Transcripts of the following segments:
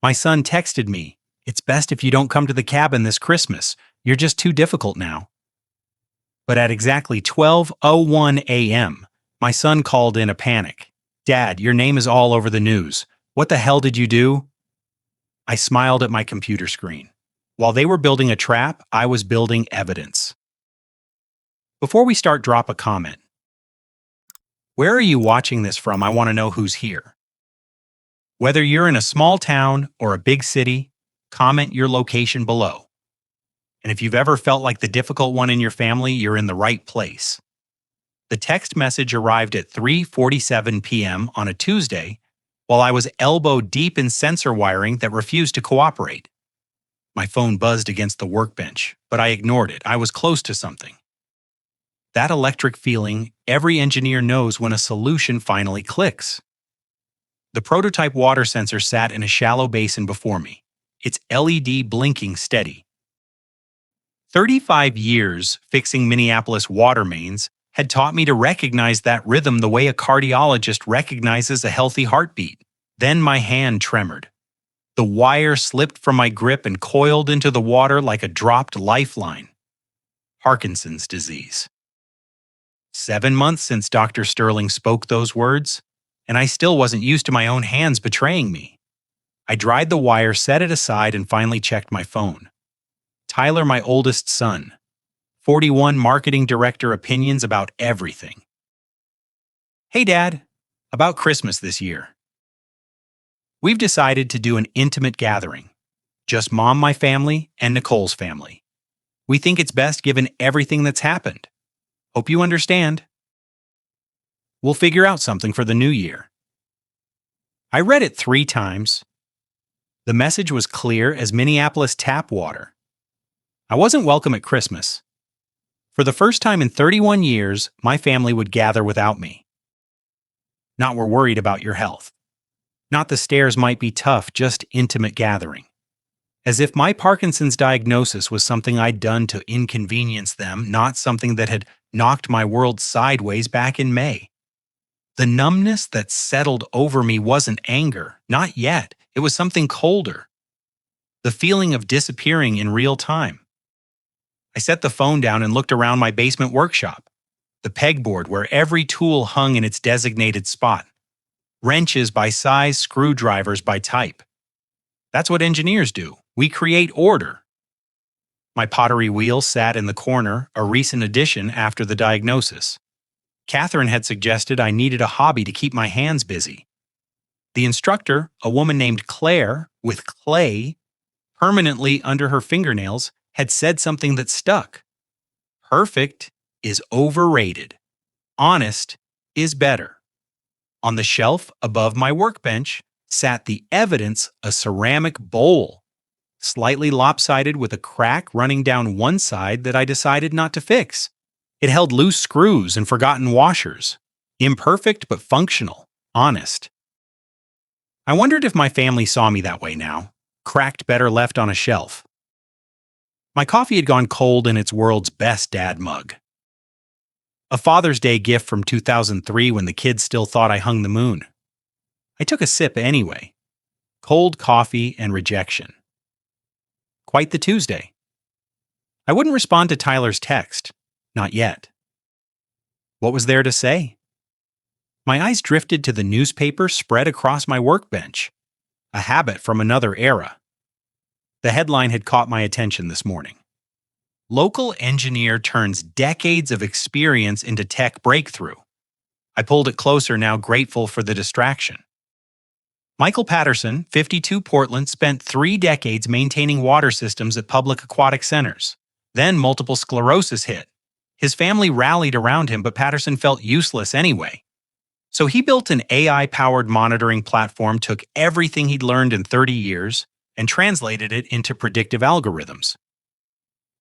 My son texted me, "It's best if you don't come to the cabin this Christmas. You're just too difficult now." But at exactly 12:01 a.m., my son called in a panic. "Dad, your name is all over the news. What the hell did you do?" I smiled at my computer screen. While they were building a trap, I was building evidence. Before we start, drop a comment. Where are you watching this from? I want to know who's here. Whether you're in a small town or a big city, comment your location below. And if you've ever felt like the difficult one in your family, you're in the right place. The text message arrived at 3:47 p.m. on a Tuesday, while I was elbow deep in sensor wiring that refused to cooperate. My phone buzzed against the workbench, but I ignored it. I was close to something. That electric feeling every engineer knows when a solution finally clicks. The prototype water sensor sat in a shallow basin before me, its LED blinking steady. 35 years fixing Minneapolis water mains had taught me to recognize that rhythm the way a cardiologist recognizes a healthy heartbeat. Then my hand tremored. The wire slipped from my grip and coiled into the water like a dropped lifeline. Parkinson's disease. 7 months since Dr. Sterling spoke those words, and I still wasn't used to my own hands betraying me. I dried the wire, set it aside, and finally checked my phone. Tyler, my oldest son. 41 marketing director, opinions about everything. "Hey Dad, about Christmas this year. We've decided to do an intimate gathering. Just Mom, my family, and Nicole's family. We think it's best given everything that's happened. Hope you understand. We'll figure out something for the new year." I read it 3 times. The message was clear as Minneapolis tap water. I wasn't welcome at Christmas. For the first time in 31 years, my family would gather without me. Not we're worried about your health. Not the stairs might be tough, just intimate gathering. As if my Parkinson's diagnosis was something I'd done to inconvenience them, not something that had knocked my world sideways back in May. The numbness that settled over me wasn't anger, not yet. It was something colder. The feeling of disappearing in real time. I set the phone down and looked around my basement workshop. The pegboard where every tool hung in its designated spot. Wrenches by size, screwdrivers by type. That's what engineers do. We create order. My pottery wheel sat in the corner, a recent addition after the diagnosis. Catherine had suggested I needed a hobby to keep my hands busy. The instructor, a woman named Claire, with clay permanently under her fingernails, had said something that stuck. Perfect is overrated. Honest is better. On the shelf above my workbench sat the evidence, a ceramic bowl, slightly lopsided with a crack running down one side that I decided not to fix. It held loose screws and forgotten washers. Imperfect but functional. Honest. I wondered if my family saw me that way now. Cracked, better left on a shelf. My coffee had gone cold in its world's best dad mug. A Father's Day gift from 2003 when the kids still thought I hung the moon. I took a sip anyway. Cold coffee and rejection. Quite the Tuesday. I wouldn't respond to Tyler's text. Not yet. What was there to say? My eyes drifted to the newspaper spread across my workbench. A habit from another era. The headline had caught my attention this morning. Local engineer turns decades of experience into tech breakthrough. I pulled it closer, now grateful for the distraction. Michael Patterson, 52, Portland, spent 3 decades maintaining water systems at public aquatic centers. Then multiple sclerosis hit. His family rallied around him, but Patterson felt useless anyway. So he built an AI-powered monitoring platform, took everything he'd learned in 30 years, and translated it into predictive algorithms.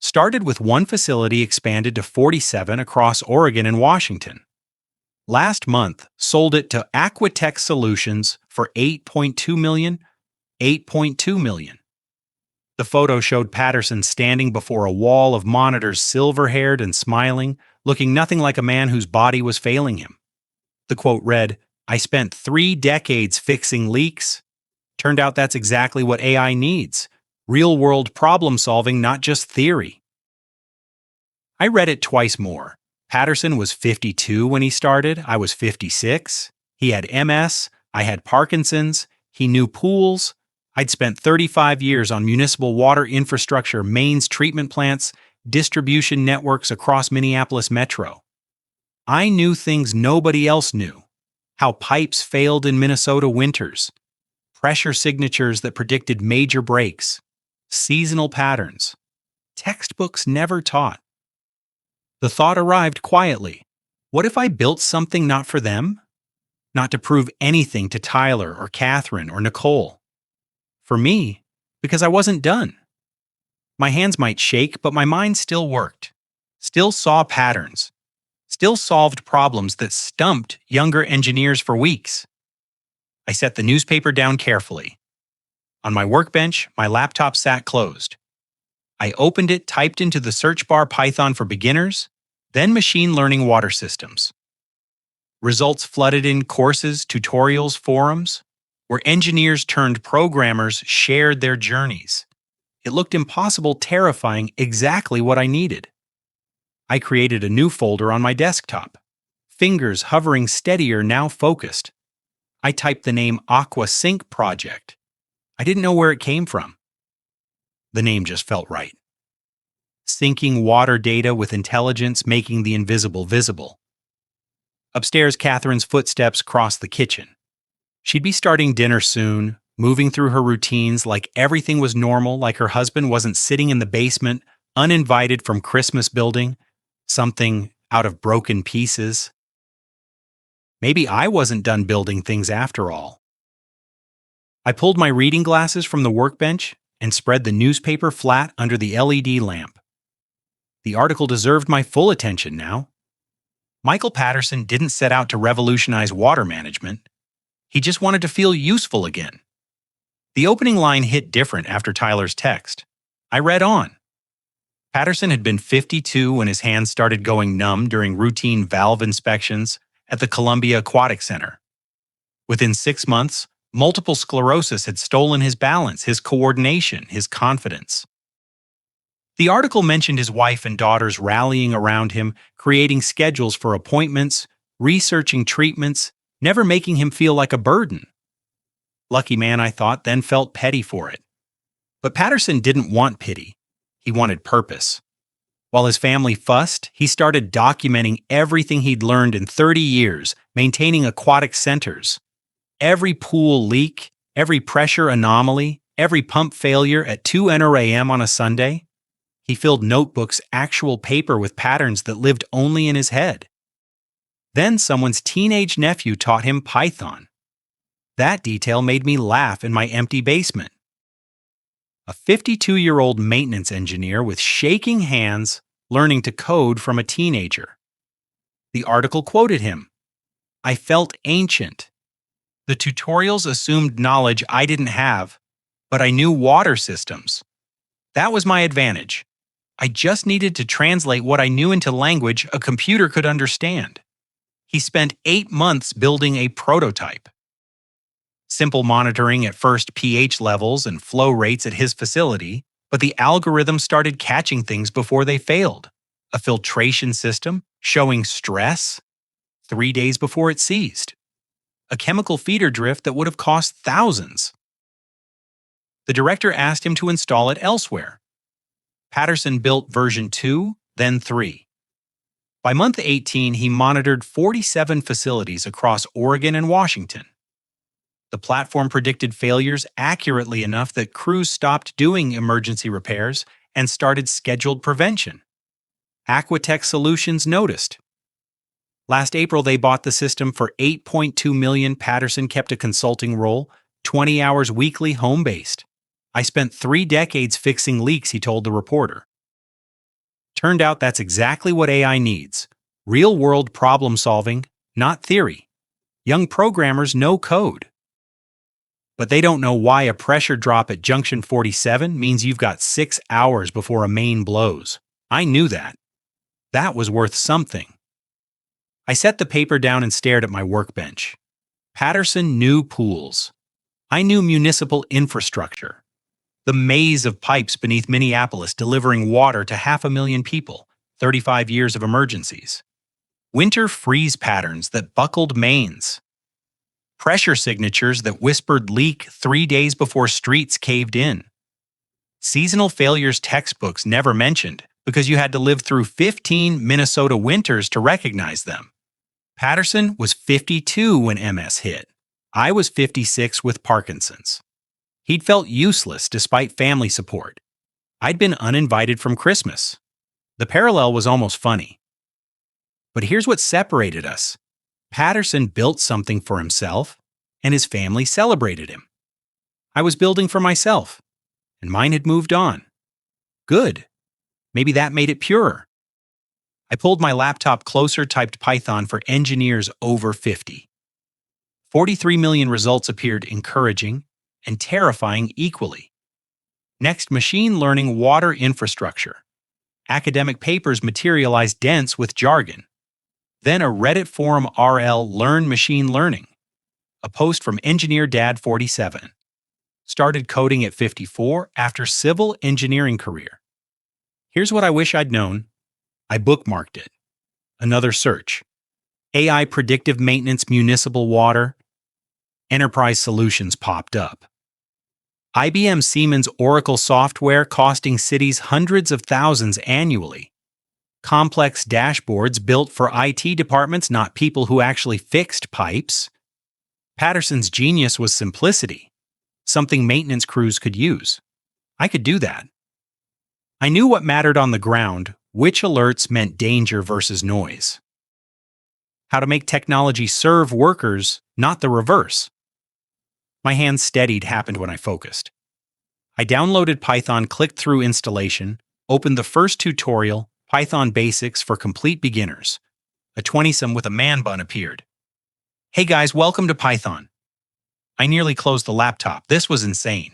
Started with 1 facility, expanded to 47 across Oregon and Washington. Last month, sold it to Aquatech Solutions for $8.2 million. $8.2 million. The photo showed Patterson standing before a wall of monitors, silver-haired and smiling, looking nothing like a man whose body was failing him. The quote read, "I spent 3 decades fixing leaks, Turned out that's exactly what AI needs: real world problem solving, not just theory. I read it twice more. Patterson was 52 when he started. I was 56. He had MS. I had Parkinson's. He knew pools. I'd spent 35 years on municipal water infrastructure, mains, treatment plants, distribution networks across Minneapolis Metro. I knew things nobody else knew: how pipes failed in Minnesota winters, pressure signatures that predicted major breaks, seasonal patterns. Textbooks never taught. The thought arrived quietly. What if I built something not for them? Not to prove anything to Tyler or Catherine or Nicole. For me, because I wasn't done. My hands might shake, but my mind still worked. Still saw patterns. Still solved problems that stumped younger engineers for weeks. I set the newspaper down carefully. On my workbench, my laptop sat closed. I opened it, typed into the search bar Python for beginners, then machine learning water systems. Results flooded in: courses, tutorials, forums, where engineers turned programmers shared their journeys. It looked impossible, terrifying, exactly what I needed. I created a new folder on my desktop. Fingers hovering steadier, now focused. I typed the name Aqua Sync Project. I didn't know where it came from. The name just felt right. Syncing water data with intelligence, making the invisible visible. Upstairs, Catherine's footsteps crossed the kitchen. She'd be starting dinner soon, moving through her routines like everything was normal, like her husband wasn't sitting in the basement, uninvited from Christmas building, something out of broken pieces. Maybe I wasn't done building things after all. I pulled my reading glasses from the workbench and spread the newspaper flat under the LED lamp. The article deserved my full attention now. Michael Patterson didn't set out to revolutionize water management. He just wanted to feel useful again. The opening line hit different after Tyler's text. I read on. Patterson had been 52 when his hands started going numb during routine valve inspections at the Columbia Aquatic Center. Within 6 months, multiple sclerosis had stolen his balance, his coordination, his confidence. The article mentioned his wife and daughters rallying around him, creating schedules for appointments, researching treatments, never making him feel like a burden. Lucky man, I thought, then felt petty for it. But Patterson didn't want pity. He wanted purpose. While his family fussed, he started documenting everything he'd learned in 30 years, maintaining aquatic centers. Every pool leak, every pressure anomaly, every pump failure at 2 a.m. on a Sunday. He filled notebooks, actual paper, with patterns that lived only in his head. Then someone's teenage nephew taught him Python. That detail made me laugh in my empty basement. A 52-year-old maintenance engineer with shaking hands learning to code from a teenager. The article quoted him. I felt ancient. The tutorials assumed knowledge I didn't have, but I knew water systems. That was my advantage. I just needed to translate what I knew into language a computer could understand. He spent 8 months building a prototype. Simple monitoring at first pH levels and flow rates at his facility, but the algorithm started catching things before they failed. A filtration system showing stress 3 days before it seized. A chemical feeder drift that would have cost thousands. The director asked him to install it elsewhere. Patterson built version 2, then 3. By month 18, he monitored 47 facilities across Oregon and Washington. The platform predicted failures accurately enough that crews stopped doing emergency repairs and started scheduled prevention. Aquatech Solutions noticed. Last April, they bought the system for $8.2 million. Patterson kept a consulting role, 20 hours weekly, home-based. I spent 3 decades fixing leaks, he told the reporter. Turned out that's exactly what AI needs: real-world problem solving, not theory. Young programmers know code. But they don't know why a pressure drop at junction 47 means you've got 6 hours before a main blows. I knew that. That was worth something. I set the paper down and stared at my workbench. Patterson knew pools. I knew municipal infrastructure, the maze of pipes beneath Minneapolis delivering water to 500,000 people, 35 years of emergencies. Winter freeze patterns that buckled mains. Pressure signatures that whispered leak 3 days before streets caved in. Seasonal failures textbooks never mentioned because you had to live through 15 Minnesota winters to recognize them. Patterson was 52 when MS hit. I was 56 with Parkinson's. He'd felt useless despite family support. I'd been uninvited from Christmas. The parallel was almost funny. But here's what separated us. Patterson built something for himself, and his family celebrated him. I was building for myself, and mine had moved on. Good. Maybe that made it purer. I pulled my laptop closer, typed Python for engineers over 50. 43 million results appeared, encouraging and terrifying equally. Next, machine learning water infrastructure. Academic papers materialized dense with jargon. Then a Reddit forum RL Learn Machine Learning. A post from Engineer Dad 47. Started coding at 54 after civil engineering career. Here's what I wish I'd known. I bookmarked it. Another search. AI predictive maintenance municipal water. Enterprise solutions popped up. IBM Siemens Oracle software costing cities hundreds of thousands annually. Complex dashboards built for IT departments, not people who actually fixed pipes. Patterson's genius was simplicity, something maintenance crews could use. I could do that. I knew what mattered on the ground, which alerts meant danger versus noise. How to make technology serve workers, not the reverse. My hands steadied happened when I focused. I downloaded Python, clicked through installation, opened the first tutorial, Python Basics for Complete Beginners. A 20-some with a man bun appeared. Hey guys, welcome to Python. I nearly closed the laptop. This was insane.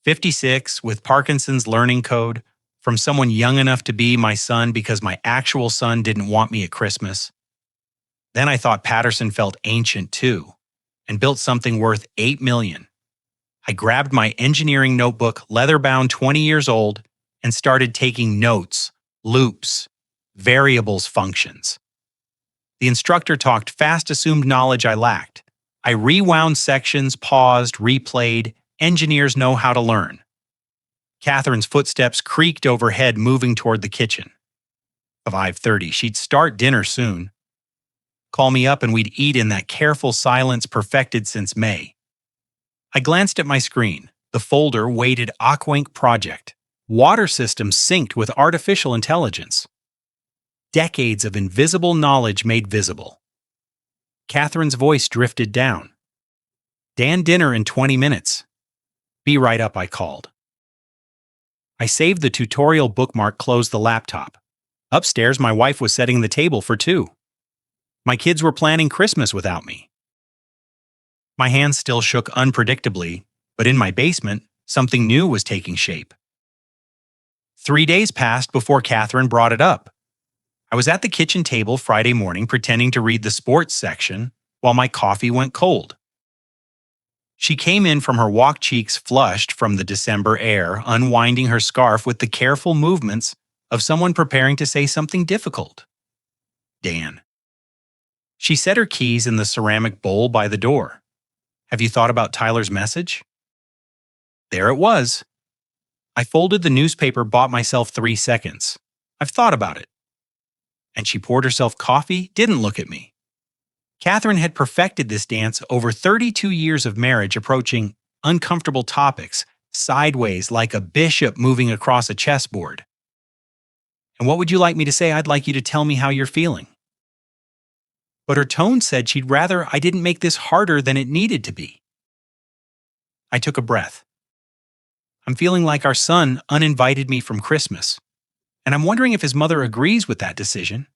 56 with Parkinson's learning code from someone young enough to be my son because my actual son didn't want me at Christmas. Then I thought Patterson felt ancient too and built something worth $8 million. I grabbed my engineering notebook, leather-bound 20 years old, and started taking notes, loops, variables, functions. The instructor talked fast, assumed knowledge I lacked. I rewound sections, paused, replayed. Engineers know how to learn. Catherine's footsteps creaked overhead, moving toward the kitchen. 5:30, she'd start dinner soon. Call me up and we'd eat in that careful silence perfected since May. I glanced at my screen. The folder weighted Aquank project. Water systems synced with artificial intelligence. Decades of invisible knowledge made visible. Catherine's voice drifted down. Dan, dinner in 20 minutes. Be right up, I called. I saved the tutorial bookmark, closed the laptop. Upstairs, my wife was setting the table for two. My kids were planning Christmas without me. My hands still shook unpredictably, but in my basement, something new was taking shape. 3 days passed before Catherine brought it up. I was at the kitchen table Friday morning pretending to read the sports section while my coffee went cold. She came in from her walk, cheeks flushed from the December air, unwinding her scarf with the careful movements of someone preparing to say something difficult. Dan. She set her keys in the ceramic bowl by the door. Have you thought about Tyler's message? There it was. I folded the newspaper, bought myself 3 seconds. I've thought about it. And she poured herself coffee, didn't look at me. Catherine had perfected this dance over 32 years of marriage, approaching uncomfortable topics sideways like a bishop moving across a chessboard. And what would you like me to say? I'd like you to tell me how you're feeling. But her tone said she'd rather I didn't make this harder than it needed to be. I took a breath. I'm feeling like our son uninvited me from Christmas, and I'm wondering if his mother agrees with that decision.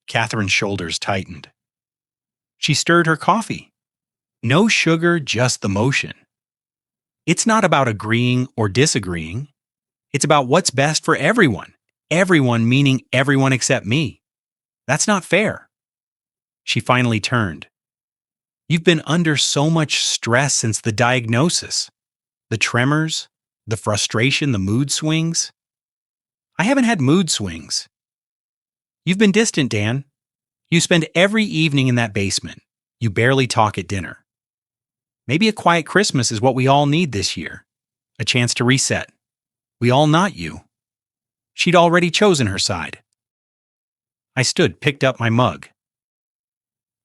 Catherine's shoulders tightened. She stirred her coffee. No sugar, just the motion. It's not about agreeing or disagreeing. It's about what's best for everyone. Everyone meaning everyone except me. That's not fair. She finally turned. You've been under so much stress since the diagnosis. The tremors, the frustration, the mood swings. I haven't had mood swings. You've been distant, Dan. You spend every evening in that basement. You barely talk at dinner. Maybe a quiet Christmas is what we all need this year. A chance to reset. We all not you. She'd already chosen her side. I stood, picked up my mug.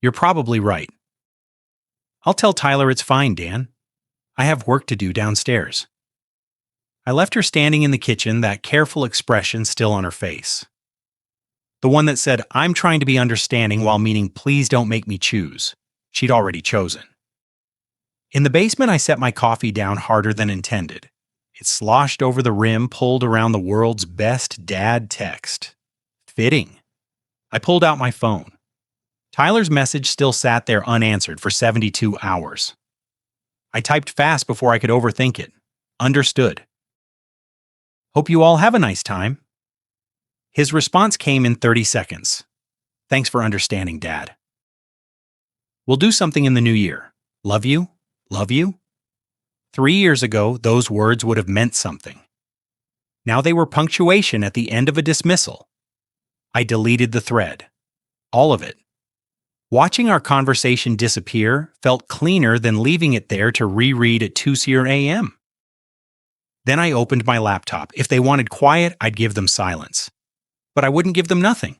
You're probably right. I'll tell Tyler it's fine, Dan. I have work to do downstairs. I left her standing in the kitchen, that careful expression still on her face. The one that said, I'm trying to be understanding while meaning please don't make me choose. She'd already chosen. In the basement, I set my coffee down harder than intended. It sloshed over the rim, pulled around the world's best dad text. Fitting. I pulled out my phone. Tyler's message still sat there unanswered for 72 hours. I typed fast before I could overthink it. Understood. Hope you all have a nice time. His response came in 30 seconds. Thanks for understanding, Dad. We'll do something in the new year. Love you? Love you? 3 years ago, those words would have meant something. Now they were punctuation at the end of a dismissal. I deleted the thread. All of it. Watching our conversation disappear felt cleaner than leaving it there to reread at 2 a.m. Then I opened my laptop. If they wanted quiet, I'd give them silence. But I wouldn't give them nothing.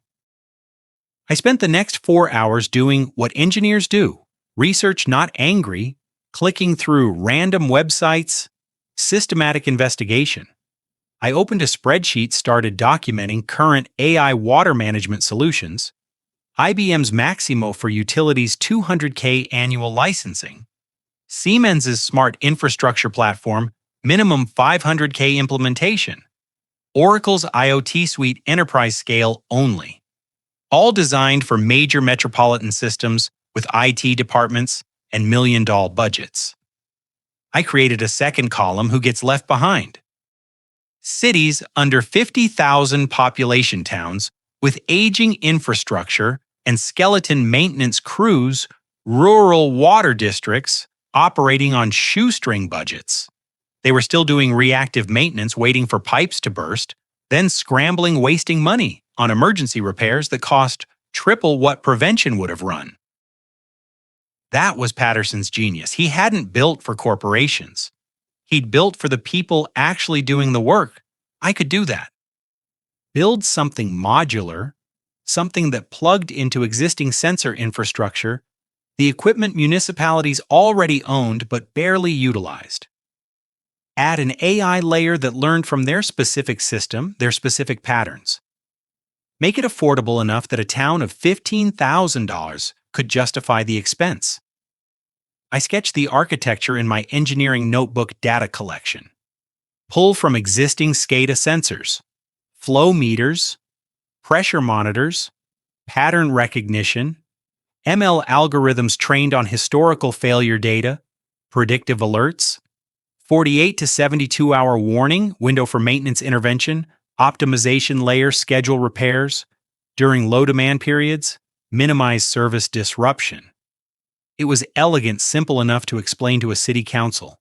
I spent the next 4 hours doing what engineers do. Research not angry, clicking through random websites, systematic investigation. I opened a spreadsheet, started documenting current AI water management solutions, IBM's Maximo for utilities $200K annual licensing, Siemens's smart infrastructure platform minimum $500K implementation, Oracle's IoT suite enterprise scale only, all designed for major metropolitan systems with IT departments and million-dollar budgets. I created a second column, who gets left behind. Cities under 50,000 population towns with aging infrastructure and skeleton maintenance crews, rural water districts operating on shoestring budgets. They were still doing reactive maintenance, waiting for pipes to burst, then scrambling, wasting money on emergency repairs that cost triple what prevention would have run. That was Patterson's genius. He hadn't built for corporations. He'd built for the people actually doing the work. I could do that. Build something modular, something that plugged into existing sensor infrastructure, the equipment municipalities already owned but barely utilized. Add an AI layer that learned from their specific system, their specific patterns. Make it affordable enough that a town of $15,000 could justify the expense. I sketched the architecture in my engineering notebook data collection. Pull from existing SCADA sensors, flow meters, pressure monitors, pattern recognition, ML algorithms trained on historical failure data, predictive alerts, 48 to 72 hour warning window for maintenance intervention, optimization layer schedule repairs, during low demand periods, minimize service disruption. It was elegant, simple enough to explain to a city council,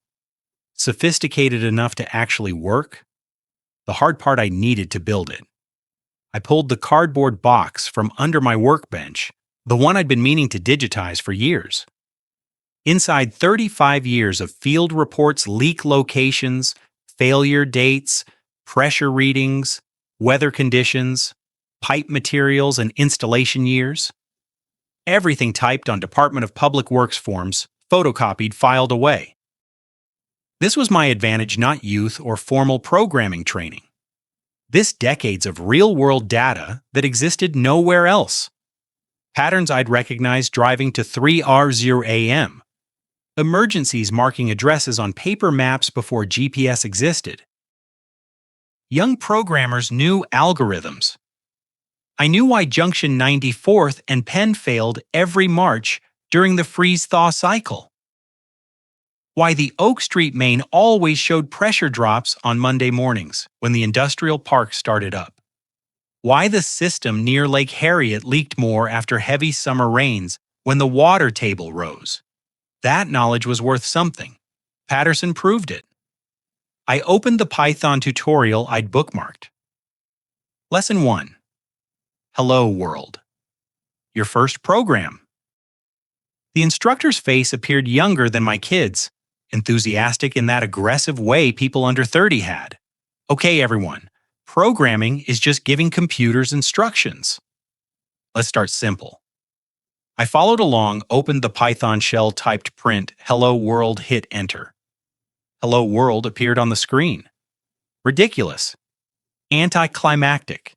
sophisticated enough to actually work. The hard part, I needed to build it. I pulled the cardboard box from under my workbench, the one I'd been meaning to digitize for years. Inside 35 years of field reports, leak locations, failure dates, pressure readings, weather conditions, pipe materials, and installation years. Everything typed on Department of Public Works forms, photocopied, filed away. This was my advantage, not youth or formal programming training. This decades of real-world data that existed nowhere else. Patterns I'd recognized driving to 3R0 AM. Emergencies marking addresses on paper maps before GPS existed. Young programmers knew algorithms. I knew why Junction 94th and Penn failed every March during the freeze-thaw cycle. Why the Oak Street main always showed pressure drops on Monday mornings when the industrial park started up. Why the system near Lake Harriet leaked more after heavy summer rains when the water table rose. That knowledge was worth something. Patterson proved it. I opened the Python tutorial I'd bookmarked. Lesson 1. Hello, world. Your first program. The instructor's face appeared younger than my kids, enthusiastic in that aggressive way people under 30 had. Okay, everyone, programming is just giving computers instructions. Let's start simple. I followed along, opened the Python shell, typed print, hello world, hit enter. Hello world appeared on the screen. Ridiculous. Anticlimactic.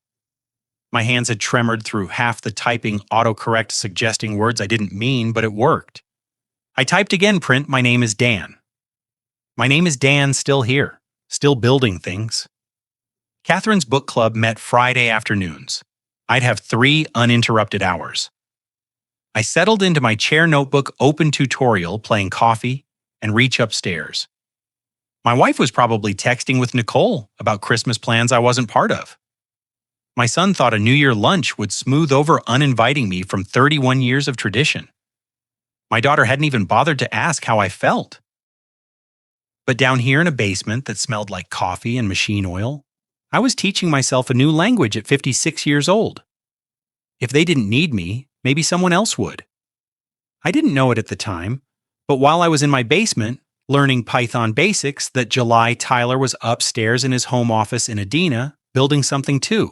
My hands had tremored through half the typing, autocorrect suggesting words I didn't mean, but it worked. I typed again, print, my name is Dan. My name is Dan, still here, still building things. Catherine's book club met Friday afternoons. I'd have 3 uninterrupted hours. I settled into my chair, notebook, open tutorial, playing coffee, and reach upstairs. My wife was probably texting with Nicole about Christmas plans I wasn't part of. My son thought a New Year lunch would smooth over uninviting me from 31 years of tradition. My daughter hadn't even bothered to ask how I felt. But down here in a basement that smelled like coffee and machine oil, I was teaching myself a new language at 56 years old. If they didn't need me, maybe someone else would. I didn't know it at the time, but while I was in my basement, learning Python basics, that July, Tyler was upstairs in his home office in Edina, building something too.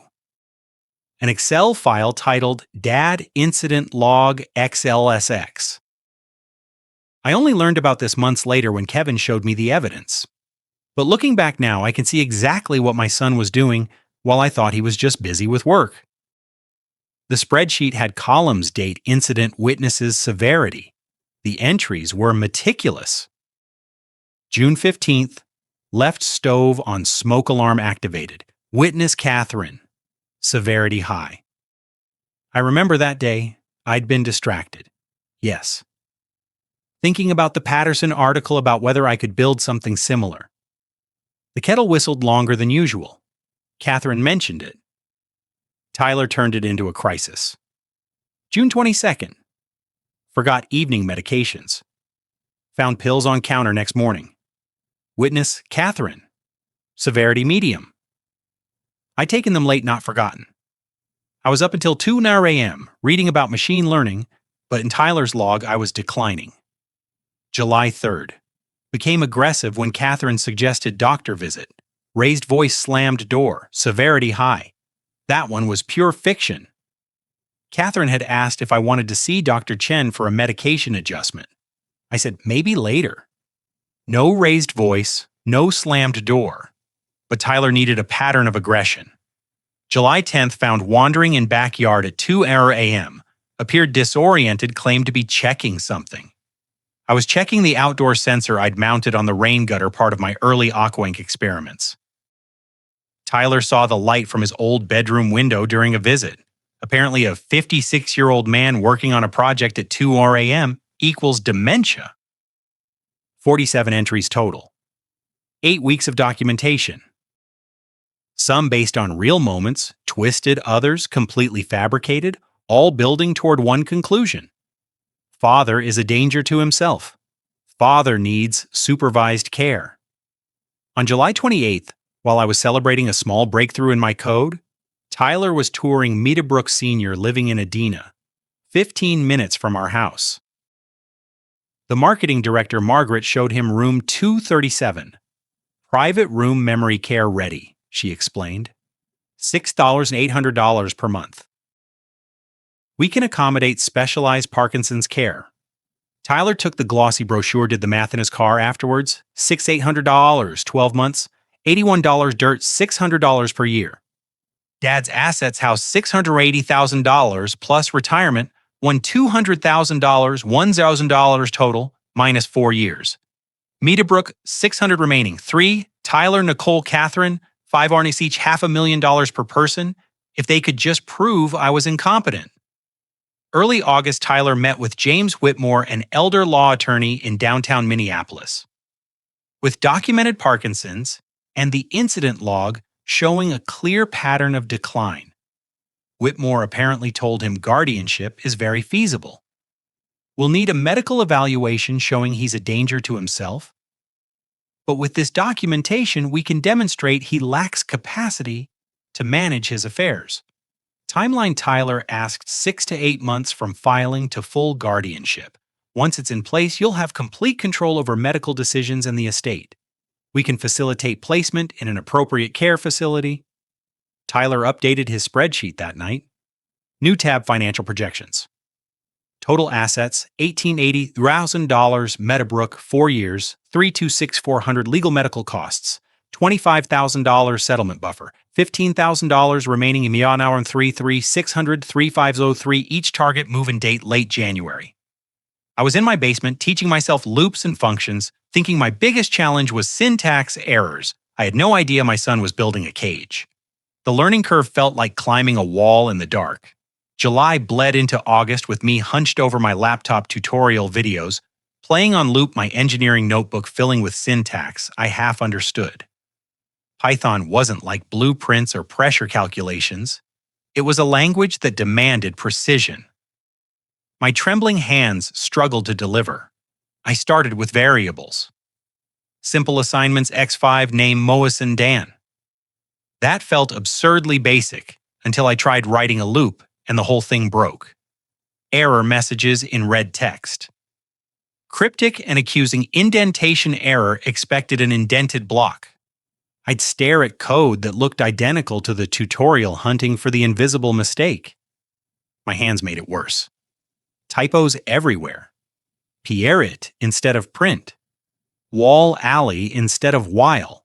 An Excel file titled Dad Incident Log XLSX. I only learned about this months later when Kevin showed me the evidence. But looking back now, I can see exactly what my son was doing while I thought he was just busy with work. The spreadsheet had columns, date, incident, witnesses, severity. The entries were meticulous. June 15th, left stove on smoke alarm activated. Witness Catherine. Severity high. I remember that day, I'd been distracted. Yes. Thinking about the Patterson article about whether I could build something similar. The kettle whistled longer than usual. Catherine mentioned it. Tyler turned it into a crisis. June 22nd. Forgot evening medications. Found pills on counter next morning. Witness Catherine. Severity medium. I'd taken them late, not forgotten. I was up until 2 a.m. reading about machine learning, but in Tyler's log I was declining. July 3rd. Became aggressive when Catherine suggested doctor visit. Raised voice, slammed door. Severity high. That one was pure fiction. Catherine had asked if I wanted to see Dr. Chen for a medication adjustment. I said, maybe later. No raised voice, no slammed door. But Tyler needed a pattern of aggression. July 10th, found wandering in backyard at 2 a.m. Appeared disoriented, claimed to be checking something. I was checking the outdoor sensor I'd mounted on the rain gutter, part of my early Aquank experiments. Tyler saw the light from his old bedroom window during a visit. Apparently a 56-year-old man working on a project at 2 a.m. equals dementia. 47 entries total. 8 weeks of documentation. Some based on real moments, twisted, others completely fabricated, all building toward one conclusion. Father is a danger to himself. Father needs supervised care. On July 28th, while I was celebrating a small breakthrough in my code, Tyler was touring Meadowbrook Sr. living in Edina, 15 minutes from our house. The marketing director, Margaret, showed him room 237. Private room memory care ready, she explained. $6,800 per month. We can accommodate specialized Parkinson's care. Tyler took the glossy brochure, did the math in his car afterwards. $6,800, 12 months, $81 dirt, $600 per year. Dad's assets house $680,000 plus retirement, won $200,000, $1,000 total, minus 4 years. Meadowbrook, $600 remaining. 3, Tyler, Nicole, Catherine, 5 Arnies each, $500,000 per person, if they could just prove I was incompetent. Early August, Tyler met with James Whitmore, an elder law attorney in downtown Minneapolis. With documented Parkinson's and the incident log showing a clear pattern of decline, Whitmore apparently told him guardianship is very feasible. We'll need a medical evaluation showing he's a danger to himself. But with this documentation, we can demonstrate he lacks capacity to manage his affairs. Timeline Tyler asked 6 to 8 months from filing to full guardianship. Once it's in place, you'll have complete control over medical decisions and the estate. We can facilitate placement in an appropriate care facility. Tyler updated his spreadsheet that night. New tab: financial projections. Total assets: $1,880,000. Meadowbrook, 4 years, $326,400. Legal medical costs: $25,000 settlement buffer, $15,000 remaining in Mian hour and 33600-3503. Each target move-in date late January. I was in my basement teaching myself loops and functions, thinking my biggest challenge was syntax errors. I had no idea my son was building a cage. The learning curve felt like climbing a wall in the dark. July bled into August with me hunched over my laptop tutorial videos, playing on loop my engineering notebook filling with syntax I half understood. Python wasn't like blueprints or pressure calculations. It was a language that demanded precision. My trembling hands struggled to deliver. I started with variables. Simple assignments: x5, name Moison Dan. That felt absurdly basic until I tried writing a loop and the whole thing broke. Error messages in red text. Cryptic and accusing indentation error expected an indented block. I'd stare at code that looked identical to the tutorial hunting for the invisible mistake. My hands made it worse. Typos everywhere. Pierre-it instead of print. Wall alley instead of while.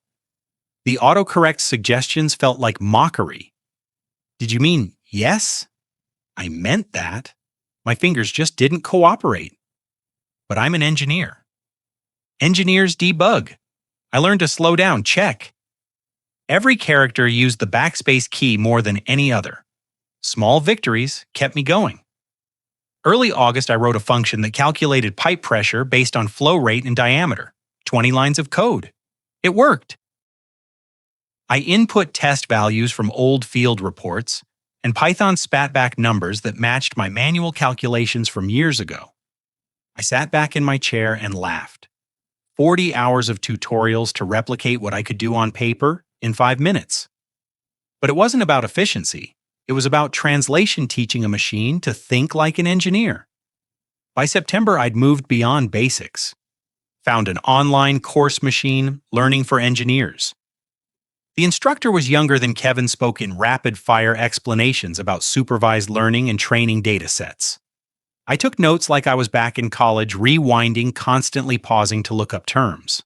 The autocorrect suggestions felt like mockery. Did you mean yes? I meant that. My fingers just didn't cooperate. But I'm an engineer. Engineers debug. I learned to slow down, check. Every character used the backspace key more than any other. Small victories kept me going. Early August, I wrote a function that calculated pipe pressure based on flow rate and diameter. 20 lines of code. It worked. I input test values from old field reports, and Python spat back numbers that matched my manual calculations from years ago. I sat back in my chair and laughed. 40 hours of tutorials to replicate what I could do on paper in 5 minutes. But it wasn't about efficiency. It was about translation, teaching a machine to think like an engineer. By September, I'd moved beyond basics. Found an online course machine, Learning for Engineers. The instructor was younger than Kevin, spoke in rapid-fire explanations about supervised learning and training data sets. I took notes like I was back in college, rewinding, constantly pausing to look up terms.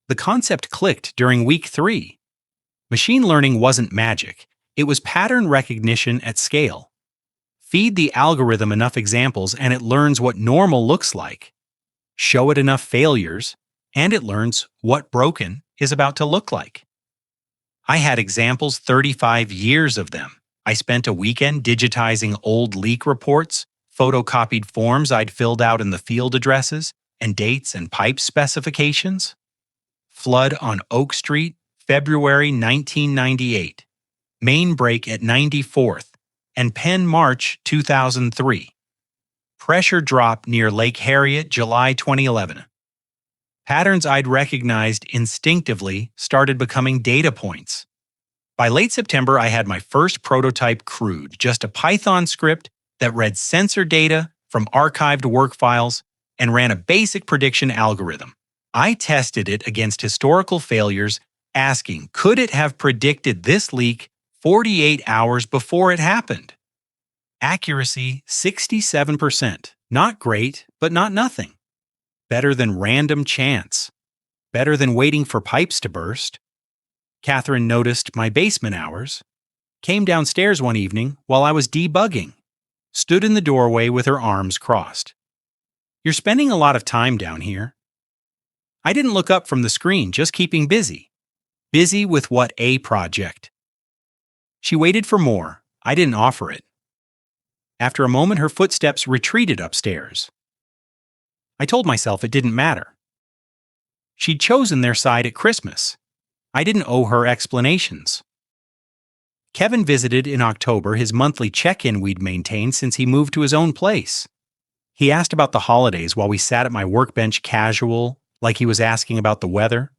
The concept clicked during week 3. Machine learning wasn't magic. It was pattern recognition at scale. Feed the algorithm enough examples and it learns what normal looks like. Show it enough failures, and it learns what broken is about to look like. I had examples, 35 years of them. I spent a weekend digitizing old leak reports, photocopied forms I'd filled out in the field addresses, and dates and pipe specifications. Flood on Oak Street, February 1998. Main break at 94th, and Penn, March 2003. Pressure drop near Lake Harriet, July 2011. Patterns I'd recognized instinctively started becoming data points. By late September, I had my first prototype crude, just a Python script that read sensor data from archived work files and ran a basic prediction algorithm. I tested it against historical failures, asking, could it have predicted this leak 48 hours before it happened? Accuracy, 67%. Not great, but not nothing. Better than random chance. Better than waiting for pipes to burst. Catherine noticed my basement hours, came downstairs one evening while I was debugging, stood in the doorway with her arms crossed. You're spending a lot of time down here. I didn't look up from the screen, just keeping busy. Busy with what? A project. She waited for more. I didn't offer it. After a moment, her footsteps retreated upstairs. I told myself it didn't matter. She'd chosen their side at Christmas. I didn't owe her explanations. Kevin visited in October, his monthly check-in we'd maintained since he moved to his own place. He asked about the holidays while we sat at my workbench casual, like he was asking about the weather.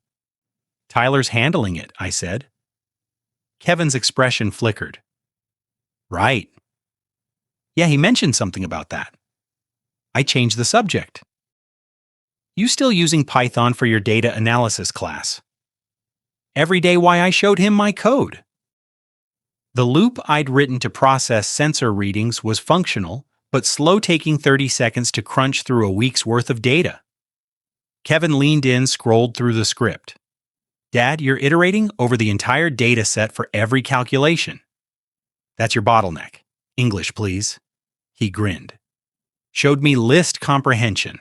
Tyler's handling it, I said. Kevin's expression flickered. Right. Yeah, he mentioned something about that. I changed the subject. You still using Python for your data analysis class? Every day why I showed him my code. The loop I'd written to process sensor readings was functional, but slow, taking 30 seconds to crunch through a week's worth of data. Kevin leaned in, scrolled through the script. Dad, you're iterating over the entire data set for every calculation. That's your bottleneck. English, please. He grinned. Showed me list comprehension.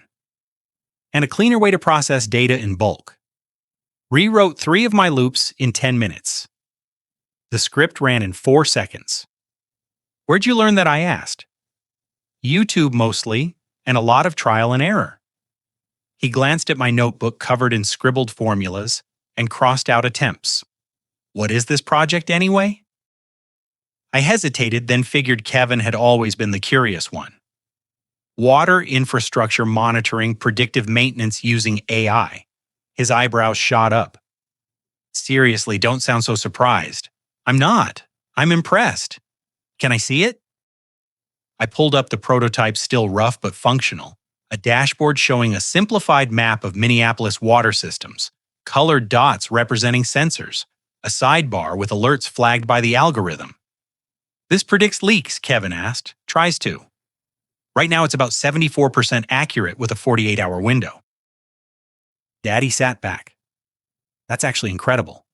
And a cleaner way to process data in bulk. Rewrote 3 of my loops in 10 minutes. The script ran in 4 seconds. Where'd you learn that, I asked. YouTube mostly, and a lot of trial and error. He glanced at my notebook covered in scribbled formulas and crossed out attempts. What is this project anyway? I hesitated, then figured Kevin had always been the curious one. Water infrastructure monitoring, predictive maintenance using AI. His eyebrows shot up. Seriously, don't sound so surprised. I'm not. I'm impressed. Can I see it? I pulled up the prototype, still rough but functional, a dashboard showing a simplified map of Minneapolis water systems, colored dots representing sensors, a sidebar with alerts flagged by the algorithm. This predicts leaks, Kevin asked. Tries to. Right now it's about 74% accurate with a 48-hour window. Daddy sat back. That's actually incredible.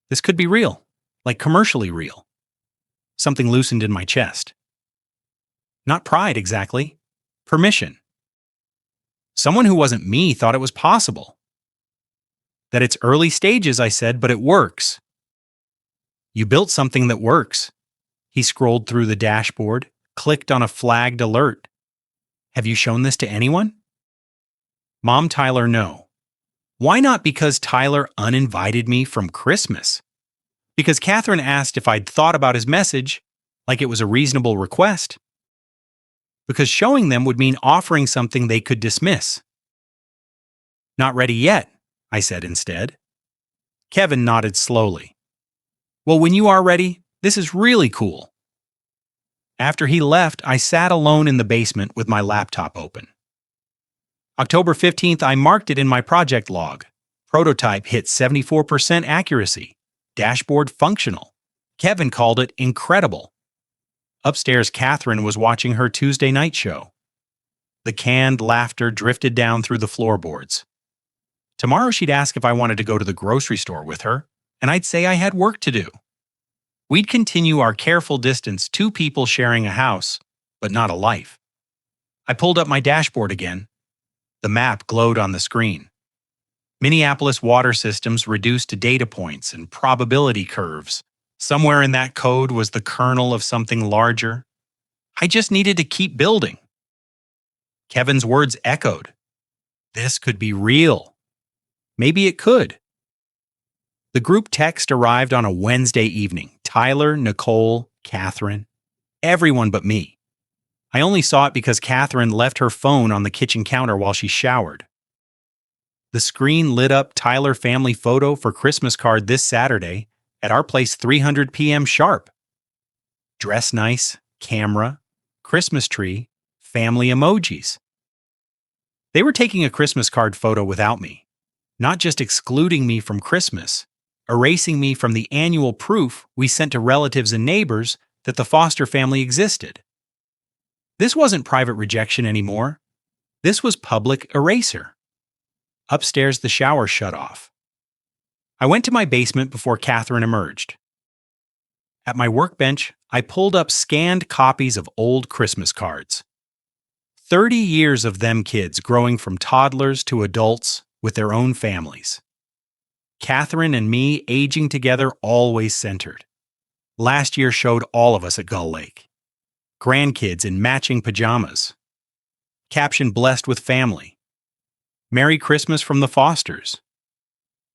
This could be real, like commercially real. Something loosened in my chest. Not pride exactly, permission. Someone who wasn't me thought it was possible. That it's early stages, I said, but it works. You built something that works. He scrolled through the dashboard, clicked on a flagged alert. Have you shown this to anyone? Mom, Tyler, no. Why not? Because Tyler uninvited me from Christmas. Because Catherine asked if I'd thought about his message, like it was a reasonable request. Because showing them would mean offering something they could dismiss. Not ready yet, I said instead. Kevin nodded slowly. Well, when you are ready, this is really cool. After he left, I sat alone in the basement with my laptop open. October 15th, I marked it in my project log. Prototype hit 74% accuracy. Dashboard functional. Kevin called it incredible. Upstairs, Catherine was watching her Tuesday night show. The canned laughter drifted down through the floorboards. Tomorrow she'd ask if I wanted to go to the grocery store with her, and I'd say I had work to do. We'd continue our careful distance, 2 people sharing a house, but not a life. I pulled up my dashboard again. The map glowed on the screen. Minneapolis water systems reduced to data points and probability curves. Somewhere in that code was the kernel of something larger. I just needed to keep building. Kevin's words echoed. This could be real. Maybe it could. The group text arrived on a Wednesday evening. Tyler, Nicole, Catherine, everyone but me. I only saw it because Catherine left her phone on the kitchen counter while she showered. The screen lit up Tyler family photo for Christmas card this Saturday at our place 300 p.m. sharp. Dress nice, camera, Christmas tree, family emojis. They were taking a Christmas card photo without me, not just excluding me from Christmas, erasing me from the annual proof we sent to relatives and neighbors that the foster family existed. This wasn't private rejection anymore. This was public erasure. Upstairs, the shower shut off. I went to my basement before Catherine emerged. At my workbench, I pulled up scanned copies of old Christmas cards. 30 years of them kids growing from toddlers to adults with their own families. Catherine and me aging together, always centered. Last year showed all of us at Gull Lake. Grandkids in matching pajamas. Caption blessed with family. Merry Christmas from the Fosters.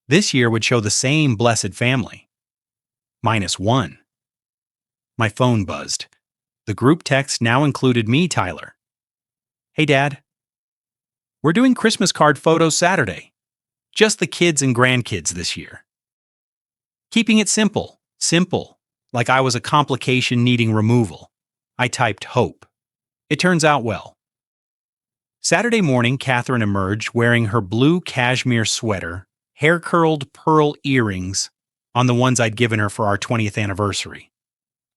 This year would show the same blessed family. -1. My phone buzzed. The group text now included me, Tyler. Hey, Dad. We're doing Christmas card photos Saturday. Just the kids and grandkids this year. Keeping it simple. Simple. Like I was a complication needing removal. I typed hope. It turns out well. Saturday morning, Catherine emerged wearing her blue cashmere sweater, hair-curled pearl earrings on the ones I'd given her for our 20th anniversary.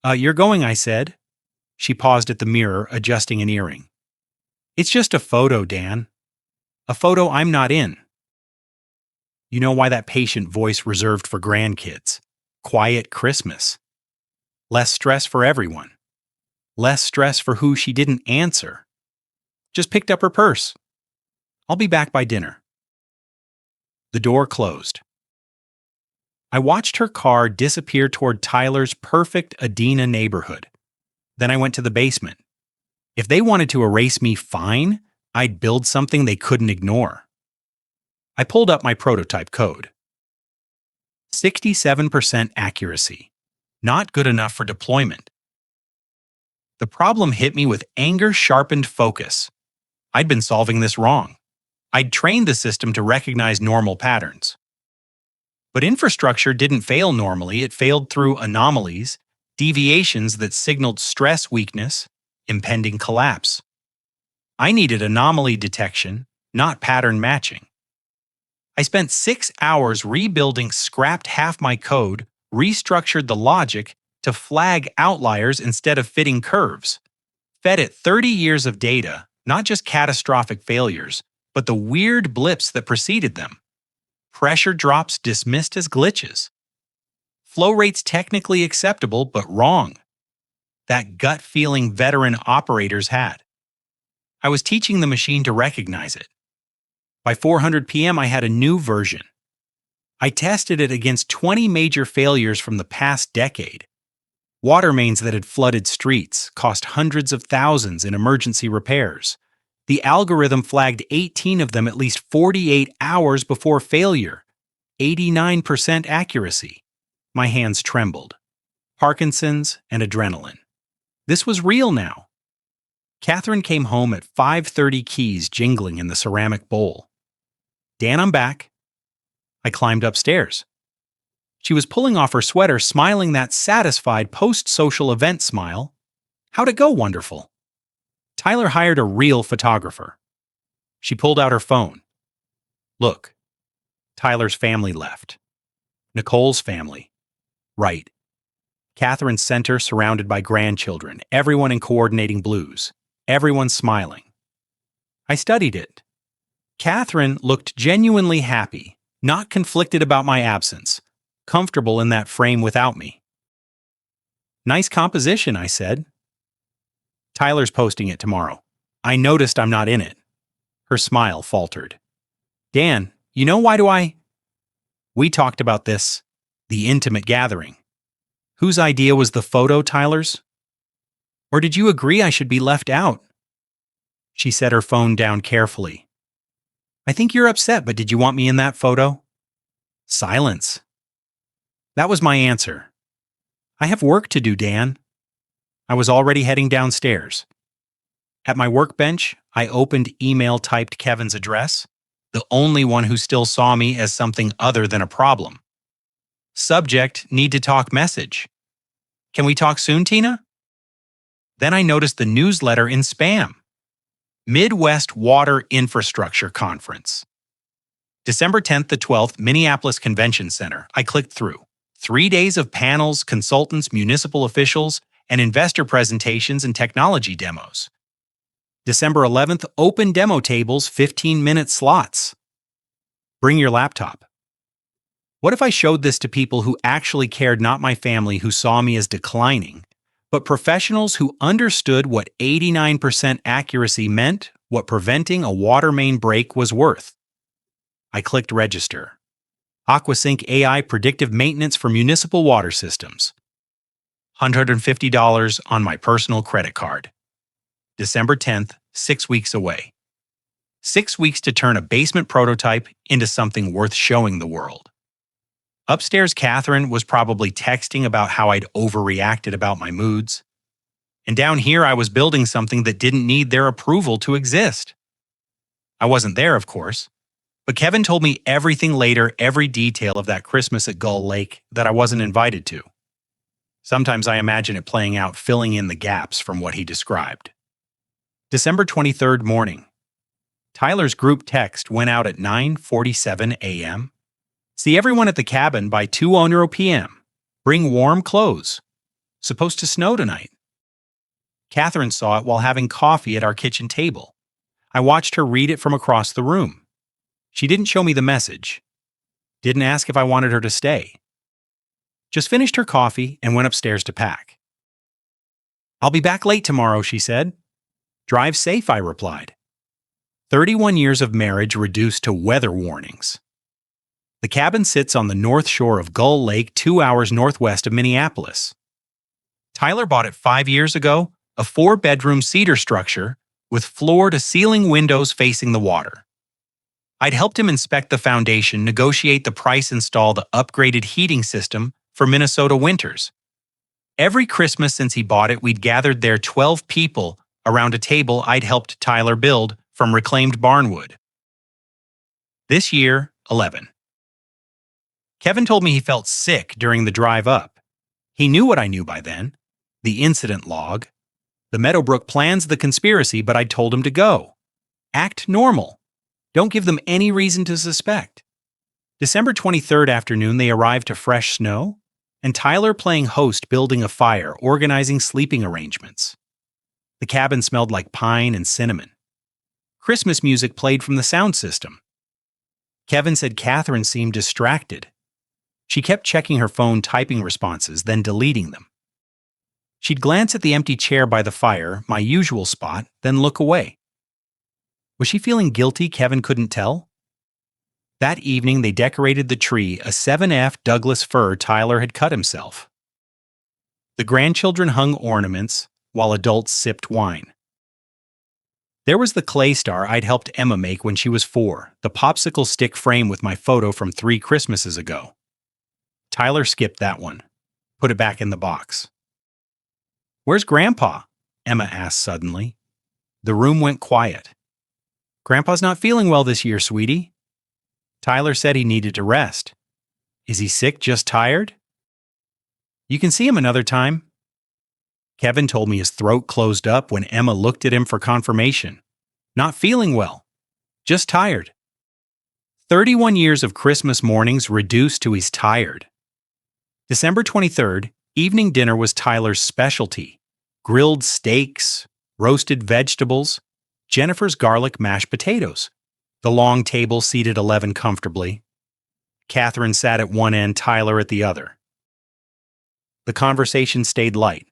You're going, I said. She paused at the mirror, adjusting an earring. It's just a photo, Dan. A photo I'm not in. You know why that patient voice reserved for grandkids. Quiet Christmas. Less stress for everyone. Less stress for who she didn't answer. Just picked up her purse. I'll be back by dinner. The door closed. I watched her car disappear toward Tyler's perfect Adena neighborhood. Then I went to the basement. If they wanted to erase me, fine. I'd build something they couldn't ignore. I pulled up my prototype code. 67% accuracy. Not good enough for deployment. The problem hit me with anger-sharpened focus. I'd been solving this wrong. I'd trained the system to recognize normal patterns. But infrastructure didn't fail normally, it failed through anomalies, deviations that signaled stress weakness, impending collapse. I needed anomaly detection, not pattern matching. I spent 6 hours rebuilding scrapped half my code, restructured the logic to flag outliers instead of fitting curves. Fed it 30 years of data, not just catastrophic failures, but the weird blips that preceded them. Pressure drops dismissed as glitches. Flow rates technically acceptable, but wrong. That gut feeling veteran operators had. I was teaching the machine to recognize it. By 400 p.m., I had a new version. I tested it against 20 major failures from the past decade. Water mains that had flooded streets, cost hundreds of thousands in emergency repairs. The algorithm flagged 18 of them at least 48 hours before failure. 89% accuracy. My hands trembled. Parkinson's and adrenaline. This was real now. Catherine came home at 5:30, keys jingling in the ceramic bowl. Dan, I'm back. I climbed upstairs. She was pulling off her sweater, smiling that satisfied post-social event smile. How'd it go, wonderful? Tyler hired a real photographer. She pulled out her phone. Look, Tyler's family left. Nicole's family. Right. Catherine's center surrounded by grandchildren, everyone in coordinating blues, everyone smiling. I studied it. Catherine looked genuinely happy, not conflicted about my absence, comfortable in that frame without me. Nice composition, I said. Tyler's posting it tomorrow. I noticed I'm not in it. Her smile faltered. Dan, you know why do I? We talked about this. The intimate gathering. Whose idea was the photo, Tyler's? Or did you agree I should be left out? She set her phone down carefully. I think you're upset, but did you want me in that photo? Silence. That was my answer. I have work to do, Dan. I was already heading downstairs. At my workbench, I opened email typed Kevin's address, the only one who still saw me as something other than a problem. Subject, need to talk message. Can we talk soon, Tina? Then I noticed the newsletter in spam. Midwest Water Infrastructure Conference. December 10th to 12th, Minneapolis Convention Center. I clicked through. 3 days of panels, consultants, municipal officials, and investor presentations and technology demos. December 11th, open demo tables, 15-minute slots. Bring your laptop. What if I showed this to people who actually cared, not my family who saw me as declining, but professionals who understood what 89% accuracy meant, what preventing a water main break was worth? I clicked register. AquaSync AI predictive maintenance for municipal water systems. $150 on my personal credit card. December 10th, 6 weeks away. 6 weeks to turn a basement prototype into something worth showing the world. Upstairs, Catherine was probably texting about how I'd overreacted about my moods. And down here, I was building something that didn't need their approval to exist. I wasn't there, of course, but Kevin told me everything later, every detail of that Christmas at Gull Lake that I wasn't invited to. Sometimes I imagine it playing out, filling in the gaps from what he described. December 23rd morning. Tyler's group text went out at 9:47 a.m. See everyone at the cabin by 2:00 p.m. Bring warm clothes. Supposed to snow tonight. Catherine saw it while having coffee at our kitchen table. I watched her read it from across the room. She didn't show me the message. Didn't ask if I wanted her to stay. Just finished her coffee and went upstairs to pack. I'll be back late tomorrow, she said. Drive safe, I replied. 31 years of marriage reduced to weather warnings. The cabin sits on the north shore of Gull Lake, 2 hours northwest of Minneapolis. Tyler bought it 5 years ago, a 4-bedroom cedar structure with floor-to-ceiling windows facing the water. I'd helped him inspect the foundation, negotiate the price, install the upgraded heating system for Minnesota winters. Every Christmas since he bought it, we'd gathered there 12 people around a table I'd helped Tyler build from reclaimed barnwood. This year, 11. Kevin told me he felt sick during the drive up. He knew what I knew by then. The incident log. The Meadowbrook plans the conspiracy, but I told him to go. Act normal. Don't give them any reason to suspect. December 23rd afternoon, they arrived to fresh snow, and Tyler playing host, building a fire, organizing sleeping arrangements. The cabin smelled like pine and cinnamon. Christmas music played from the sound system. Kevin said Catherine seemed distracted. She kept checking her phone, typing responses, then deleting them. She'd glance at the empty chair by the fire, my usual spot, then look away. Was she feeling guilty? Kevin couldn't tell. That evening, they decorated the tree, a 7F Douglas fir Tyler had cut himself. The grandchildren hung ornaments, while adults sipped wine. There was the clay star I'd helped Emma make when she was 4, the popsicle stick frame with my photo from 3 Christmases ago. Tyler skipped that one, put it back in the box. Where's Grandpa? Emma asked suddenly. The room went quiet. Grandpa's not feeling well this year, sweetie. Tyler said he needed to rest. Is he sick, just tired? You can see him another time. Kevin told me his throat closed up when Emma looked at him for confirmation. Not feeling well. Just tired. 31 years of Christmas mornings reduced to he's tired. December 23rd, evening dinner was Tyler's specialty. Grilled steaks, roasted vegetables, Jennifer's garlic mashed potatoes. The long table seated 11 comfortably. Catherine sat at one end, Tyler at the other. The conversation stayed light.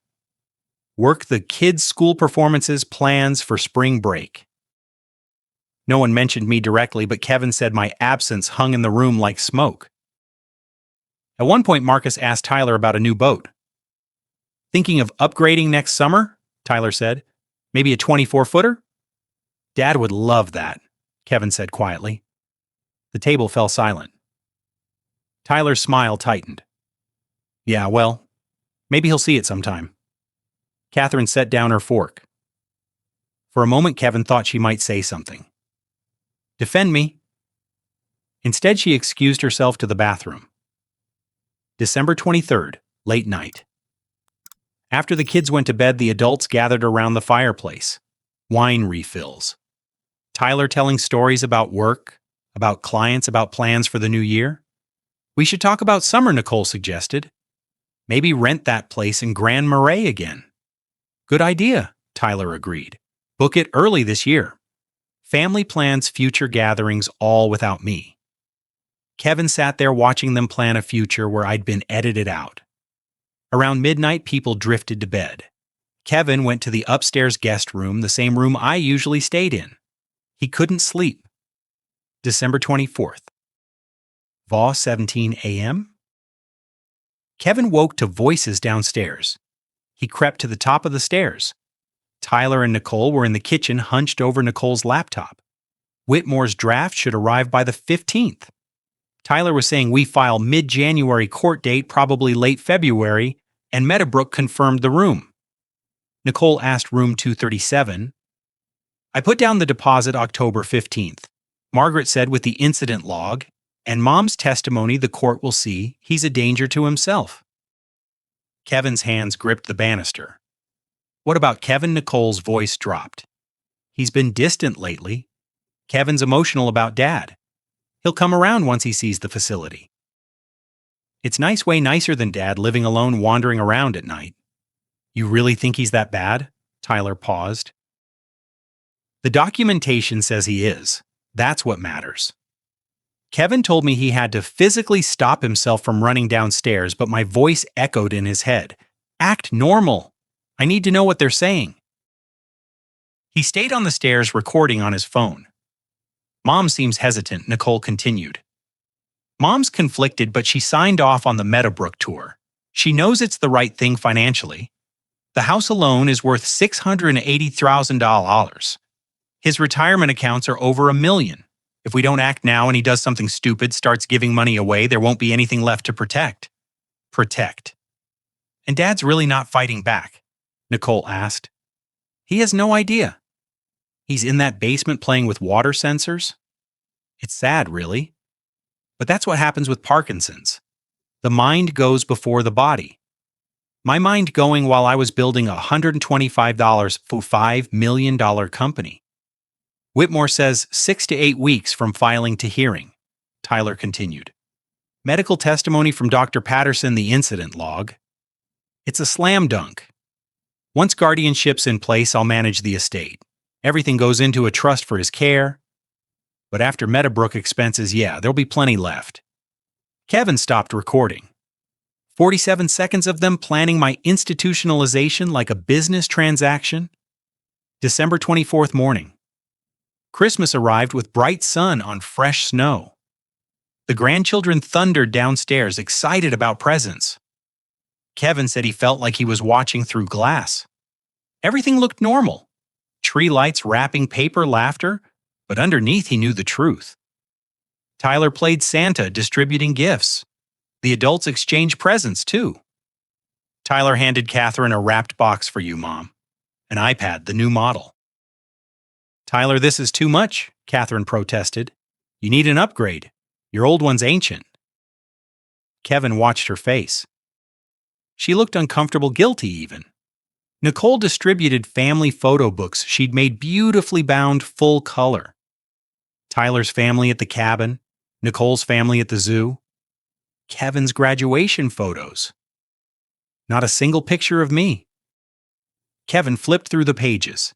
Work the kids' school performances, plans for spring break. No one mentioned me directly, but Kevin said my absence hung in the room like smoke. At one point, Marcus asked Tyler about a new boat. Thinking of upgrading next summer? Tyler said. Maybe a 24-footer? Dad would love that, Kevin said quietly. The table fell silent. Tyler's smile tightened. Yeah, well, maybe he'll see it sometime. Catherine set down her fork. For a moment, Kevin thought she might say something. Defend me. Instead, she excused herself to the bathroom. December 23rd, late night. After the kids went to bed, the adults gathered around the fireplace. Wine refills. Tyler telling stories about work, about clients, about plans for the new year. We should talk about summer, Nicole suggested. Maybe rent that place in Grand Marais again. Good idea, Tyler agreed. Book it early this year. Family plans future gatherings all without me. Kevin sat there watching them plan a future where I'd been edited out. Around midnight, people drifted to bed. Kevin went to the upstairs guest room, the same room I usually stayed in. He couldn't sleep. December 24th. Va 17 a.m. Kevin woke to voices downstairs. He crept to the top of the stairs. Tyler and Nicole were in the kitchen, hunched over Nicole's laptop. Whitmore's draft should arrive by the 15th. Tyler was saying we file mid-January court date, probably late February, and Meadowbrook confirmed the room. Nicole asked room 237. I put down the deposit October 15th. Margaret said with the incident log and Mom's testimony the court will see he's a danger to himself. Kevin's hands gripped the banister. What about Kevin? Nicole's voice dropped. He's been distant lately. Kevin's emotional about Dad. He'll come around once he sees the facility. It's way nicer than Dad living alone wandering around at night. You really think he's that bad? Tyler paused. The documentation says he is. That's what matters. Kevin told me he had to physically stop himself from running downstairs, but my voice echoed in his head. Act normal. I need to know what they're saying. He stayed on the stairs recording on his phone. Mom seems hesitant, Nicole continued. Mom's conflicted, but she signed off on the Meadowbrook tour. She knows it's the right thing financially. The house alone is worth $680,000. His retirement accounts are over $1 million. If we don't act now and he does something stupid, starts giving money away, there won't be anything left to protect. Protect. And Dad's really not fighting back? Nicole asked. He has no idea. He's in that basement playing with water sensors. It's sad, really. But that's what happens with Parkinson's. The mind goes before the body. My mind going while I was building a $125 for $5 million company. Whitmore says 6 to 8 weeks from filing to hearing, Tyler continued. Medical testimony from Dr. Patterson, the incident log. It's a slam dunk. Once guardianship's in place, I'll manage the estate. Everything goes into a trust for his care. But after Meadowbrook expenses, there'll be plenty left. Kevin stopped recording. 47 seconds of them planning my institutionalization like a business transaction. December 24th morning. Christmas arrived with bright sun on fresh snow. The grandchildren thundered downstairs, excited about presents. Kevin said he felt like he was watching through glass. Everything looked normal. Tree lights, wrapping paper, laughter, but underneath he knew the truth. Tyler played Santa, distributing gifts. The adults exchanged presents, too. Tyler handed Catherine a wrapped box for you, Mom. An iPad, the new model. Tyler, this is too much, Catherine protested. You need an upgrade. Your old one's ancient. Kevin watched her face. She looked uncomfortable, guilty even. Nicole distributed family photo books she'd made beautifully bound full color. Tyler's family at the cabin, Nicole's family at the zoo, Kevin's graduation photos. Not a single picture of me. Kevin flipped through the pages.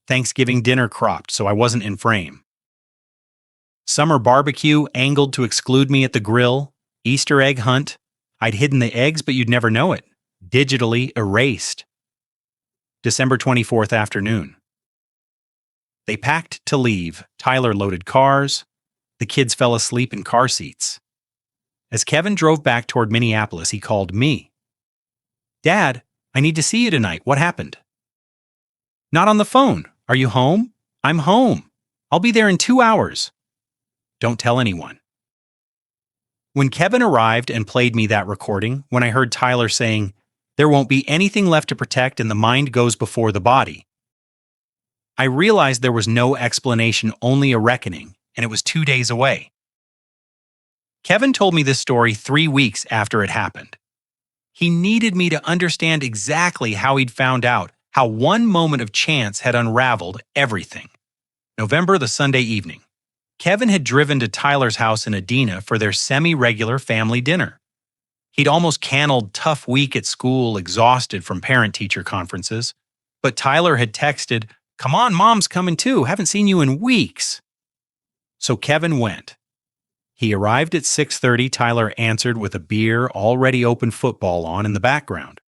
Thanksgiving dinner cropped so I wasn't in frame. Summer barbecue angled to exclude me at the grill. Easter egg hunt. I'd hidden the eggs, but you'd never know it. Digitally erased. December 24th afternoon. They packed to leave. Tyler loaded cars. The kids fell asleep in car seats. As Kevin drove back toward Minneapolis, he called me. Dad, I need to see you tonight. What happened? Not on the phone. Are you home? I'm home. I'll be there in 2 hours. Don't tell anyone. When Kevin arrived and played me that recording, when I heard Tyler saying, there won't be anything left to protect and the mind goes before the body, I realized there was no explanation, only a reckoning, and it was 2 days away. Kevin told me this story 3 weeks after it happened. He needed me to understand exactly how he'd found out, how one moment of chance had unraveled everything. November, the Sunday evening. Kevin had driven to Tyler's house in Adena for their semi-regular family dinner. He'd almost canned tough week at school, exhausted from parent-teacher conferences. But Tyler had texted, come on, Mom's coming too, haven't seen you in weeks. So Kevin went. He arrived at 6:30. Tyler answered with a beer, already open football on in the background.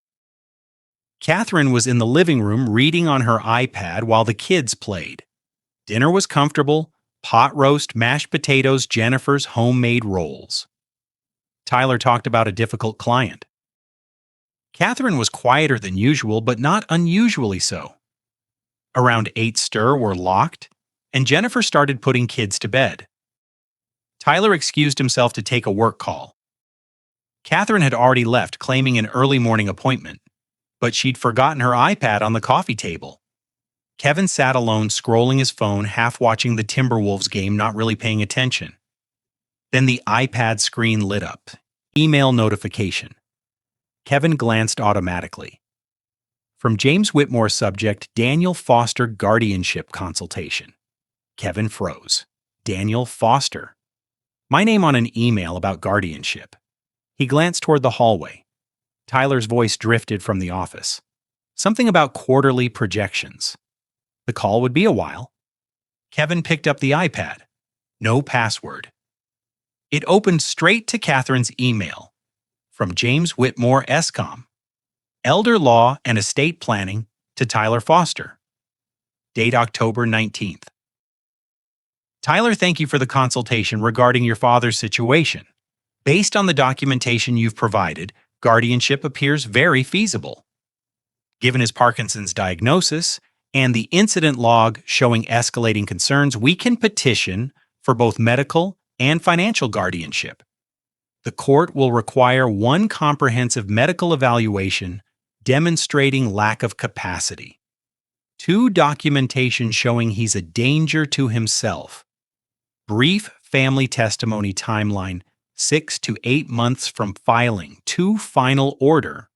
Catherine was in the living room reading on her iPad while the kids played. Dinner was comfortable, pot roast, mashed potatoes, Jennifer's homemade rolls. Tyler talked about a difficult client. Catherine was quieter than usual, but not unusually so. Around 8 stir were locked, and Jennifer started putting kids to bed. Tyler excused himself to take a work call. Catherine had already left, claiming an early morning appointment. but she'd forgotten her iPad on the coffee table. Kevin sat alone scrolling his phone, half watching the Timberwolves game, not really paying attention. Then the iPad screen lit up. Email notification. Kevin glanced automatically. From James Whitmore, subject, Daniel Foster guardianship consultation. Kevin froze. Daniel Foster. My name on an email about guardianship. He glanced toward the hallway. Tyler's voice drifted from the office. Something about quarterly projections. The call would be a while. Kevin picked up the iPad. No password. It opened straight to Catherine's email. From James Whitmore, ESCOM. Elder Law and Estate Planning to Tyler Foster. Date October 19th. Tyler, thank you for the consultation regarding your father's situation. Based on the documentation you've provided, guardianship appears very feasible. Given his Parkinson's diagnosis and the incident log showing escalating concerns, we can petition for both medical and financial guardianship. The court will require one comprehensive medical evaluation demonstrating lack of capacity, 2 documentation showing he's a danger to himself, brief family testimony timeline 6 to 8 months from filing to final order.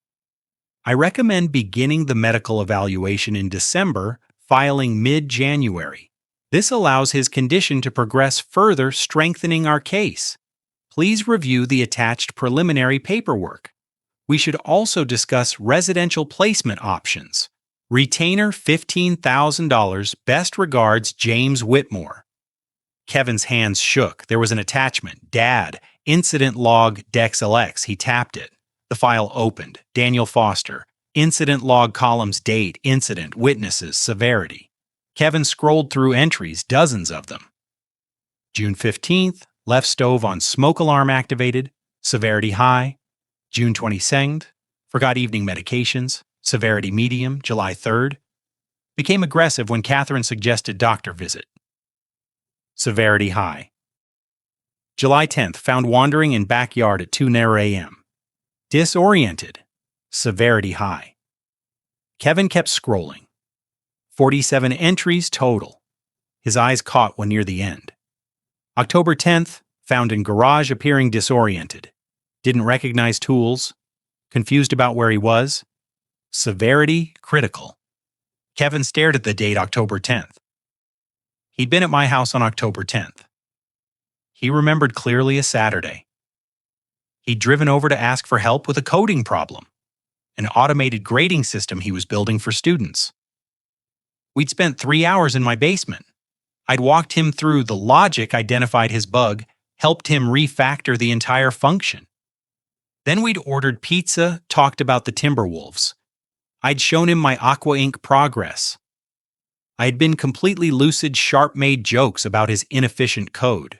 I recommend beginning the medical evaluation in December, filing mid-January. This allows his condition to progress further, strengthening our case. Please review the attached preliminary paperwork. We should also discuss residential placement options. Retainer $15,000. Best regards, James Whitmore. Kevin's hands shook. There was an attachment. Dad. Incident log DexLX. He tapped it. The file opened. Daniel Foster. Incident log columns, date, incident, witnesses, severity. Kevin scrolled through entries, dozens of them. June 15th, left stove on smoke alarm activated, severity high. June 22nd, forgot evening medications, severity medium. July 3rd, became aggressive when Catherine suggested doctor visit. Severity high. July 10th, found wandering in backyard at 2 a.m. Disoriented. Severity high. Kevin kept scrolling. 47 entries total. His eyes caught one near the end. October 10th, found in garage appearing disoriented. Didn't recognize tools. Confused about where he was. Severity critical. Kevin stared at the date October 10th. He'd been at my house on October 10th. He remembered clearly a Saturday. He'd driven over to ask for help with a coding problem, an automated grading system he was building for students. We'd spent 3 hours in my basement. I'd walked him through the logic, identified his bug, helped him refactor the entire function. Then we'd ordered pizza, talked about the Timberwolves. I'd shown him my Aqua Inc. progress. I had been completely lucid, sharp-made jokes about his inefficient code.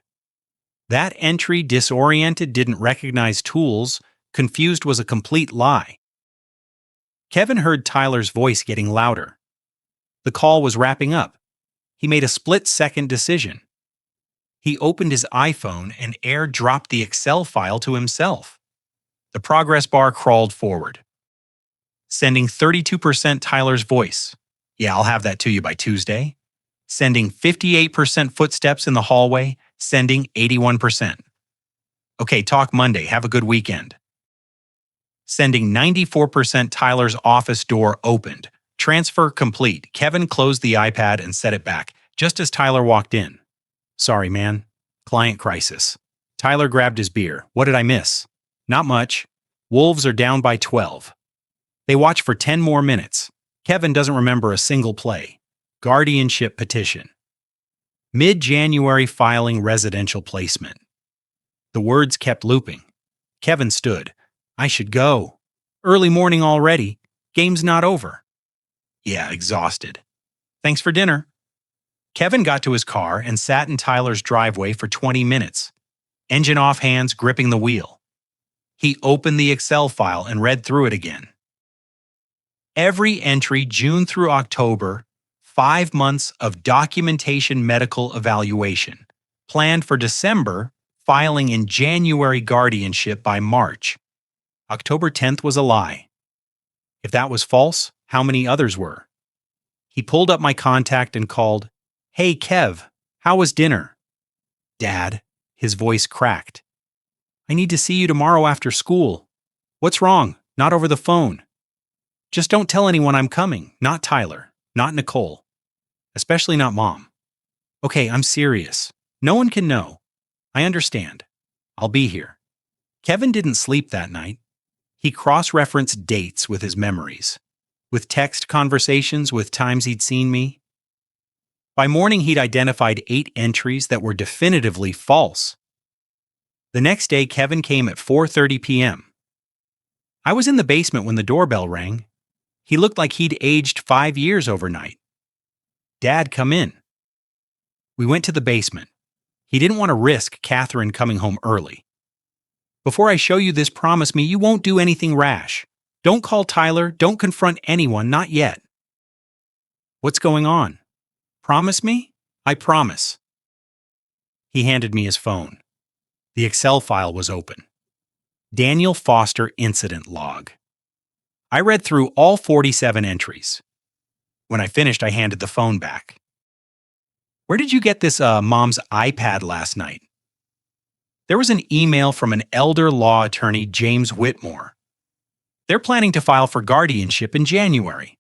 That entry, disoriented, didn't recognize tools, confused, was a complete lie. Kevin heard Tyler's voice getting louder. The call was wrapping up. He made a split-second decision. He opened his iPhone and airdropped the Excel file to himself. The progress bar crawled forward. Sending 32% Tyler's voice. Yeah, I'll have that to you by Tuesday. Sending 58% footsteps in the hallway. Sending 81%. Okay, talk Monday. Have a good weekend. Sending 94% Tyler's office door opened. Transfer complete. Kevin closed the iPad and set it back, just as Tyler walked in. Sorry, man. Client crisis. Tyler grabbed his beer. What did I miss? Not much. Wolves are down by 12. They watch for 10 more minutes. Kevin doesn't remember a single play. Guardianship petition. Mid-January filing residential placement. The words kept looping. Kevin stood. I should go. Early morning already. Game's not over. Yeah, exhausted. Thanks for dinner. Kevin got to his car and sat in Tyler's driveway for 20 minutes. Engine off, hands gripping the wheel. He opened the Excel file and read through it again. Every entry, June through October, 5 months of documentation medical evaluation. Planned for December, filing in January, guardianship by March. October 10th was a lie. If that was false, how many others were? He pulled up my contact and called, "Hey, Kev, how was dinner?" "Dad," his voice cracked. "I need to see you tomorrow after school." "What's wrong? Not over the phone." "Just don't tell anyone I'm coming, not Tyler, not Nicole, especially not Mom." "Okay, I'm serious. No one can know. I understand. I'll be here." Kevin didn't sleep that night. He cross-referenced dates with his memories, with text conversations with times he'd seen me. By morning, he'd identified 8 entries that were definitively false. The next day, Kevin came at 4:30 p.m. I was in the basement when the doorbell rang. He looked like he'd aged 5 years overnight. "Dad, come in." We went to the basement. He didn't want to risk Catherine coming home early. "Before I show you this, promise me you won't do anything rash. Don't call Tyler, don't confront anyone, not yet." "What's going on?" "Promise me?" "I promise." He handed me his phone. The Excel file was open. Daniel Foster Incident Log. I read through all 47 entries. When I finished, I handed the phone back. "Where did you get this Mom's iPad last night?" There was an email from an elder law attorney, James Whitmore. "They're planning to file for guardianship in January."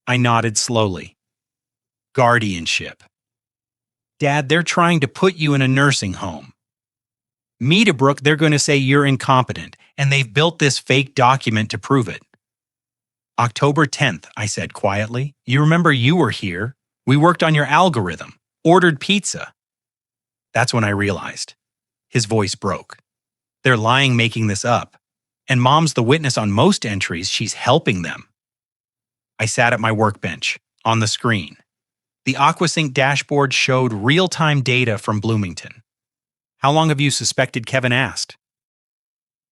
I nodded slowly. Guardianship. "Dad, they're trying to put you in a nursing home." "Meadowbrook, they're going to say you're incompetent, and they've built this fake document to prove it." "October 10th, I said quietly. "You remember you were here. We worked on your algorithm, ordered pizza." That's when I realized. His voice broke. "They're lying, making this up. And Mom's the witness on most entries. She's helping them." I sat at my workbench, on the screen. The AquaSync dashboard showed real-time data from Bloomington. "How long have you suspected?" Kevin asked.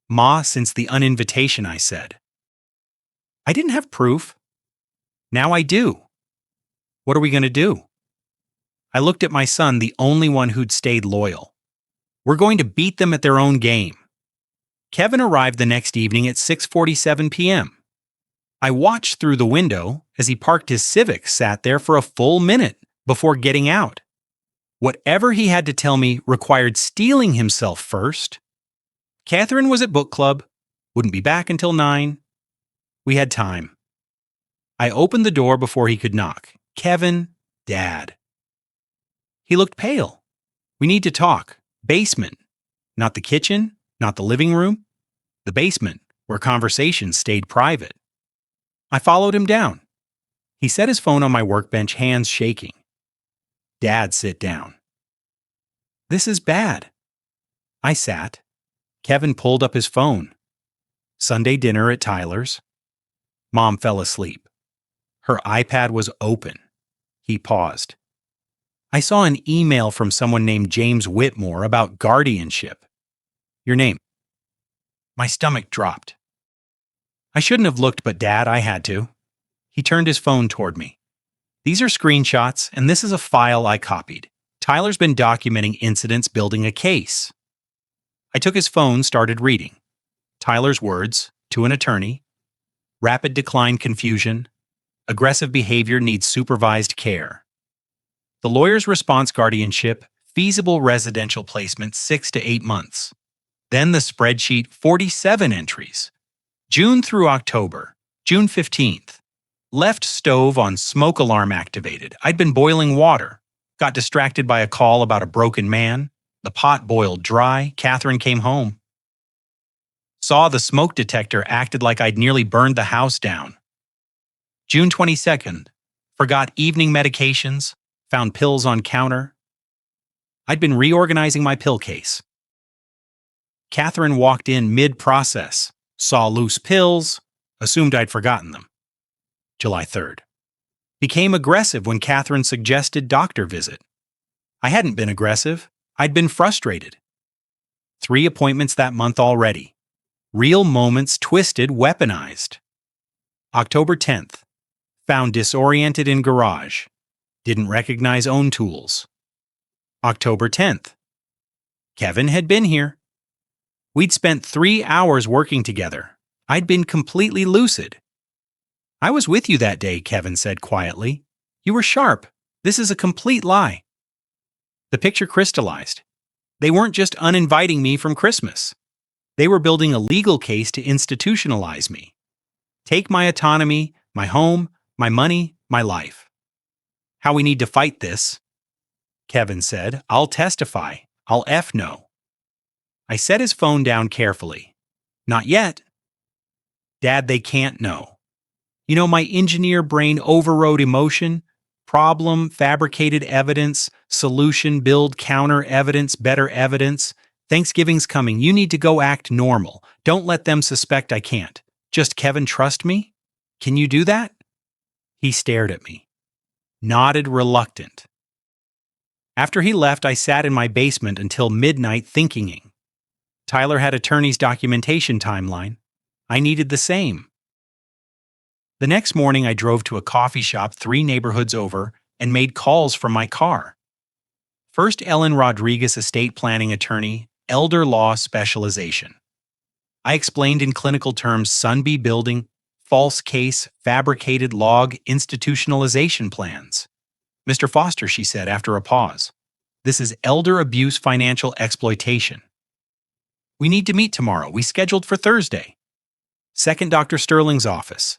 "Ma, since the uninvitation," I said. I didn't have proof. Now I do. What are we going to do? I looked at my son, the only one who'd stayed loyal. "We're going to beat them at their own game." Kevin arrived the next evening at 6:47 p.m. I watched through the window as he parked his Civic, sat there for a full minute before getting out. Whatever he had to tell me required steeling himself first. Catherine was at book club, wouldn't be back until 9. We had time. I opened the door before he could knock. "Kevin, Dad." He looked pale. "We need to talk. Basement. Not the kitchen, not the living room. The basement, where conversations stayed private." I followed him down. He set his phone on my workbench, hands shaking. "Dad, sit down." "This is bad." I sat. Kevin pulled up his phone. Sunday dinner at Tyler's. Mom fell asleep. Her iPad was open. He paused. "I saw an email from someone named James Whitmore about guardianship. Your name." My stomach dropped. I shouldn't have looked, but Dad, I had to. He turned his phone toward me. "These are screenshots, and this is a file I copied. Tyler's been documenting incidents, building a case." I took his phone, started reading. Tyler's words, to an attorney: "Rapid decline confusion. Aggressive behavior needs supervised care." The lawyer's response: guardianship, feasible residential placement 6 to 8 months. Then the spreadsheet, 47 entries. June through October. June 15th. Left stove on smoke alarm activated. I'd been boiling water. Got distracted by a call about a broken man. The pot boiled dry. Catherine came home. Saw the smoke detector, acted like I'd nearly burned the house down. June 22nd. Forgot evening medications. Found pills on counter. I'd been reorganizing my pill case. Catherine walked in mid-process. Saw loose pills. Assumed I'd forgotten them. July 3rd. Became aggressive when Catherine suggested doctor visit. I hadn't been aggressive. I'd been frustrated. 3 appointments that month already. Real moments twisted, weaponized. October 10th. Found disoriented in garage. Didn't recognize own tools. October 10th. Kevin had been here. We'd spent 3 hours working together. I'd been completely lucid. I was with you that day, Kevin said quietly. You were sharp. This is a complete lie. The picture crystallized. They weren't just uninviting me from Christmas. They were building a legal case to institutionalize me. Take my autonomy, my home, my money, my life. How we need to fight this, Kevin said. I'll testify. I'll no. I set his phone down carefully. Not yet. Dad, they can't know. You know, my engineer brain overrode emotion, problem, fabricated evidence, solution, build, counter, evidence, better evidence. Thanksgiving's coming. You need to go act normal. Don't let them suspect I can't. Just Kevin, trust me? Can you do that? He stared at me, nodded reluctant. After he left, I sat in my basement until midnight thinkinging. Tyler had attorney's documentation timeline. I needed the same. The next morning, I drove to a coffee shop 3 neighborhoods over and made calls from my car. First, Ellen Rodriguez, estate planning attorney, elder law specialization. I explained in clinical terms Sunby building, false case, fabricated log, institutionalization plans. Mr. Foster, she said after a pause, this is elder abuse financial exploitation. We need to meet tomorrow. We scheduled for Thursday. Second, Dr. Sterling's office.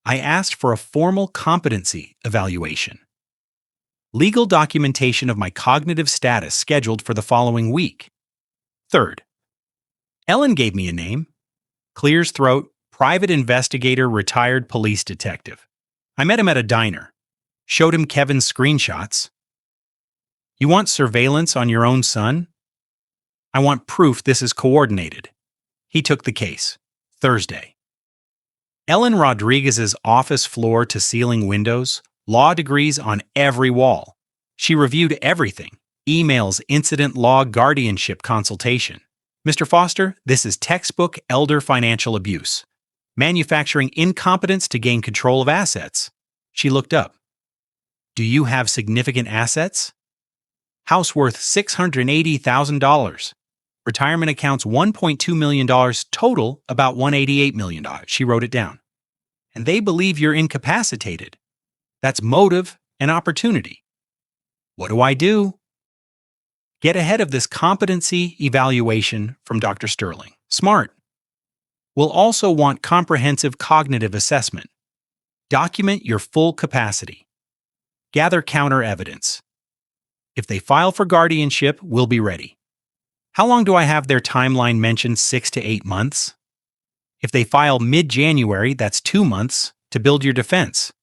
I asked for a formal competency evaluation. Legal documentation of my cognitive status scheduled for the following week. Third, Ellen gave me a name. Clears throat, private investigator, retired police detective. I met him at a diner. Showed him Kevin's screenshots. You want surveillance on your own son? I want proof this is coordinated. He took the case. Thursday. Ellen Rodriguez's office floor to ceiling windows, law degrees on every wall. She reviewed everything. Emails, incident log, guardianship consultation. Mr. Foster, this is textbook elder financial abuse. Manufacturing incompetence to gain control of assets. She looked up. Do you have significant assets? House worth $680,000. Retirement accounts $1.2 million, total about $188 million. She wrote it down. And they believe you're incapacitated. That's motive and opportunity. What do I do? Get ahead of this competency evaluation from Dr. Sterling. Smart. We'll also want comprehensive cognitive assessment. Document your full capacity. Gather counter evidence. If they file for guardianship, we'll be ready. How long do I have their timeline mentioned? 6 to 8 months? If they file mid-January, that's 2 months to build your defense.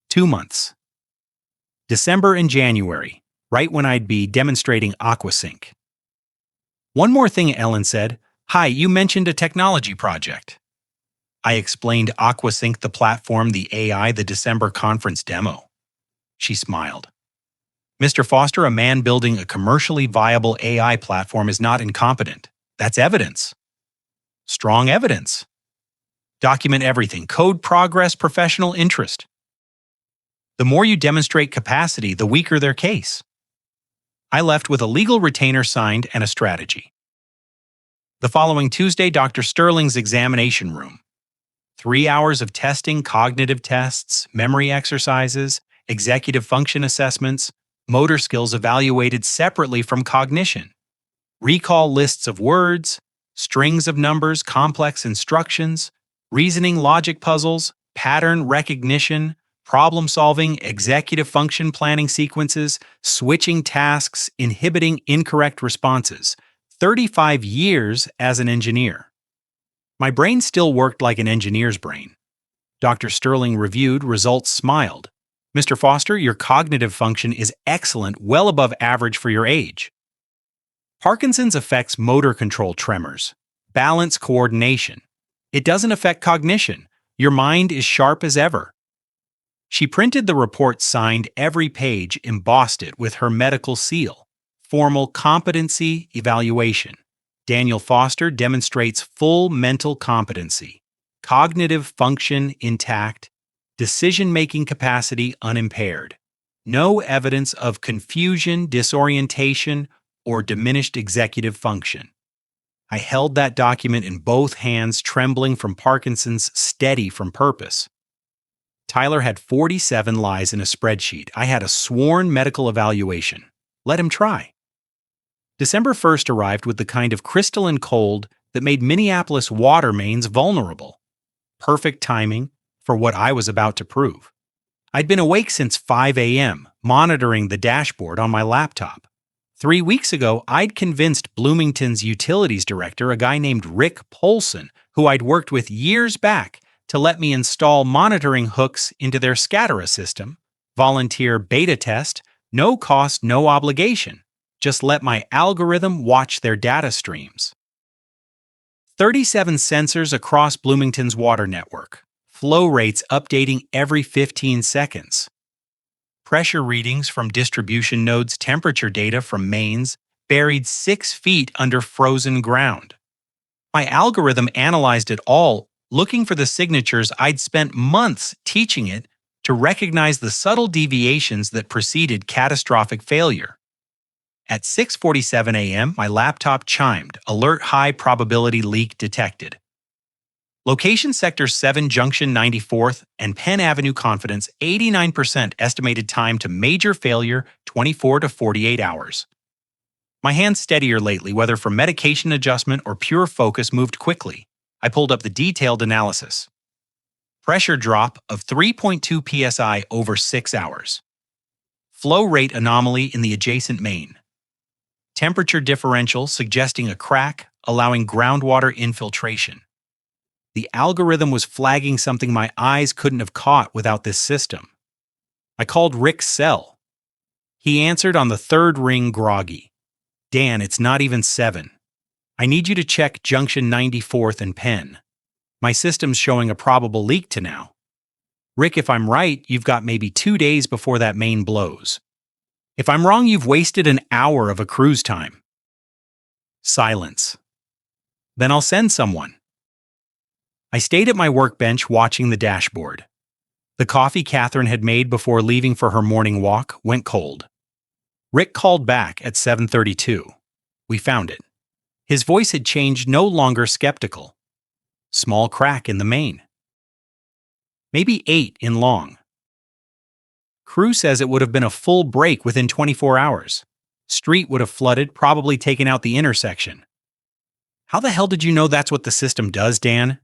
2 months. December and January, right when I'd be demonstrating AquaSync. One more thing, Ellen said. Hi, you mentioned a technology project. I explained AquaSync, the platform, the AI, the December conference demo. She smiled. Mr. Foster, a man building a commercially viable AI platform is not incompetent. That's evidence. Strong evidence. Document everything. Code progress, professional interest. The more you demonstrate capacity, the weaker their case. I left with a legal retainer signed and a strategy. The following Tuesday, Dr. Sterling's examination room. 3 hours of testing, cognitive tests, memory exercises, executive function assessments, motor skills evaluated separately from cognition. Recall lists of words, strings of numbers, complex instructions, reasoning logic puzzles, pattern recognition, problem-solving, executive function planning sequences, switching tasks, inhibiting incorrect responses. 35 years as an engineer. My brain still worked like an engineer's brain. Dr. Sterling reviewed, results smiled. Mr. Foster, your cognitive function is excellent, well above average for your age. Parkinson's affects motor control, tremors, balance, coordination. It doesn't affect cognition. Your mind is sharp as ever. She printed the report, signed every page, embossed it with her medical seal. Formal competency evaluation. Daniel Foster demonstrates full mental competency, cognitive function intact, decision-making capacity unimpaired. No evidence of confusion, disorientation, or diminished executive function. I held that document in both hands, trembling from Parkinson's, steady from purpose. Tyler had 47 lies in a spreadsheet. I had a sworn medical evaluation. Let him try. December 1st arrived with the kind of crystalline cold that made Minneapolis water mains vulnerable. Perfect timing for what I was about to prove. I'd been awake since 5 a.m., monitoring the dashboard on my laptop. 3 weeks ago, I'd convinced Bloomington's utilities director, a guy named Rick Polson, who I'd worked with years back, to let me install monitoring hooks into their SCADA system, volunteer beta test, no cost, no obligation. Just let my algorithm watch their data streams. 37 sensors across Bloomington's water network. Flow rates updating every 15 seconds. Pressure readings from distribution nodes, temperature data from mains, buried 6 feet under frozen ground. My algorithm analyzed it all, looking for the signatures I'd spent months teaching it to recognize the subtle deviations that preceded catastrophic failure. At 6:47 a.m., my laptop chimed, alert high probability leak detected. Location Sector 7 Junction 94th and Penn Avenue confidence 89% estimated time to major failure 24 to 48 hours. My hands steadier lately, whether from medication adjustment or pure focus, moved quickly. I pulled up the detailed analysis. Pressure drop of 3.2 psi over 6 hours. Flow rate anomaly in the adjacent main. Temperature differential suggesting a crack, allowing groundwater infiltration. The algorithm was flagging something my eyes couldn't have caught without this system. I called Rick's cell. He answered on the third ring, groggy. Dan, it's not even 7. I need you to check Junction 94th and Penn. My system's showing a probable leak to now. Rick, if I'm right, you've got maybe 2 days before that main blows. If I'm wrong, you've wasted an hour of a cruise time. Silence. Then I'll send someone. I stayed at my workbench watching the dashboard. The coffee Catherine had made before leaving for her morning walk went cold. Rick called back at 7:32. We found it. His voice had changed, no longer skeptical. Small crack in the main. Maybe 8 in long. Crew says it would have been a full break within 24 hours. Street would have flooded, probably taken out the intersection. How the hell did you know that's what the system does, Dan?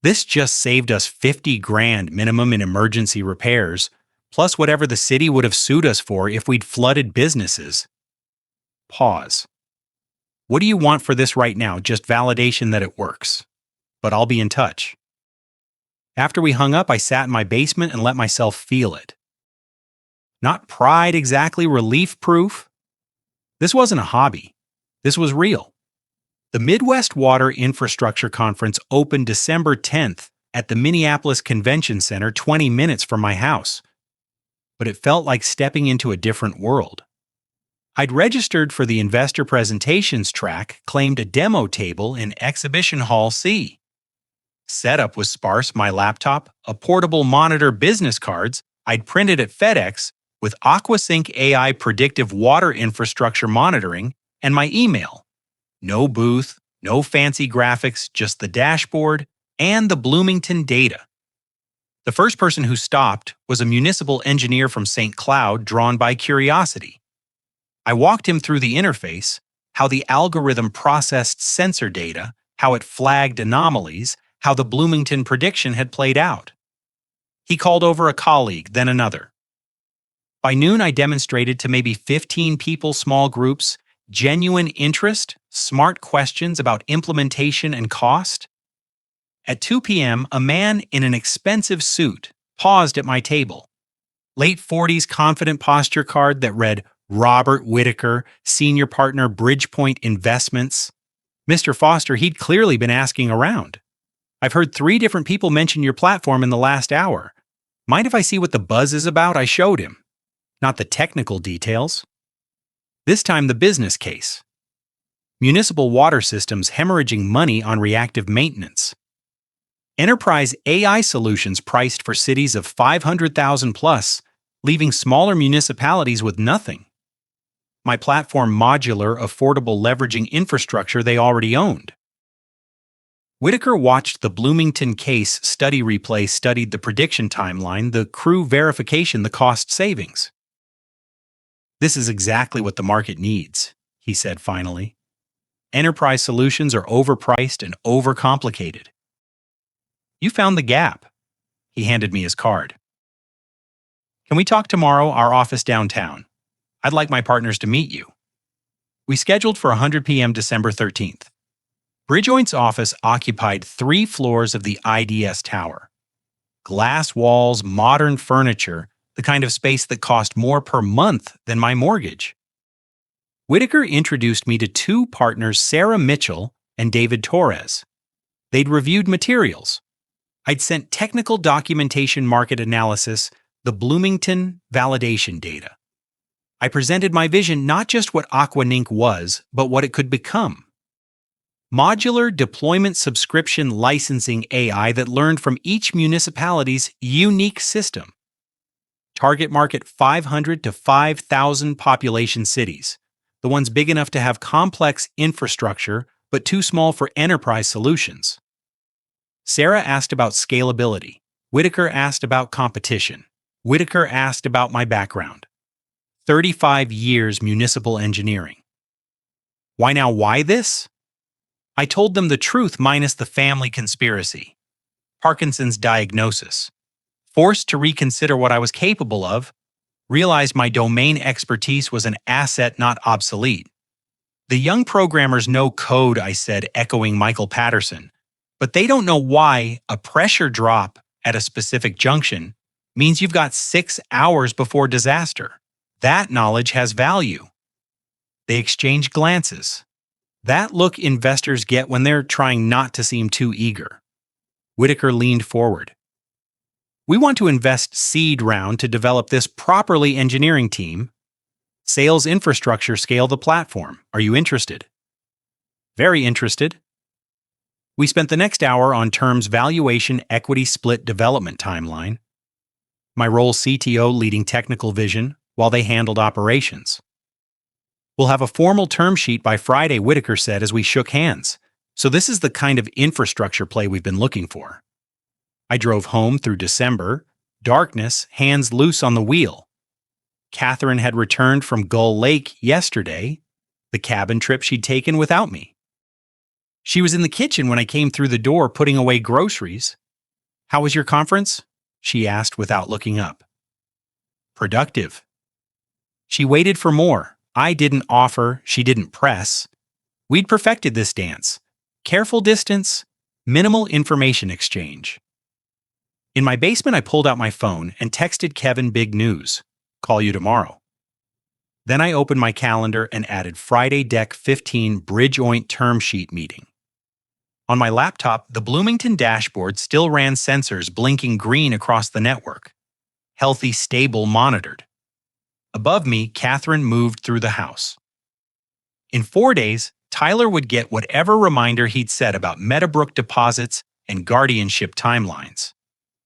This just saved us $50,000 minimum in emergency repairs, plus whatever the city would have sued us for if we'd flooded businesses. Pause. What do you want for this right now? Just validation that it works. But I'll be in touch. After we hung up, I sat in my basement and let myself feel it. Not pride exactly, relief proof. This wasn't a hobby. This was real. The Midwest Water Infrastructure Conference opened December 10th at the Minneapolis Convention Center, 20 minutes from my house. But it felt like stepping into a different world. I'd registered for the investor presentations track, claimed a demo table in Exhibition Hall C. Setup was sparse: my laptop, a portable monitor, business cards I'd printed at FedEx with AquaSync AI predictive water infrastructure monitoring, and my email. No booth, no fancy graphics, just the dashboard and the Bloomington data. The first person who stopped was a municipal engineer from St. Cloud, drawn by curiosity. I walked him through the interface, how the algorithm processed sensor data, how it flagged anomalies, how the Bloomington prediction had played out. He called over a colleague, then another. By noon, I demonstrated to maybe 15 people, small groups, genuine interest, smart questions about implementation and cost. At 2 p.m., a man in an expensive suit paused at my table. Late 40s confident posture card that read Robert Whitaker, Senior Partner, Bridgepoint Investments. Mr. Foster, he'd clearly been asking around. I've heard 3 different people mention your platform in the last hour. Mind if I see what the buzz is about? I showed him. Not the technical details. This time the business case. Municipal water systems hemorrhaging money on reactive maintenance. Enterprise AI solutions priced for cities of 500,000 plus, leaving smaller municipalities with nothing. My platform modular, affordable leveraging infrastructure they already owned. Whitaker watched the Bloomington case study replay, studied the prediction timeline, the crew verification, the cost savings. This is exactly what the market needs, he said finally. Enterprise solutions are overpriced and overcomplicated. You found the gap. He handed me his card. Can we talk tomorrow, our office downtown? I'd like my partners to meet you. We scheduled for 100 p.m. December 13th. Bridgeoint's office occupied 3 floors of the IDS tower. Glass walls, modern furniture, the kind of space that cost more per month than my mortgage. Whitaker introduced me to 2 partners, Sarah Mitchell and David Torres. They'd reviewed materials. I'd sent technical documentation, market analysis, the Bloomington validation data. I presented my vision, not just what Aquanink was, but what it could become. Modular deployment subscription licensing AI that learned from each municipality's unique system. Target market 500 to 5,000 population cities, the ones big enough to have complex infrastructure but too small for enterprise solutions. Sarah asked about scalability. Whitaker asked about competition. Whitaker asked about my background. 35 years municipal engineering. Why now, why this? I told them the truth minus the family conspiracy. Parkinson's diagnosis. Forced to reconsider what I was capable of, realized my domain expertise was an asset, not obsolete. The young programmers know code, I said, echoing Michael Patterson, but they don't know why a pressure drop at a specific junction means you've got 6 hours before disaster. That knowledge has value. They exchanged glances. That look investors get when they're trying not to seem too eager. Whitaker leaned forward. We want to invest seed round to develop this properly engineering team. Sales infrastructure, scale the platform. Are you interested? Very interested. We spent the next hour on terms, valuation, equity split, development timeline. My role, CTO, leading technical vision, while they handled operations. We'll have a formal term sheet by Friday, Whitaker said as we shook hands. So this is the kind of infrastructure play we've been looking for. I drove home through December, darkness, hands loose on the wheel. Catherine had returned from Gull Lake yesterday, the cabin trip she'd taken without me. She was in the kitchen when I came through the door putting away groceries. How was your conference? She asked without looking up. Productive. She waited for more. I didn't offer, she didn't press. We'd perfected this dance. Careful distance, minimal information exchange. In my basement, I pulled out my phone and texted Kevin big news. Call you tomorrow. Then I opened my calendar and added Friday Deck 15 Bridgeoint term sheet meeting. On my laptop, the Bloomington dashboard still ran sensors blinking green across the network. Healthy, stable, monitored. Above me, Catherine moved through the house. In 4 days, Tyler would get whatever reminder he'd set about Meadowbrook deposits and guardianship timelines.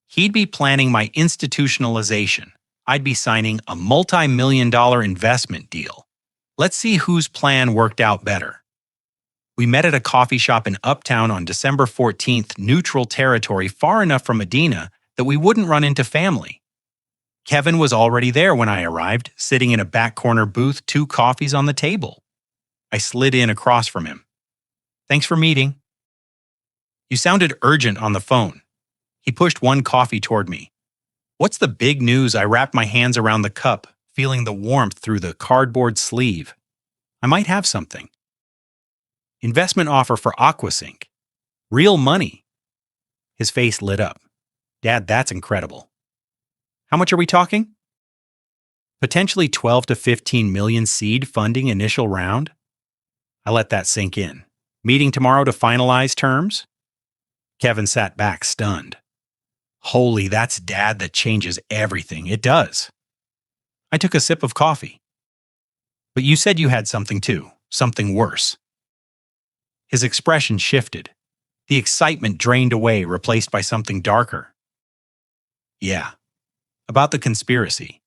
He'd be planning my institutionalization. I'd be signing a multi-million-dollar investment deal. Let's see whose plan worked out better. We met at a coffee shop in Uptown on December 14th, neutral territory far enough from Medina that we wouldn't run into family. Kevin was already there when I arrived, sitting in a back corner booth, 2 coffees on the table. I slid in across from him. Thanks for meeting. You sounded urgent on the phone. He pushed 1 coffee toward me. What's the big news? I wrapped my hands around the cup, feeling the warmth through the cardboard sleeve. I might have something. Investment offer for Aquasync. Real money. His face lit up. Dad, that's incredible. How much are we talking? Potentially 12 to 15 million seed funding initial round. I let that sink in. Meeting tomorrow to finalize terms? Kevin sat back, stunned. Holy, that's Dad, that changes everything. It does. I took a sip of coffee. But you said you had something too, something worse. His expression shifted. The excitement drained away, replaced by something darker. Yeah. About the conspiracy.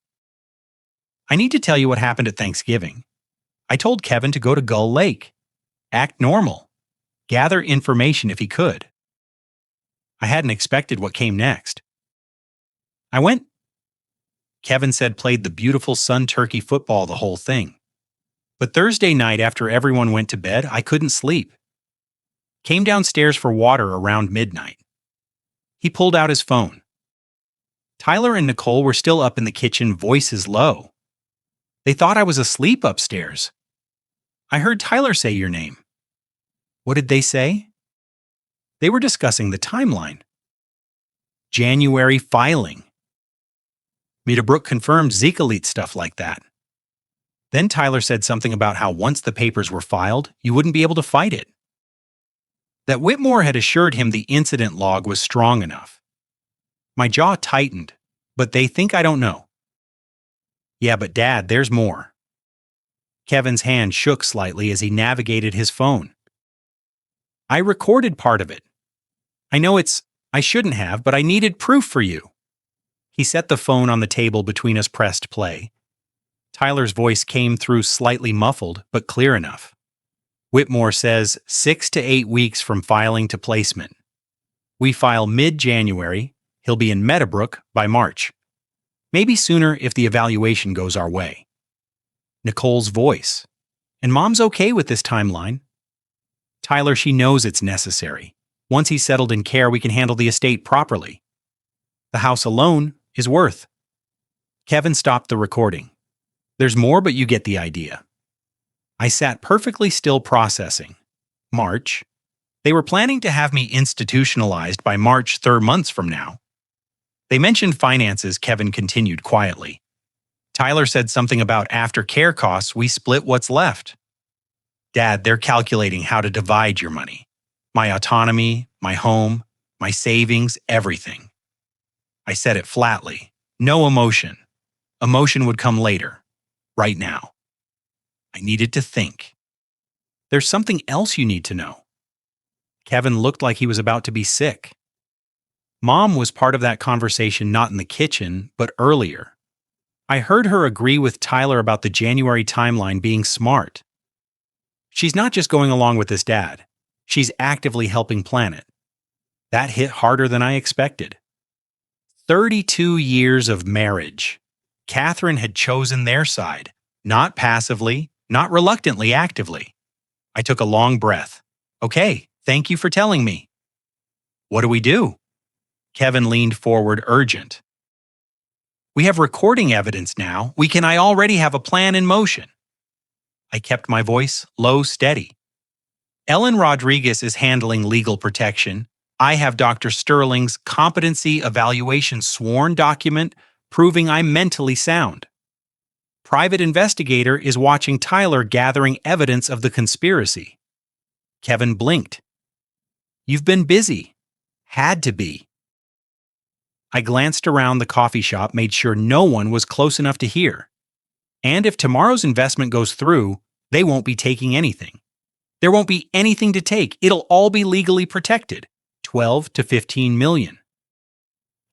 I need to tell you what happened at Thanksgiving. I told Kevin to go to Gull Lake, act normal, gather information if he could. I hadn't expected what came next. I went. Kevin said played the beautiful Sun Turkey football the whole thing. But Thursday night after everyone went to bed, I couldn't sleep. Came downstairs for water around midnight. He pulled out his phone. Tyler and Nicole were still up in the kitchen, voices low. They thought I was asleep upstairs. I heard Tyler say your name. What did they say? They were discussing the timeline. January filing. Meadowbrook confirmed Zeke Elite stuff like that. Then Tyler said something about how once the papers were filed, you wouldn't be able to fight it. That Whitmore had assured him the incident log was strong enough. My jaw tightened, but they think I don't know. Yeah, but Dad, there's more. Kevin's hand shook slightly as he navigated his phone. I recorded part of it. I know I shouldn't have, but I needed proof for you. He set the phone on the table between us, pressed play. Tyler's voice came through slightly muffled, but clear enough. Whitmore says 6 to 8 weeks from filing to placement. We file mid-January. He'll be in Meadowbrook by March. Maybe sooner if the evaluation goes our way. Nicole's voice. And Mom's okay with this timeline. Tyler, she knows it's necessary. Once he's settled in care, we can handle the estate properly. The house alone is worth. Kevin stopped the recording. There's more, but you get the idea. I sat perfectly still, processing. March. They were planning to have me institutionalized by March 3 months from now. They mentioned finances, Kevin continued quietly. Tyler said something about after-care costs, we split what's left. Dad, they're calculating how to divide your money. My autonomy, my home, my savings, everything. I said it flatly. No emotion. Emotion would come later. Right now. I needed to think. There's something else you need to know. Kevin looked like he was about to be sick. Mom was part of that conversation, not in the kitchen, but earlier. I heard her agree with Tyler about the January timeline being smart. She's not just going along with this, Dad. She's actively helping plan it. That hit harder than I expected. 32 years of marriage. Catherine had chosen their side, not passively, not reluctantly, actively. I took a long breath. Okay, thank you for telling me. What do we do? Kevin leaned forward, urgent. We have recording evidence now. I already have a plan in motion. I kept my voice low, steady. Ellen Rodriguez is handling legal protection. I have Dr. Sterling's competency evaluation sworn document proving I'm mentally sound. Private investigator is watching Tyler gathering evidence of the conspiracy. Kevin blinked. You've been busy. Had to be. I glanced around the coffee shop, made sure no one was close enough to hear. And if tomorrow's investment goes through, they won't be taking anything. There won't be anything to take. It'll all be legally protected. 12 to 15 million.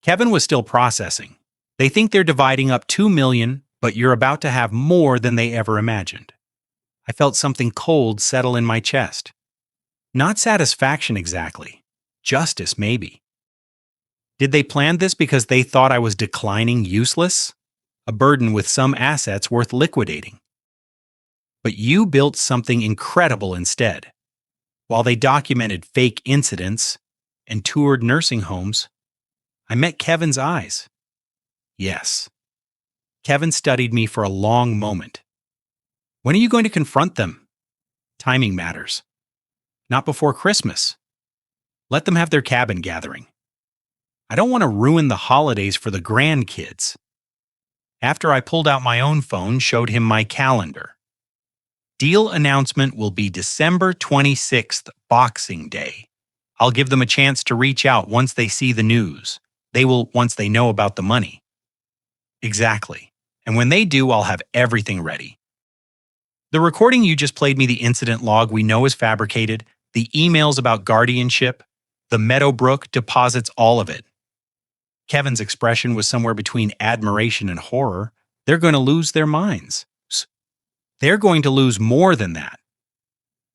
Kevin was still processing. They think they're dividing up 2 million, but you're about to have more than they ever imagined. I felt something cold settle in my chest. Not satisfaction exactly. Justice, maybe. Did they plan this because they thought I was declining, useless? A burden with some assets worth liquidating. But you built something incredible instead. While they documented fake incidents and toured nursing homes, I met Kevin's eyes. Yes. Kevin studied me for a long moment. When are you going to confront them? Timing matters. Not before Christmas. Let them have their cabin gathering. I don't want to ruin the holidays for the grandkids. After I pulled out my own phone, showed him my calendar. Deal announcement will be December 26th, Boxing Day. I'll give them a chance to reach out once they see the news. They will once they know about the money. Exactly. And when they do, I'll have everything ready. The recording you just played me, the incident log we know is fabricated, the emails about guardianship, the Meadowbrook deposits, all of it. Kevin's expression was somewhere between admiration and horror. They're going to lose their minds. They're going to lose more than that.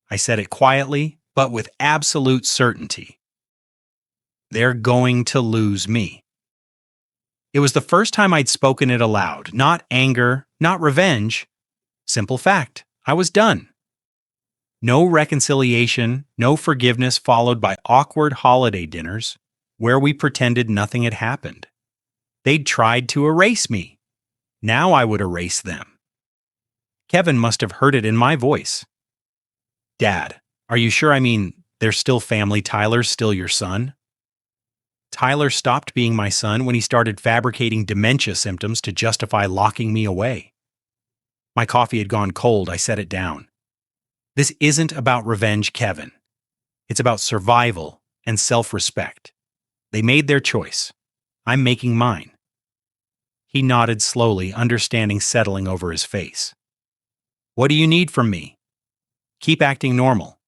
I said it quietly, but with absolute certainty. They're going to lose me. It was the first time I'd spoken it aloud, not anger, not revenge. Simple fact, I was done. No reconciliation, no forgiveness, followed by awkward holiday dinners where we pretended nothing had happened. They'd tried to erase me. Now I would erase them. Kevin must have heard it in my voice. Dad, are you sure? They're still family. Tyler's still your son? Tyler stopped being my son when he started fabricating dementia symptoms to justify locking me away. My coffee had gone cold. I set it down. This isn't about revenge, Kevin. It's about survival and self-respect. They made their choice. I'm making mine. He nodded slowly, understanding settling over his face. What do you need from me? Keep acting normal.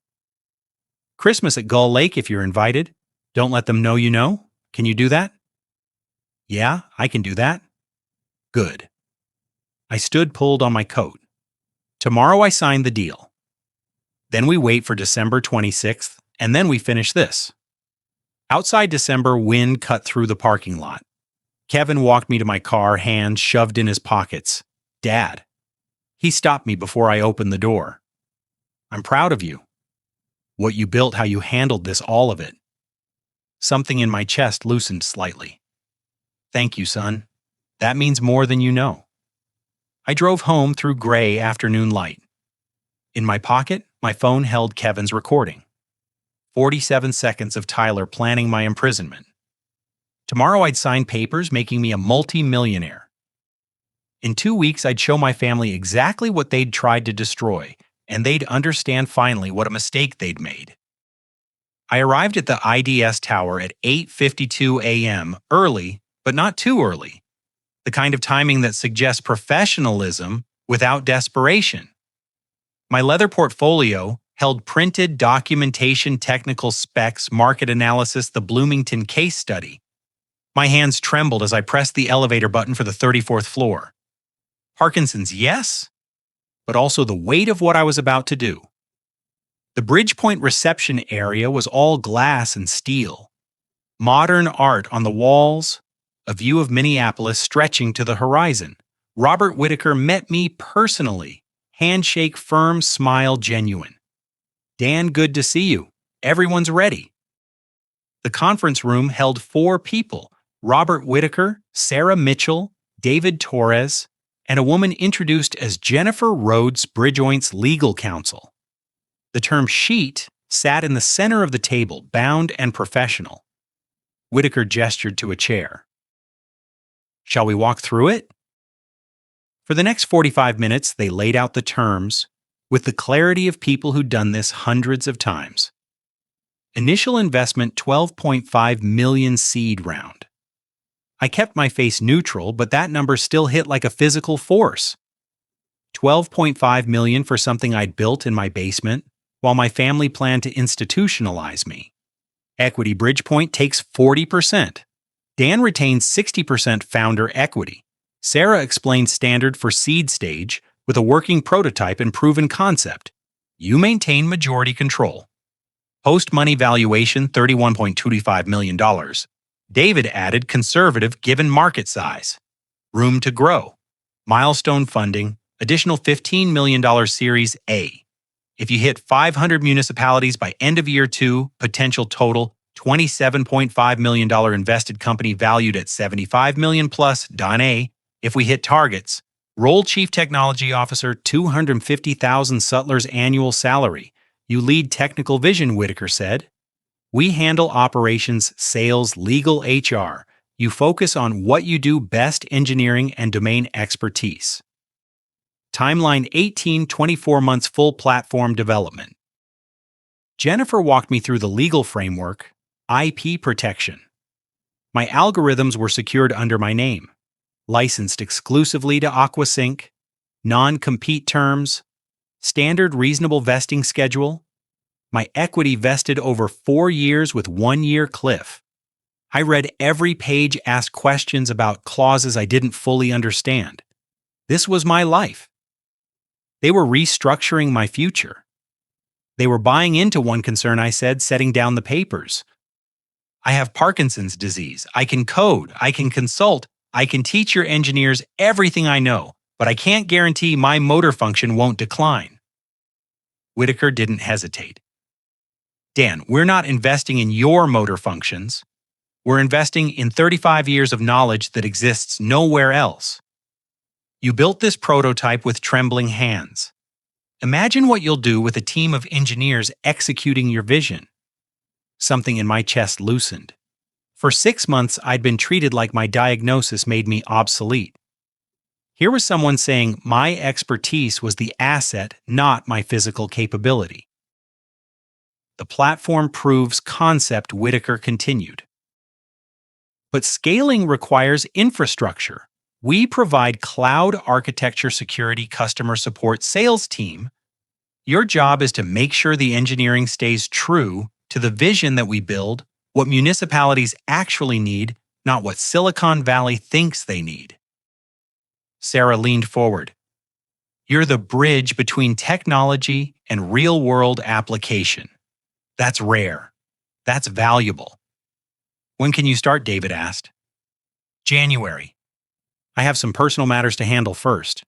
Christmas at Gull Lake if you're invited. Don't let them know you know. Can you do that? Yeah, I can do that. Good. I stood pulled on my coat. Tomorrow I sign the deal. Then we wait for December 26th, and then we finish this. Outside December, wind cut through the parking lot. Kevin walked me to my car, hands shoved in his pockets. Dad. He stopped me before I opened the door. I'm proud of you. What you built, how you handled this, all of it. Something in my chest loosened slightly. Thank you, son. That means more than you know. I drove home through gray afternoon light. In my pocket, my phone held Kevin's recording. 47 seconds of Tyler planning my imprisonment. Tomorrow I'd sign papers making me a multi-millionaire. In 2 weeks, I'd show my family exactly what they'd tried to destroy, and they'd understand finally what a mistake they'd made. I arrived at the IDS tower at 8:52 a.m., early, but not too early. The kind of timing that suggests professionalism without desperation. My leather portfolio held printed documentation, technical specs, market analysis, the Bloomington case study. My hands trembled as I pressed the elevator button for the 34th floor. Parkinson's, yes, but also the weight of what I was about to do. The Bridgepoint reception area was all glass and steel. Modern art on the walls, a view of Minneapolis stretching to the horizon. Robert Whitaker met me personally. Handshake firm, smile genuine. Dan, good to see you. Everyone's ready. The conference room held 4 people: Robert Whitaker, Sarah Mitchell, David Torres, and a woman introduced as Jennifer Rhodes, Bridgepoint's legal counsel. The term sheet sat in the center of the table, bound and professional. Whitaker gestured to a chair. Shall we walk through it? For the next 45 minutes, they laid out the terms with the clarity of people who'd done this hundreds of times. Initial investment $12.5 million seed round. I kept my face neutral, but that number still hit like a physical force. $12.5 million for something I'd built in my basement, while my family planned to institutionalize me. Equity Bridgepoint takes 40%. Dan retains 60% founder equity. Sarah explained standard for seed stage with a working prototype and proven concept. You maintain majority control. Post-money valuation $31.25 million. David added conservative given market size. Room to grow. Milestone funding, additional $15 million Series A. If you hit 500 municipalities by end of year 2, potential total $27.5 million invested company valued at $75 million plus. Don A. If we hit targets, role Chief Technology Officer, $250,000 Sutler's annual salary. You lead technical vision, Whitaker said. We handle operations, sales, legal, HR. You focus on what you do best, engineering and domain expertise. Timeline 18-24 months full platform development. Jennifer walked me through the legal framework, IP protection. My algorithms were secured under my name, licensed exclusively to Aquasync, non-compete terms, standard reasonable vesting schedule. My equity vested over 4 years with 1-year cliff. I read every page, asked questions about clauses I didn't fully understand. This was my life. They were restructuring my future. They were buying into one concern I said, setting down the papers. I have Parkinson's disease. I can code. I can consult. I can teach your engineers everything I know, but I can't guarantee my motor function won't decline. Whitaker didn't hesitate. Dan, we're not investing in your motor functions. We're investing in 35 years of knowledge that exists nowhere else. You built this prototype with trembling hands. Imagine what you'll do with a team of engineers executing your vision. Something in my chest loosened. For 6 months, I'd been treated like my diagnosis made me obsolete. Here was someone saying my expertise was the asset, not my physical capability. The platform proves concept, Whitaker continued. But scaling requires infrastructure. We provide cloud architecture, security, customer support, sales team. Your job is to make sure the engineering stays true to the vision that we build, what municipalities actually need, not what Silicon Valley thinks they need. Sarah leaned forward. You're the bridge between technology and real-world application. That's rare. That's valuable. When can you start? David asked. January. I have some personal matters to handle first.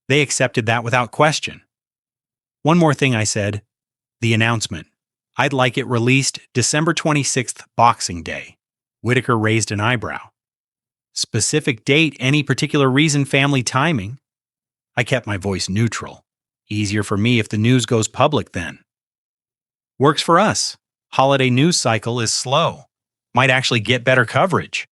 They accepted that without question. One more thing, I said. The announcement. I'd like it released December 26th, Boxing Day. Whitaker raised an eyebrow. Specific date, any particular reason, family timing? I kept my voice neutral. Easier for me if the news goes public then. Works for us. Holiday news cycle is slow. Might actually get better coverage.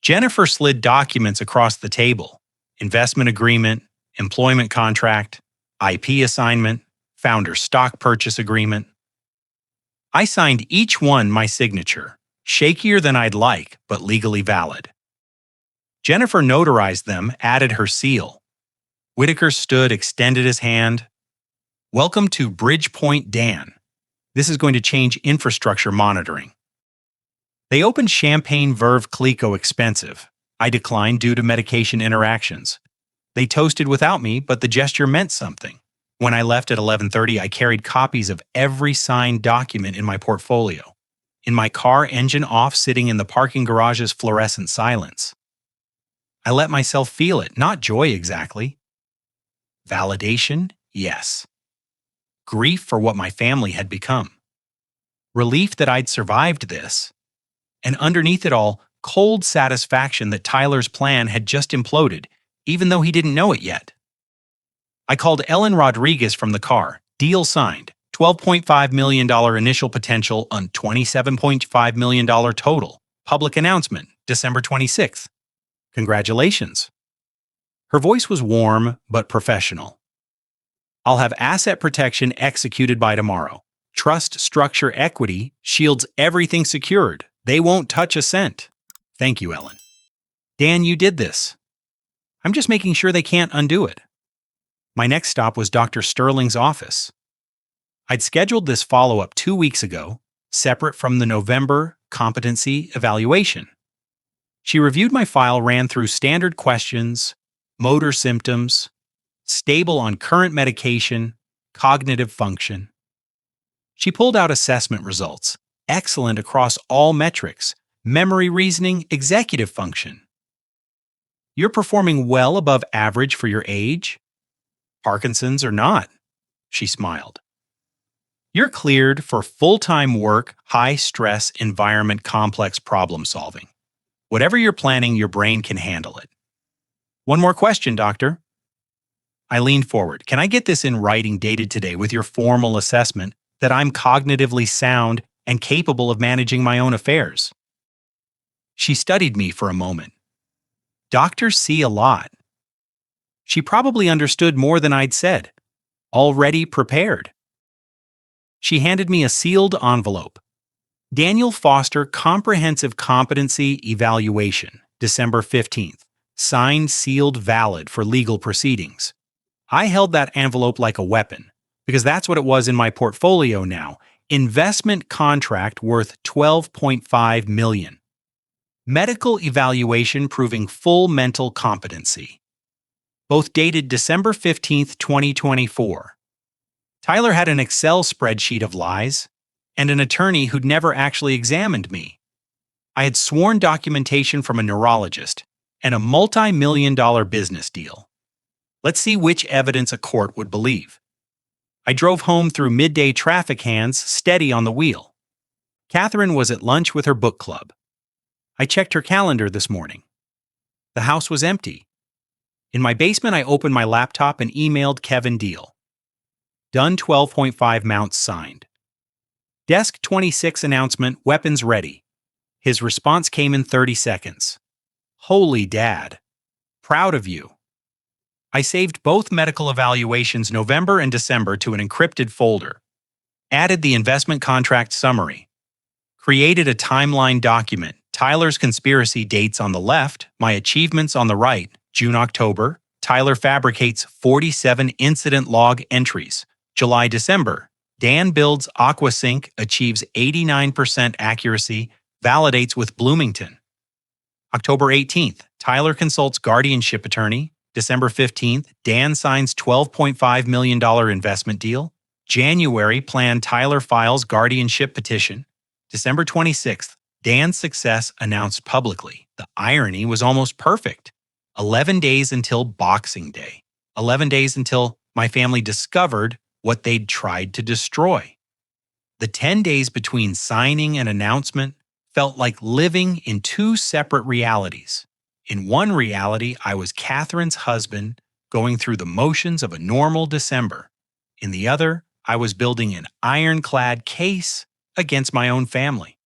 Jennifer slid documents across the table. Investment agreement, employment contract, IP assignment, founder stock purchase agreement. I signed each one my signature, shakier than I'd like, but legally valid. Jennifer notarized them, added her seal. Whitaker stood, extended his hand. Welcome to Bridgepoint, Dan. This is going to change infrastructure monitoring. They opened Champagne Veuve Clicquot expensive. I declined due to medication interactions. They toasted without me, but the gesture meant something. When I left at 11:30, I carried copies of every signed document in my portfolio. In my car, engine off, sitting in the parking garage's fluorescent silence. I let myself feel it, not joy exactly. Validation, yes. Grief for what my family had become. Relief that I'd survived this. And underneath it all, cold satisfaction that Tyler's plan had just imploded, even though he didn't know it yet. I called Ellen Rodriguez from the car. Deal signed. $12.5 million initial potential on $27.5 million total. Public announcement, December 26th. Congratulations. Her voice was warm but professional. I'll have asset protection executed by tomorrow. Trust structure equity shields everything secured. They won't touch a cent. Thank you, Ellen. Dan, you did this. I'm just making sure they can't undo it. My next stop was Dr. Sterling's office. I'd scheduled this follow-up 2 weeks ago, separate from the November competency evaluation. She reviewed my file, ran through standard questions, motor symptoms, stable on current medication, cognitive function. She pulled out assessment results, excellent across all metrics, memory, reasoning, executive function. You're performing well above average for your age. Parkinson's or not, she smiled. You're cleared for full-time work, high-stress environment, complex problem solving. Whatever you're planning, your brain can handle it. One more question, doctor. I leaned forward. Can I get this in writing dated today with your formal assessment that I'm cognitively sound and capable of managing my own affairs? She studied me for a moment. Doctors see a lot. She probably understood more than I'd said. Already prepared. She handed me a sealed envelope. Daniel Foster Comprehensive Competency Evaluation, December 15th. Signed, sealed, valid for legal proceedings. I held that envelope like a weapon, because that's what it was in my portfolio now. Investment contract worth $12.5 million. Medical evaluation proving full mental competency. both dated December 15th, 2024. Tyler had an Excel spreadsheet of lies and an attorney who'd never actually examined me. I had sworn documentation from a neurologist and a multi-million-dollar business deal. Let's see which evidence a court would believe. I drove home through midday traffic, hands steady on the wheel. Catherine was at lunch with her book club. I checked her calendar this morning. The house was empty. In my basement, I opened my laptop and emailed Kevin Deal. Done 12.5 mounts signed. Desk 26 announcement, weapons ready. His response came in 30 seconds. Holy Dad. Proud of you. I saved both medical evaluations November and December to an encrypted folder. Added the investment contract summary. Created a timeline document. Tyler's conspiracy dates on the left, my achievements on the right. June-October. Tyler fabricates 47 incident log entries. July-December. Dan builds AquaSync, achieves 89% accuracy, validates with Bloomington. October 18th. Tyler consults guardianship attorney. December 15th. Dan signs $12.5 million investment deal. January. Plan Tyler files guardianship petition. December 26th. Dan's success announced publicly. The irony was almost perfect. 11 days until Boxing Day. 11 days until my family discovered what they'd tried to destroy. The 10 days between signing and announcement felt like living in two separate realities. In one reality, I was Catherine's husband, going through the motions of a normal December. In the other, I was building an ironclad case against my own family.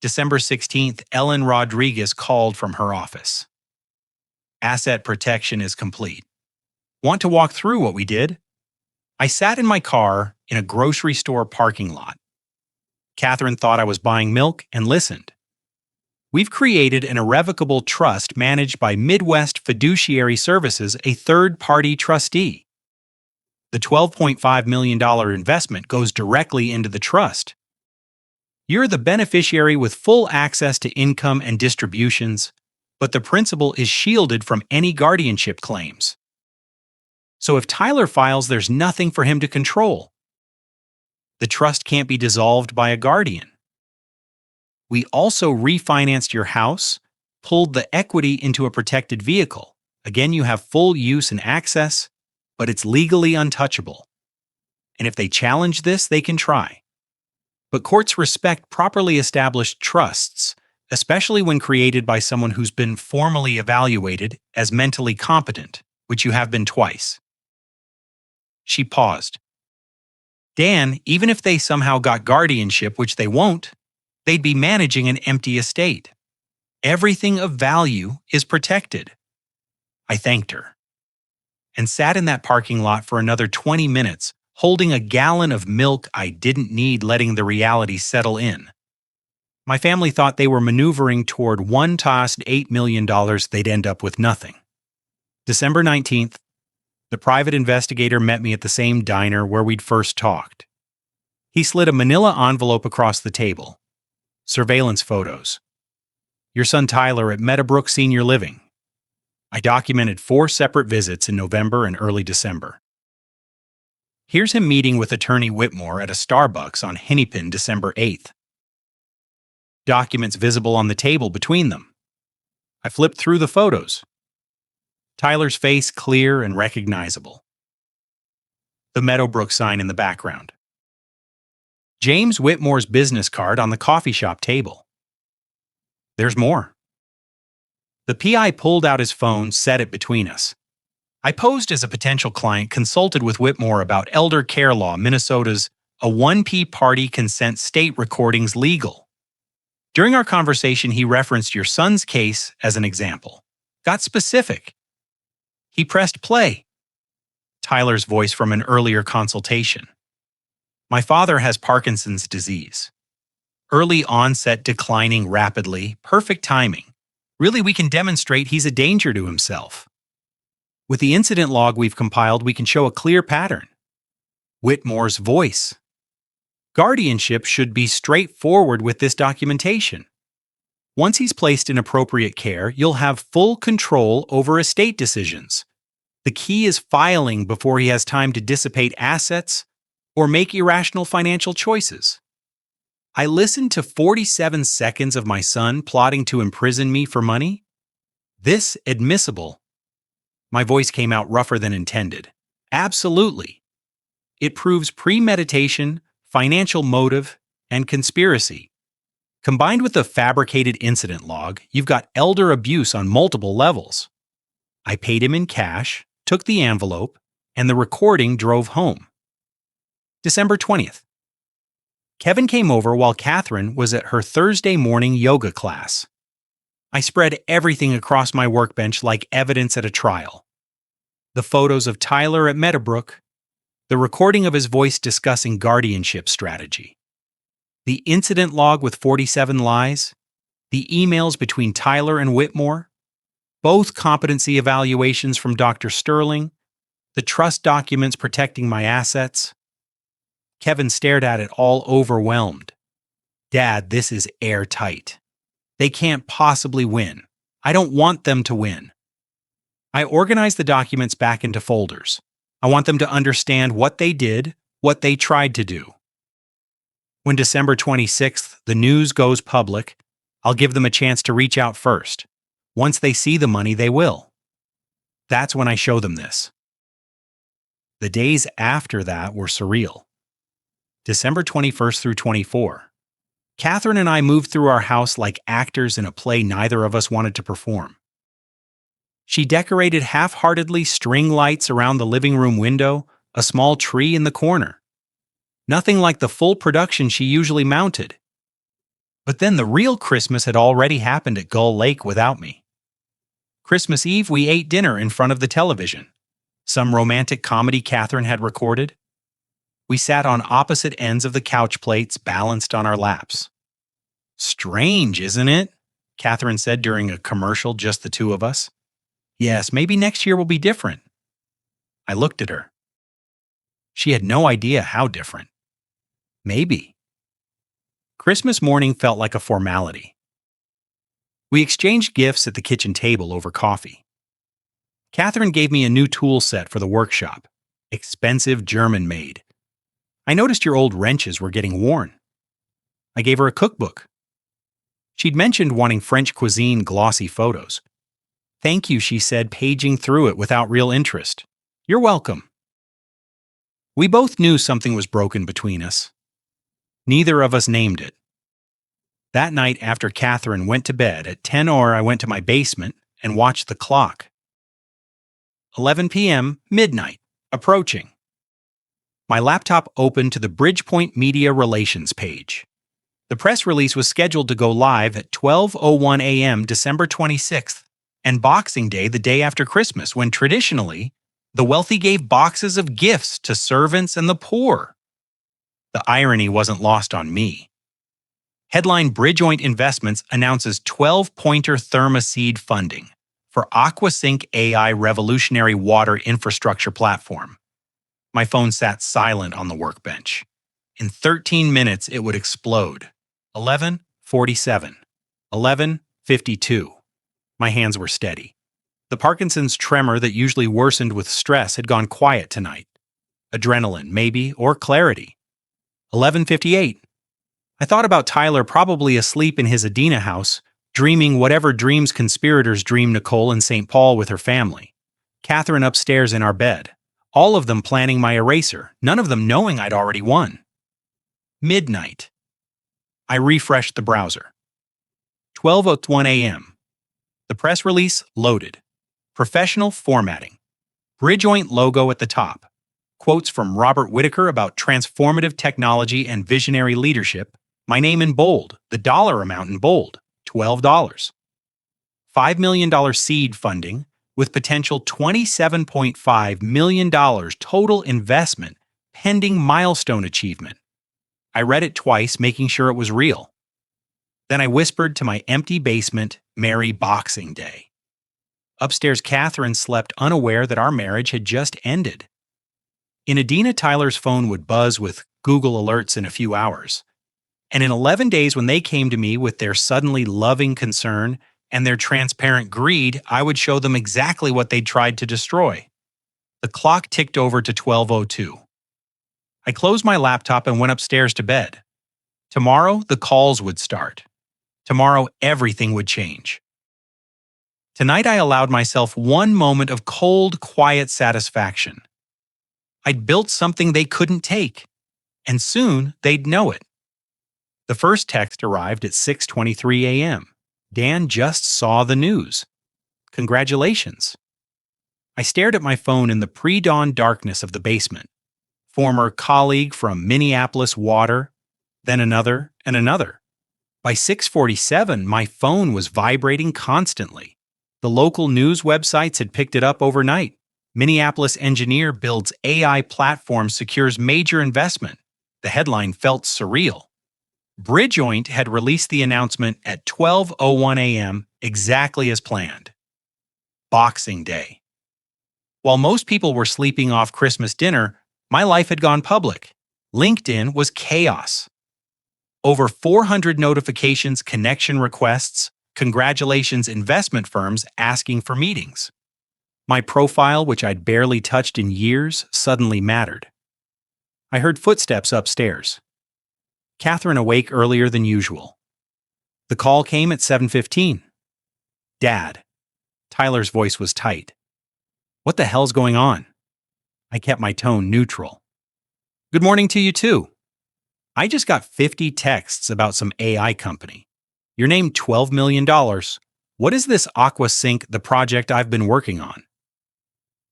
December 16th, Ellen Rodriguez called from her office. Asset protection is complete. Want to walk through what we did? I sat in my car in a grocery store parking lot. Catherine thought I was buying milk and listened. We've created an irrevocable trust managed by Midwest Fiduciary Services, a third-party trustee. The $12.5 million investment goes directly into the trust. You're the beneficiary with full access to income and distributions, but the principal is shielded from any guardianship claims. So if Tyler files, there's nothing for him to control. The trust can't be dissolved by a guardian. We also refinanced your house, pulled the equity into a protected vehicle. Again, you have full use and access, but it's legally untouchable. And if they challenge this, they can try. But courts respect properly established trusts, especially when created by someone who's been formally evaluated as mentally competent, which you have been twice. She paused. Dan, even if they somehow got guardianship, which they won't, they'd be managing an empty estate. Everything of value is protected. I thanked her and sat in that parking lot for another 20 minutes, holding a gallon of milk I didn't need, letting the reality settle in. My family thought they were maneuvering toward one tossed $8 million, they'd end up with nothing. December 19th, the private investigator met me at the same diner where we'd first talked. He slid a manila envelope across the table. Surveillance photos. Your son Tyler at Meadowbrook Senior Living. I documented 4 separate visits in November and early December. Here's him meeting with attorney Whitmore at a Starbucks on Hennepin, December 8th. Documents visible on the table between them. I flipped through the photos. Tyler's face clear and recognizable. The Meadowbrook sign in the background. James Whitmore's business card on the coffee shop table. There's more. The PI pulled out his phone, set it between us. I posed as a potential client, consulted with Whitmore about elder care law, Minnesota's a 1P party consent state recordings legal. During our conversation, he referenced your son's case as an example. Got specific. He pressed play. Tyler's voice from an earlier consultation. My father has Parkinson's disease. Early onset, declining rapidly, perfect timing. Really, we can demonstrate he's a danger to himself. With the incident log we've compiled, we can show a clear pattern. Whitmore's voice. Guardianship should be straightforward with this documentation. Once he's placed in appropriate care, you'll have full control over estate decisions. The key is filing before he has time to dissipate assets or make irrational financial choices. I listened to 47 seconds of my son plotting to imprison me for money. This admissible. My voice came out rougher than intended. Absolutely. It proves premeditation, financial motive, and conspiracy. Combined with the fabricated incident log, you've got elder abuse on multiple levels. I paid him in cash, took the envelope, and the recording drove home. December 20th. Kevin came over while Catherine was at her Thursday morning yoga class. I spread everything across my workbench like evidence at a trial. The photos of Tyler at Meadowbrook, the recording of his voice discussing guardianship strategy, the incident log with 47 lies, the emails between Tyler and Whitmore, both competency evaluations from Dr. Sterling, the trust documents protecting my assets. Kevin stared at it all overwhelmed. Dad, this is airtight. They can't possibly win. I don't want them to win. I organized the documents back into folders. I want them to understand what they did, what they tried to do. When December 26th, the news goes public, I'll give them a chance to reach out first. Once they see the money, they will. That's when I show them this. The days after that were surreal. December 21st through 24. Catherine and I moved through our house like actors in a play neither of us wanted to perform. She decorated half-heartedly string lights around the living room window, a small tree in the corner. Nothing like the full production she usually mounted. But then the real Christmas had already happened at Gull Lake without me. Christmas Eve, we ate dinner in front of the television. Some romantic comedy Catherine had recorded. We sat on opposite ends of the couch plates, balanced on our laps. Strange, isn't it? Catherine said during a commercial, just the two of us. Yes, maybe next year will be different. I looked at her. She had no idea how different. Maybe. Christmas morning felt like a formality. We exchanged gifts at the kitchen table over coffee. Catherine gave me a new tool set for the workshop, expensive German-made. I noticed your old wrenches were getting worn. I gave her a cookbook. She'd mentioned wanting French cuisine glossy photos. Thank you, she said, paging through it without real interest. You're welcome. We both knew something was broken between us. Neither of us named it. That night after Catherine went to bed at 10 I went to my basement and watched the clock. 11 p.m., midnight, approaching. My laptop opened to the Bridgepoint Media Relations page. The press release was scheduled to go live at 12:01 a.m. December 26th, and Boxing Day the day after Christmas, when traditionally, the wealthy gave boxes of gifts to servants and the poor. The irony wasn't lost on me. Headline: Bridgepoint Investments announces 12-pointer ThermaSeed funding for AquaSync AI revolutionary water infrastructure platform. My phone sat silent on the workbench. In 13 minutes, it would explode. 11:47. 11:52. My hands were steady. The Parkinson's tremor that usually worsened with stress had gone quiet tonight. Adrenaline, maybe, or clarity. 11:58. I thought about Tyler probably asleep in his Adena house, dreaming whatever dreams conspirators dream Nicole in St. Paul with her family. Catherine upstairs in our bed. All of them planning my eraser, none of them knowing I'd already won. Midnight. I refreshed the browser. 12:01 a.m. The press release loaded. Professional formatting. Bridgepoint logo at the top. Quotes from Robert Whitaker about transformative technology and visionary leadership. My name in bold, the dollar amount in bold, $12. $5 million seed funding with potential $27.5 million total investment pending milestone achievement. I read it twice, making sure it was real. Then I whispered to my empty basement, Merry Boxing Day. Upstairs, Catherine slept unaware that our marriage had just ended. In Adena, Tyler's phone would buzz with Google alerts in a few hours. And in 11 days, when they came to me with their suddenly loving concern and their transparent greed, I would show them exactly what they'd tried to destroy. The clock ticked over to 12:02. I closed my laptop and went upstairs to bed. Tomorrow, the calls would start. Tomorrow, everything would change. Tonight, I allowed myself one moment of cold, quiet satisfaction. I'd built something they couldn't take, and soon they'd know it. The first text arrived at 6:23 a.m. Dan just saw the news. Congratulations. I stared at my phone in the pre-dawn darkness of the basement. Former colleague from Minneapolis Water, then another and another. By 6:47, my phone was vibrating constantly. The local news websites had picked it up overnight. Minneapolis engineer builds AI platform secures major investment. The headline felt surreal. Bridgejoint had released the announcement at 12:01 a.m., exactly as planned. Boxing Day. While most people were sleeping off Christmas dinner, my life had gone public. LinkedIn was chaos. Over 400 notifications, connection requests, congratulations investment firms asking for meetings. My profile, which I'd barely touched in years, suddenly mattered. I heard footsteps upstairs. Catherine awake earlier than usual. The call came at 7:15. Dad. Tyler's voice was tight. What the hell's going on? I kept my tone neutral. Good morning to you too. I just got 50 texts about some AI company. Your name $12 million. What is this AquaSync, the project I've been working on?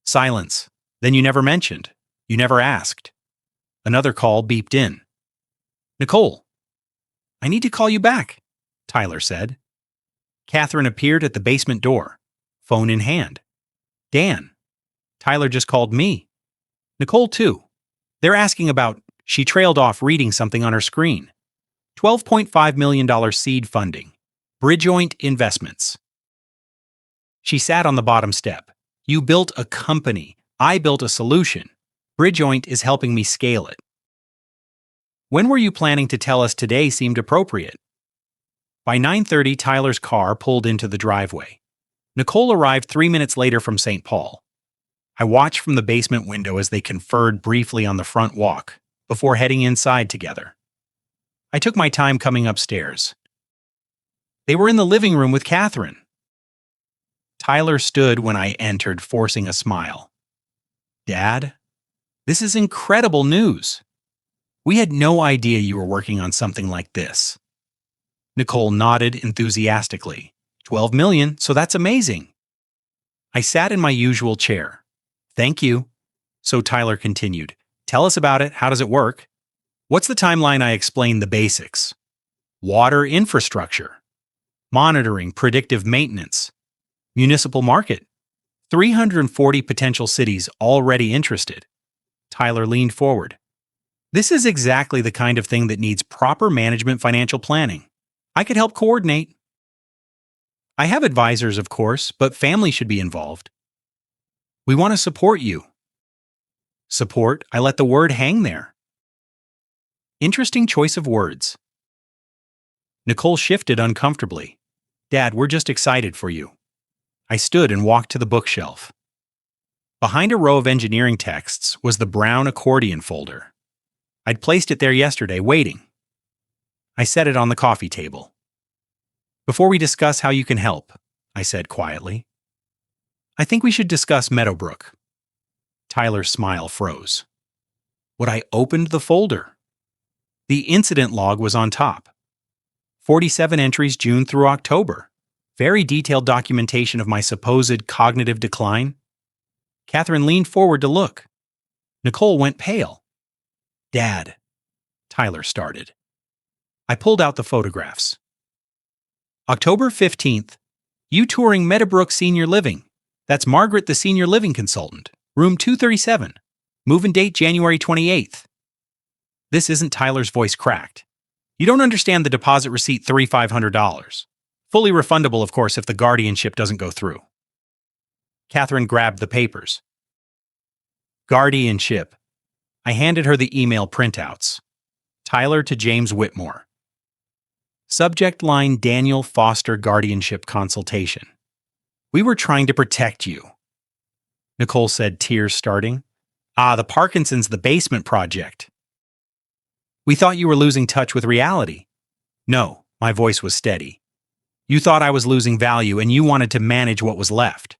Silence. Then you never mentioned. You never asked. Another call beeped in. Nicole. I need to call you back, Tyler said. Catherine appeared at the basement door, phone in hand. Dan. Tyler just called me. Nicole too. They're asking about, she trailed off reading something on her screen. $12.5 million seed funding. Bridgejoint Investments. She sat on the bottom step. You built a company. I built a solution. Bridgejoint is helping me scale it. When were you planning to tell us today seemed appropriate? By 9:30, Tyler's car pulled into the driveway. Nicole arrived 3 minutes later from St. Paul. I watched from the basement window as they conferred briefly on the front walk, before heading inside together. I took my time coming upstairs. They were in the living room with Catherine. Tyler stood when I entered, forcing a smile. Dad, this is incredible news. We had no idea you were working on something like this. Nicole nodded enthusiastically. 12 million, so that's amazing. I sat in my usual chair. Thank you. So Tyler continued. Tell us about it. How does it work? What's the timeline? I explained the basics. Water infrastructure. Monitoring, predictive maintenance. Municipal market. 340 potential cities already interested. Tyler leaned forward. This is exactly the kind of thing that needs proper management financial planning. I could help coordinate. I have advisors, of course, but family should be involved. We want to support you. Support? I let the word hang there. Interesting choice of words. Nicole shifted uncomfortably. Dad, we're just excited for you. I stood and walked to the bookshelf. Behind a row of engineering texts was the brown accordion folder. I'd placed it there yesterday, waiting. I set it on the coffee table. Before we discuss how you can help, I said quietly, I think we should discuss Meadowbrook. Tyler's smile froze. When I opened the folder, the incident log was on top. 47 entries June through October. Very detailed documentation of my supposed cognitive decline. Catherine leaned forward to look. Nicole went pale. Dad, Tyler started. I pulled out the photographs. October 15th, you touring Meadowbrook Senior Living. That's Margaret, the senior living consultant. Room 237. Move-in date January 28th. This isn't. Tyler's voice cracked. You don't understand the deposit receipt $3,500. Fully refundable, of course, if the guardianship doesn't go through. Catherine grabbed the papers. Guardianship. I handed her the email printouts. Tyler to James Whitmore. Subject line Daniel Foster guardianship consultation. We were trying to protect you. Nicole said, tears starting. Ah, the Parkinson's the basement project. We thought you were losing touch with reality. No, my voice was steady. You thought I was losing value and you wanted to manage what was left.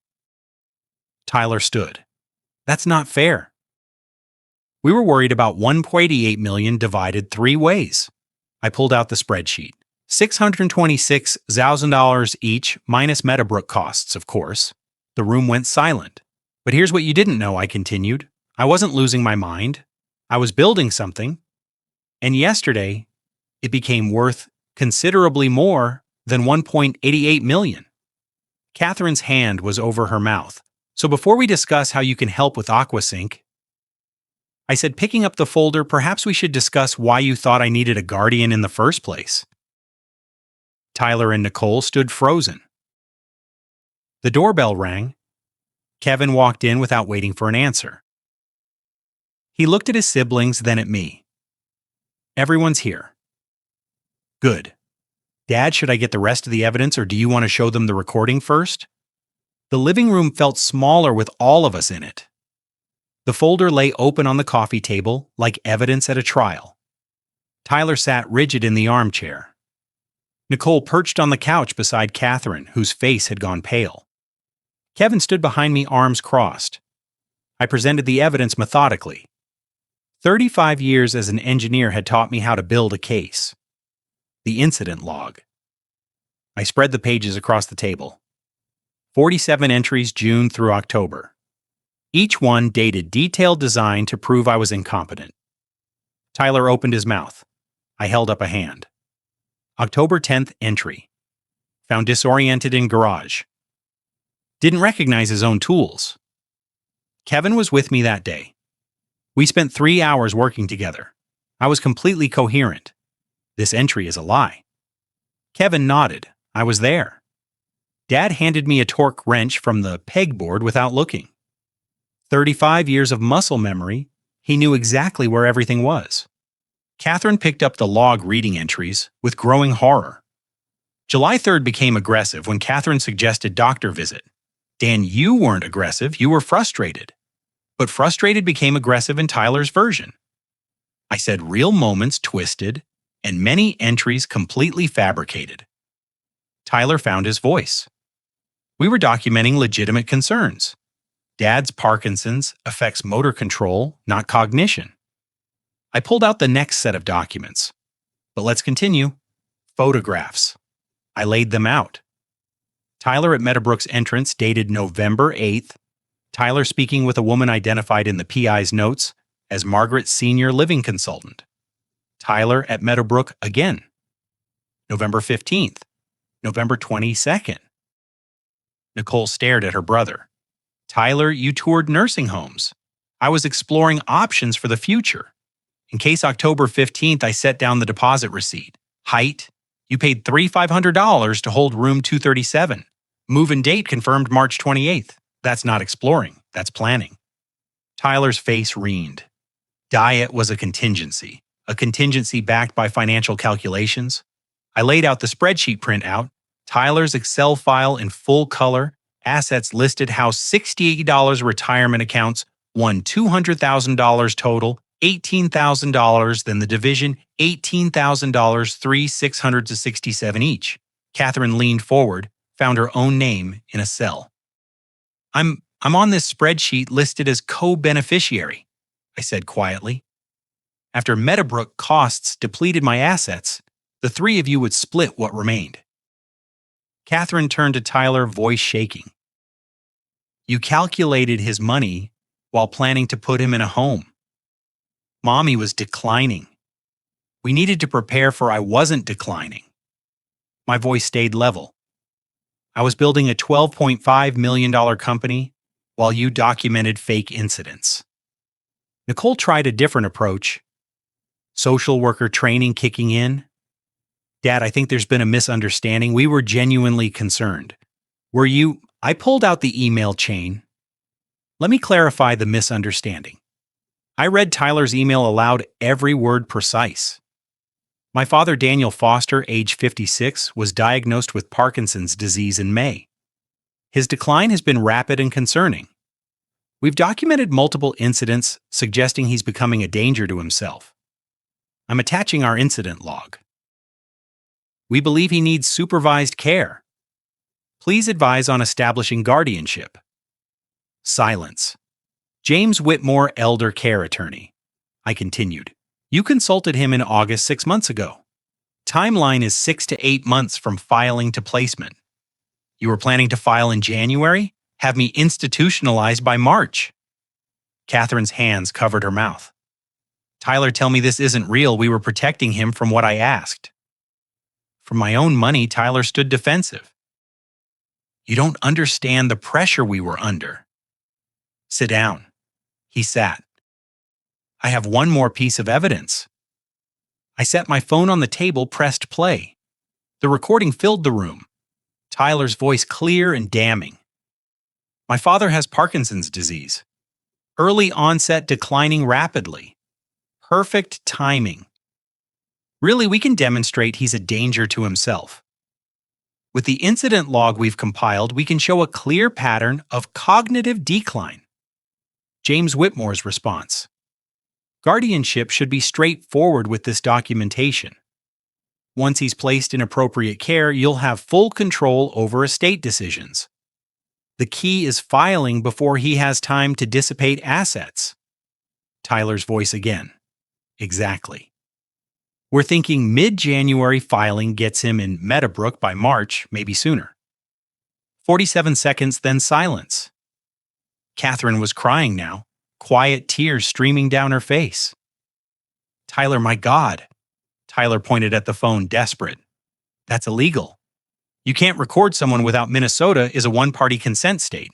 Tyler stood. That's not fair. We were worried about 1.88 million divided 3 ways. I pulled out the spreadsheet. $626,000 each minus Meadowbrook costs, of course. The room went silent. But here's what you didn't know, I continued. I wasn't losing my mind. I was building something. And yesterday, it became worth considerably more than 1.88 million. Catherine's hand was over her mouth. So before we discuss how you can help with AquaSync, I said, picking up the folder, perhaps we should discuss why you thought I needed a guardian in the first place. Tyler and Nicole stood frozen. The doorbell rang. Kevin walked in without waiting for an answer. He looked at his siblings, then at me. Everyone's here. Good. Dad, should I get the rest of the evidence or do you want to show them the recording first? The living room felt smaller with all of us in it. The folder lay open on the coffee table like evidence at a trial. Tyler sat rigid in the armchair. Nicole perched on the couch beside Catherine, whose face had gone pale. Kevin stood behind me, arms crossed. I presented the evidence methodically. 35 years as an engineer had taught me how to build a case. The incident log. I spread the pages across the table. 47 entries June through October. Each one dated detailed design to prove I was incompetent. Tyler opened his mouth. I held up a hand. October 10th entry. Found disoriented in garage. Didn't recognize his own tools. Kevin was with me that day. We spent 3 hours working together. I was completely coherent. This entry is a lie. Kevin nodded. I was there. Dad handed me a torque wrench from the pegboard without looking. 35 years of muscle memory, he knew exactly where everything was. Catherine picked up the log reading entries with growing horror. July 3rd became aggressive when Catherine suggested doctor visit. Dan, you weren't aggressive, you were frustrated. But frustrated became aggressive in Tyler's version. I said real moments twisted and many entries completely fabricated. Tyler found his voice. We were documenting legitimate concerns. Dad's Parkinson's affects motor control, not cognition. I pulled out the next set of documents. But let's continue. Photographs. I laid them out. Tyler at Meadowbrook's entrance dated November 8th. Tyler speaking with a woman identified in the PI's notes as Margaret Senior Living Consultant. Tyler at Meadowbrook again. November 15th. November 22nd. Nicole stared at her brother. Tyler, you toured nursing homes. I was exploring options for the future. In case October 15th, I set down the deposit receipt. Height, you paid $3,500 to hold room 237. Move-in date confirmed March 28th. That's not exploring, that's planning. Tyler's face reened. Diet was a contingency backed by financial calculations. I laid out the spreadsheet printout, Tyler's Excel file in full color, assets listed, house $68 retirement accounts, won $200,000 total, $18,000, then the division, $18,000, 3,667 each. Catherine leaned forward, found her own name in a cell. I'm on this spreadsheet listed as co-beneficiary, I said quietly. After Meadowbrook costs depleted my assets, the three of you would split what remained. Catherine turned to Tyler, voice shaking. You calculated his money while planning to put him in a home. Mommy was declining. We needed to prepare for I wasn't declining. My voice stayed level. I was building a $12.5 million company while you documented fake incidents. Nicole tried a different approach. Social worker training kicking in. Dad, I think there's been a misunderstanding. We were genuinely concerned. Were you? I pulled out the email chain. Let me clarify the misunderstanding. I read Tyler's email aloud, every word precise. My father, Daniel Foster, age 56, was diagnosed with Parkinson's disease in May. His decline has been rapid and concerning. We've documented multiple incidents suggesting he's becoming a danger to himself. I'm attaching our incident log. We believe he needs supervised care. Please advise on establishing guardianship. Silence. James Whitmore, elder care attorney. I continued. You consulted him in August 6 months ago. Timeline is 6 to 8 months from filing to placement. You were planning to file in January? Have me institutionalized by March. Catherine's hands covered her mouth. Tyler, tell me this isn't real. We were protecting him from what I asked. For my own money, Tyler stood defensive. You don't understand the pressure we were under. Sit down. He sat. I have one more piece of evidence. I set my phone on the table, pressed play. The recording filled the room. Tyler's voice clear and damning. My father has Parkinson's disease. Early onset, declining rapidly. Perfect timing. Really, we can demonstrate he's a danger to himself. With the incident log we've compiled, we can show a clear pattern of cognitive decline. James Whitmore's response. Guardianship should be straightforward with this documentation. Once he's placed in appropriate care, you'll have full control over estate decisions. The key is filing before he has time to dissipate assets. Tyler's voice again. Exactly. We're thinking mid-January filing gets him in Meadowbrook by March, maybe sooner. 47 seconds, then silence. Catherine was crying now, quiet tears streaming down her face. Tyler, my God. Tyler pointed at the phone, desperate. That's illegal. You can't record someone without Minnesota is a one-party consent state.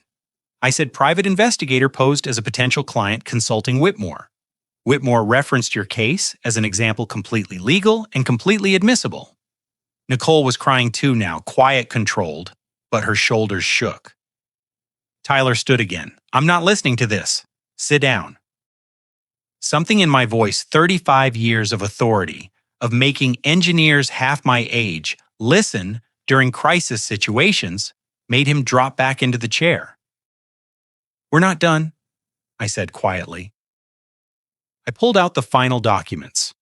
I said private investigator posed as a potential client consulting Whitmore. Whitmore referenced your case as an example completely legal and completely admissible. Nicole was crying too now, quiet, controlled, but her shoulders shook. Tyler stood again. I'm not listening to this. Sit down. Something in my voice, 35 years of authority, of making engineers half my age listen during crisis situations, made him drop back into the chair. We're not done, I said quietly. I pulled out the final documents.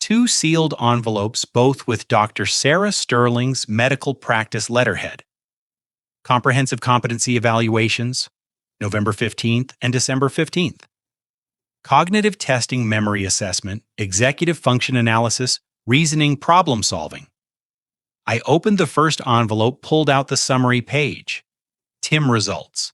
2 sealed envelopes, both with Dr. Sarah Sterling's medical practice letterhead. Comprehensive competency evaluations, November 15th and December 15th. Cognitive testing, memory assessment, executive function analysis, reasoning, problem solving. I opened the first envelope, pulled out the summary page. TIM results.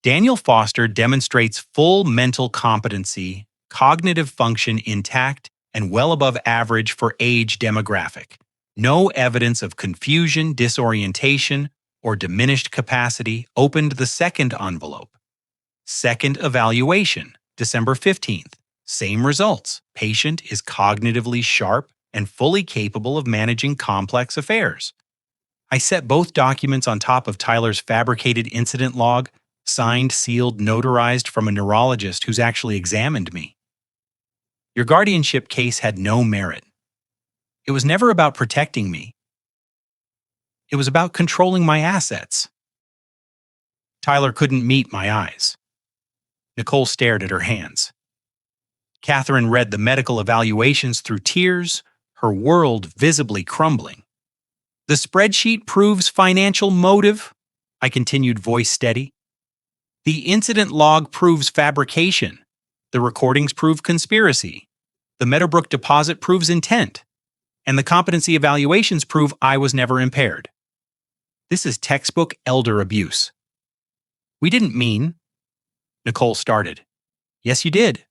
Daniel Foster demonstrates full mental competency, cognitive function intact, and well above average for age demographic. No evidence of confusion, disorientation, or diminished capacity. Opened the second envelope. Second evaluation, December 15th. Same results. Patient is cognitively sharp and fully capable of managing complex affairs. I set both documents on top of Tyler's fabricated incident log, signed, sealed, notarized from a neurologist who's actually examined me. Your guardianship case had no merit. It was never about protecting me. It was about controlling my assets. Tyler couldn't meet my eyes. Nicole stared at her hands. Catherine read the medical evaluations through tears, her world visibly crumbling. The spreadsheet proves financial motive, I continued, voice steady. The incident log proves fabrication. The recordings prove conspiracy. The Meadowbrook deposit proves intent. And the competency evaluations prove I was never impaired. This is textbook elder abuse. We didn't mean. Nicole started. Yes, you did.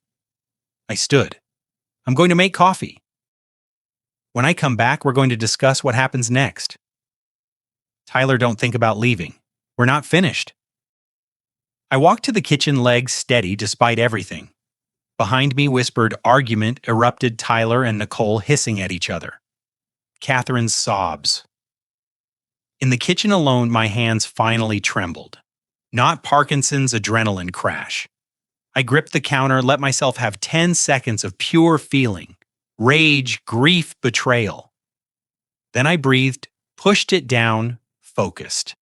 I stood. I'm going to make coffee. When I come back, we're going to discuss what happens next. Tyler, don't think about leaving. We're not finished. I walked to the kitchen, legs steady despite everything. Behind me, whispered argument erupted, Tyler and Nicole hissing at each other. Catherine's sobs. In the kitchen alone, my hands finally trembled. Not Parkinson's adrenaline crash. I gripped the counter, let myself have 10 seconds of pure feeling. Rage, grief, betrayal. Then I breathed, pushed it down, focused.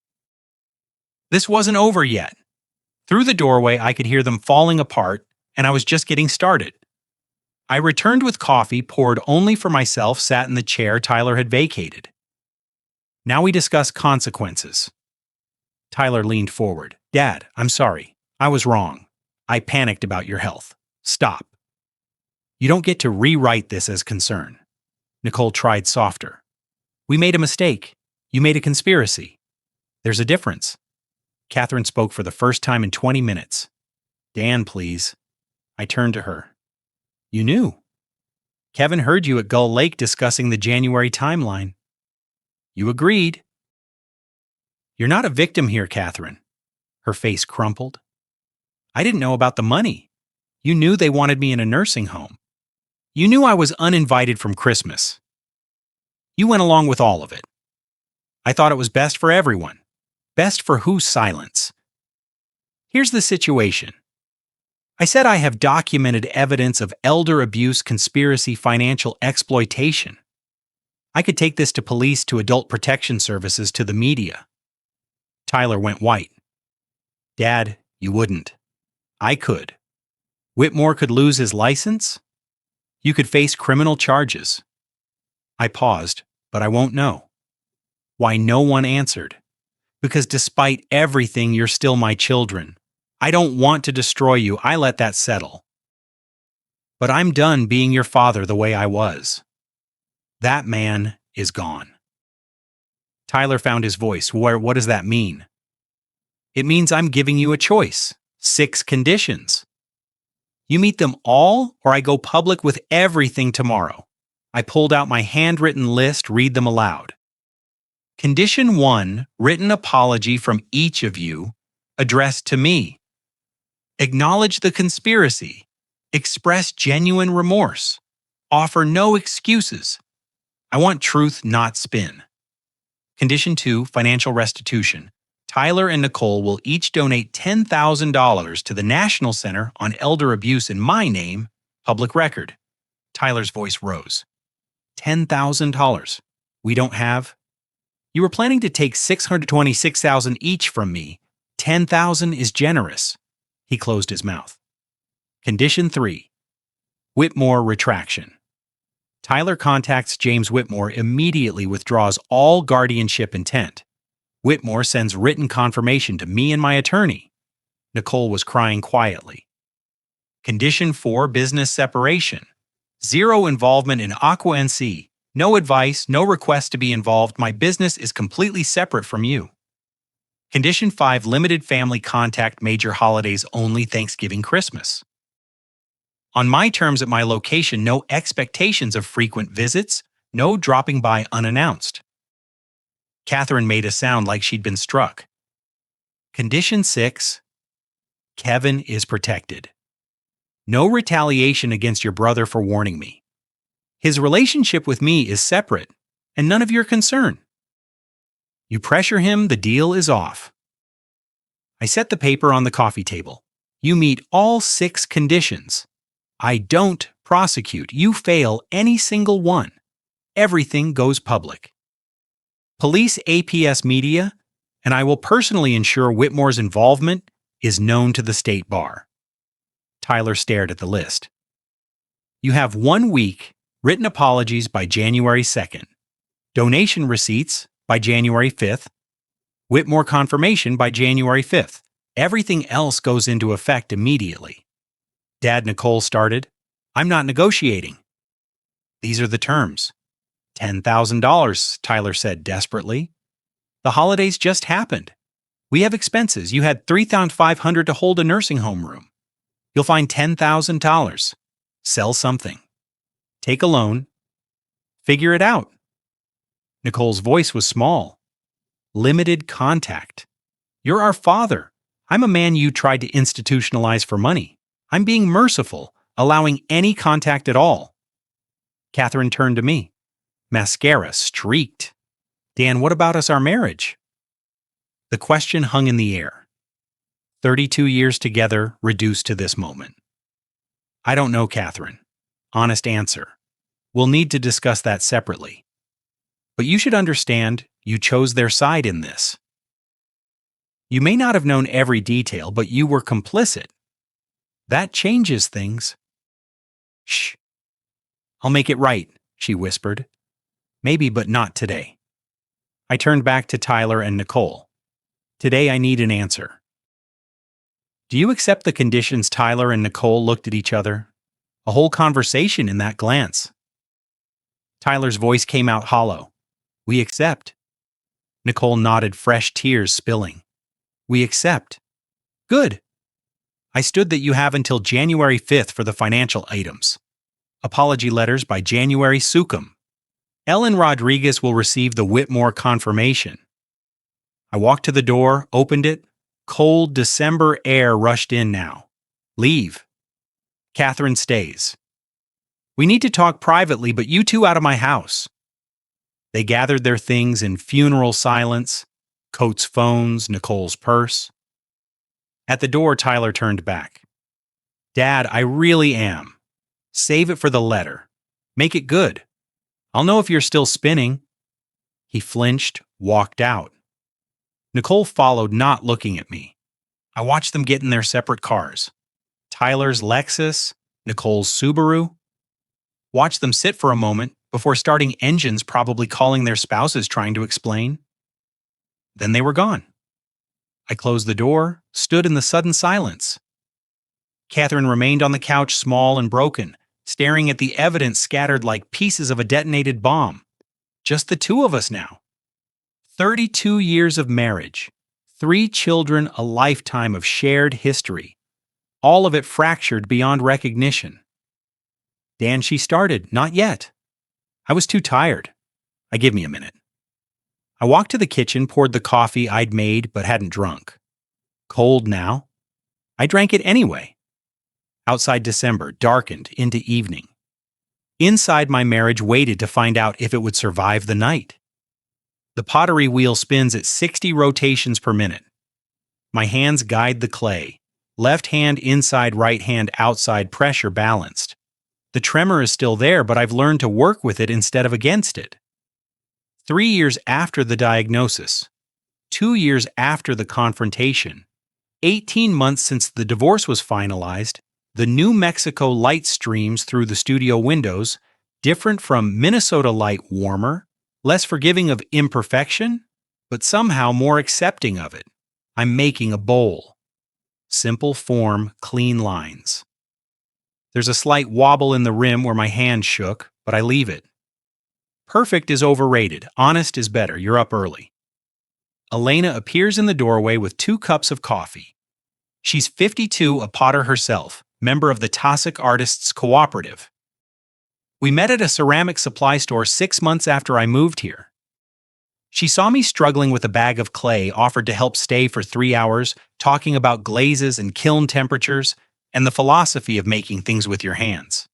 This wasn't over yet. Through the doorway, I could hear them falling apart, and I was just getting started. I returned with coffee poured only for myself, sat in the chair Tyler had vacated. Now we discuss consequences. Tyler leaned forward. Dad, I'm sorry. I was wrong. I panicked about your health. Stop. You don't get to rewrite this as concern. Nicole tried softer. We made a mistake. You made a conspiracy. There's a difference. Catherine spoke for the first time in 20 minutes. Dan, please. I turned to her. You knew. Kevin heard you at Gull Lake discussing the January timeline. You agreed. You're not a victim here, Catherine. Her face crumpled. I didn't know about the money. You knew they wanted me in a nursing home. You knew I was uninvited from Christmas. You went along with all of it. I thought it was best for everyone. Best for whose silence? Here's the situation. I said I have documented evidence of elder abuse, conspiracy, financial exploitation. I could take this to police, to adult protection services, to the media. Tyler went white. Dad, you wouldn't. I could. Whitmore could lose his license. You could face criminal charges. I paused, but I won't know. Why no one answered? Because despite everything, you're still my children. I don't want to destroy you. I let that settle. But I'm done being your father the way I was. That man is gone. Tyler found his voice. What does that mean? It means I'm giving you a choice. 6 conditions. You meet them all, or I go public with everything tomorrow. I pulled out my handwritten list, read them aloud. Condition 1, written apology from each of you, addressed to me. Acknowledge the conspiracy. Express genuine remorse. Offer no excuses. I want truth, not spin. Condition 2, financial restitution. Tyler and Nicole will each donate $10,000 to the National Center on Elder Abuse in my name, public record. Tyler's voice rose. $10,000. We don't have. You were planning to take $626,000 each from me. $10,000 is generous. He closed his mouth. Condition 3. Whitmore retraction. Tyler contacts James Whitmore, immediately withdraws all guardianship intent. Whitmore sends written confirmation to me and my attorney. Nicole was crying quietly. Condition 4, business separation. 0 involvement in Aqua NC. No advice, no request to be involved. My business is completely separate from you. Condition 5, limited family contact, major holidays only, Thanksgiving, Christmas. On my terms at my location, no expectations of frequent visits, no dropping by unannounced. Catherine made a sound like she'd been struck. Condition 6, Kevin is protected. No retaliation against your brother for warning me. His relationship with me is separate, and none of your concern. You pressure him, the deal is off. I set the paper on the coffee table. You meet all 6 conditions. I don't prosecute. You fail any single one. Everything goes public. Police APS media, and I will personally ensure Whitmore's involvement is known to the state bar. Tyler stared at the list. You have 1 week, written apologies by January 2nd, donation receipts by January 5th, Whitmore confirmation by January 5th. Everything else goes into effect immediately. Dad, Nicole started. I'm not negotiating. These are the terms. $10,000, Tyler said desperately. The holidays just happened. We have expenses. You had $3,500 to hold a nursing home room. You'll find $10,000. Sell something. Take a loan. Figure it out. Nicole's voice was small. Limited contact. You're our father. I'm a man you tried to institutionalize for money. I'm being merciful, allowing any contact at all. Catherine turned to me. Mascara streaked. Dan, what about our marriage? The question hung in the air. 32 years together reduced to this moment. I don't know, Catherine. Honest answer. We'll need to discuss that separately. But you should understand you chose their side in this. You may not have known every detail, but you were complicit. That changes things. Shh. I'll make it right, she whispered. Maybe, but not today. I turned back to Tyler and Nicole. Today I need an answer. Do you accept the conditions? Tyler and Nicole looked at each other. A whole conversation in that glance. Tyler's voice came out hollow. We accept. Nicole nodded, fresh tears spilling. We accept. Good. I stood that you have until January 5th for the financial items. Apology letters by January Sukum. Ellen Rodriguez will receive the Whitmore confirmation. I walked to the door, opened it. Cold December air rushed in now. Leave. Catherine stays. We need to talk privately, but you two out of my house. They gathered their things in funeral silence. Coat's phones, Nicole's purse. At the door, Tyler turned back. Dad, I really am. Save it for the letter. Make it good. I'll know if you're still spinning. He flinched, walked out. Nicole followed, not looking at me. I watched them get in their separate cars. Tyler's Lexus, Nicole's Subaru. Watched them sit for a moment before starting engines, probably calling their spouses trying to explain. Then they were gone. I closed the door, stood in the sudden silence. Catherine remained on the couch, small and broken, staring at the evidence scattered like pieces of a detonated bomb. Just the two of us now. 32 years of marriage, 3 children, a lifetime of shared history. All of it fractured beyond recognition. Dan, she started. Not yet. I was too tired. Give me a minute. I walked to the kitchen, poured the coffee I'd made but hadn't drunk. Cold now. I drank it anyway. Outside December darkened into evening. Inside, my marriage waited to find out if it would survive the night. The pottery wheel spins at 60 rotations per minute. My hands guide the clay. Left hand inside, right hand outside, pressure balanced. The tremor is still there, but I've learned to work with it instead of against it. 3 years after the diagnosis, 2 years after the confrontation, 18 months since the divorce was finalized, the New Mexico light streams through the studio windows, different from Minnesota light, warmer, less forgiving of imperfection, but somehow more accepting of it. I'm making a bowl. Simple form, clean lines. There's a slight wobble in the rim where my hand shook, but I leave it. Perfect is overrated. Honest is better. You're up early. Elena appears in the doorway with 2 cups of coffee. She's 52, a potter herself, member of the Tasic Artists Cooperative. We met at a ceramic supply store 6 months after I moved here. She saw me struggling with a bag of clay, offered to help stay for 3 hours, talking about glazes and kiln temperatures, and the philosophy of making things with your hands.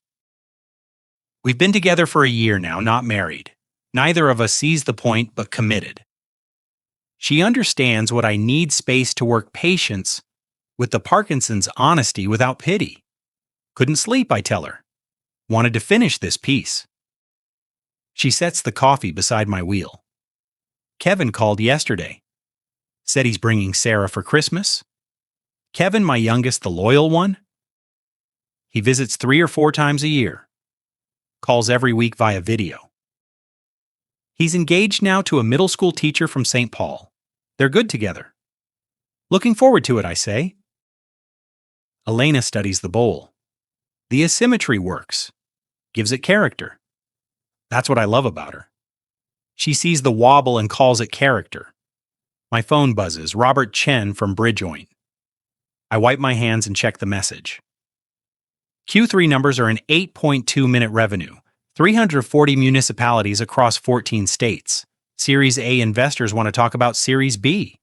We've been together for a year now, not married. Neither of us sees the point, but committed. She understands what I need: space to work, patience, with the Parkinson's honesty without pity. Couldn't sleep, I tell her. Wanted to finish this piece. She sets the coffee beside my wheel. Kevin called yesterday. Said he's bringing Sarah for Christmas. Kevin, my youngest, the loyal one. He visits 3 or 4 times a year. Calls every week via video. He's engaged now to a middle school teacher from St. Paul. They're good together. Looking forward to it, I say. Elena studies the bowl. The asymmetry works. Gives it character. That's what I love about her. She sees the wobble and calls it character. My phone buzzes. Robert Chen from Bridgeoint. I wipe my hands and check the message. Q3 numbers are an 8.2-minute revenue, 340 municipalities across 14 states. Series A investors want to talk about Series B.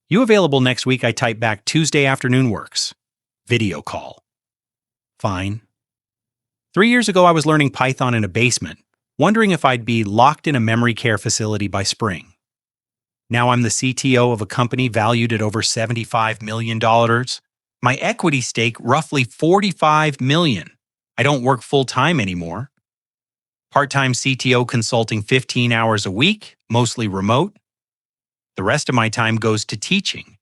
You available next week? I type back. Tuesday afternoon works. Video call. Fine. 3 years ago, I was learning Python in a basement, wondering if I'd be locked in a memory care facility by spring. Now I'm the CTO of a company valued at over $75 million. My equity stake roughly $45 million. I don't work full-time anymore. Part-time CTO consulting 15 hours a week, mostly remote. The rest of my time goes to teaching,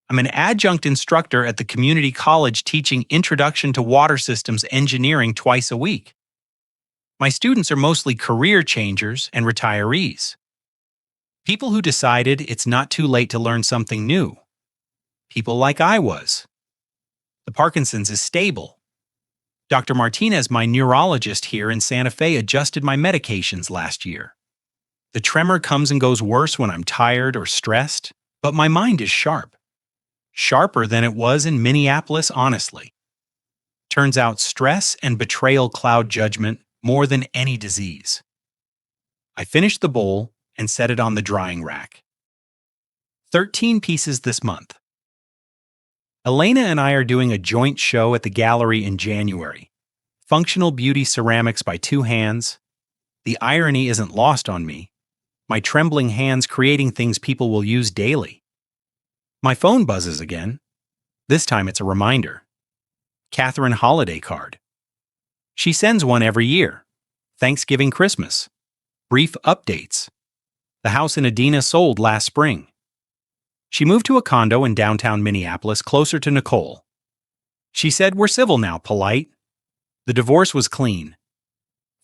I'm an adjunct instructor at the community college teaching Introduction to Water Systems Engineering twice a week. My students are mostly career changers and retirees. People who decided it's not too late to learn something new. People like I was. The Parkinson's is stable. Dr. Martinez, my neurologist here in Santa Fe, adjusted my medications last year. The tremor comes and goes worse when I'm tired or stressed, but my mind is sharp. Sharper than it was in Minneapolis, honestly. Turns out stress and betrayal cloud judgment more than any disease. I finished the bowl and set it on the drying rack. 13 pieces this month. Elena and I are doing a joint show at the gallery in January. Functional beauty ceramics by two hands. The irony isn't lost on me. My trembling hands creating things people will use daily. My phone buzzes again. This time it's a reminder. Catherine holiday card. She sends one every year. Thanksgiving, Christmas. Brief updates. The house in Adena sold last spring. She moved to a condo in downtown Minneapolis closer to Nicole. She said, "We're civil now, polite." The divorce was clean.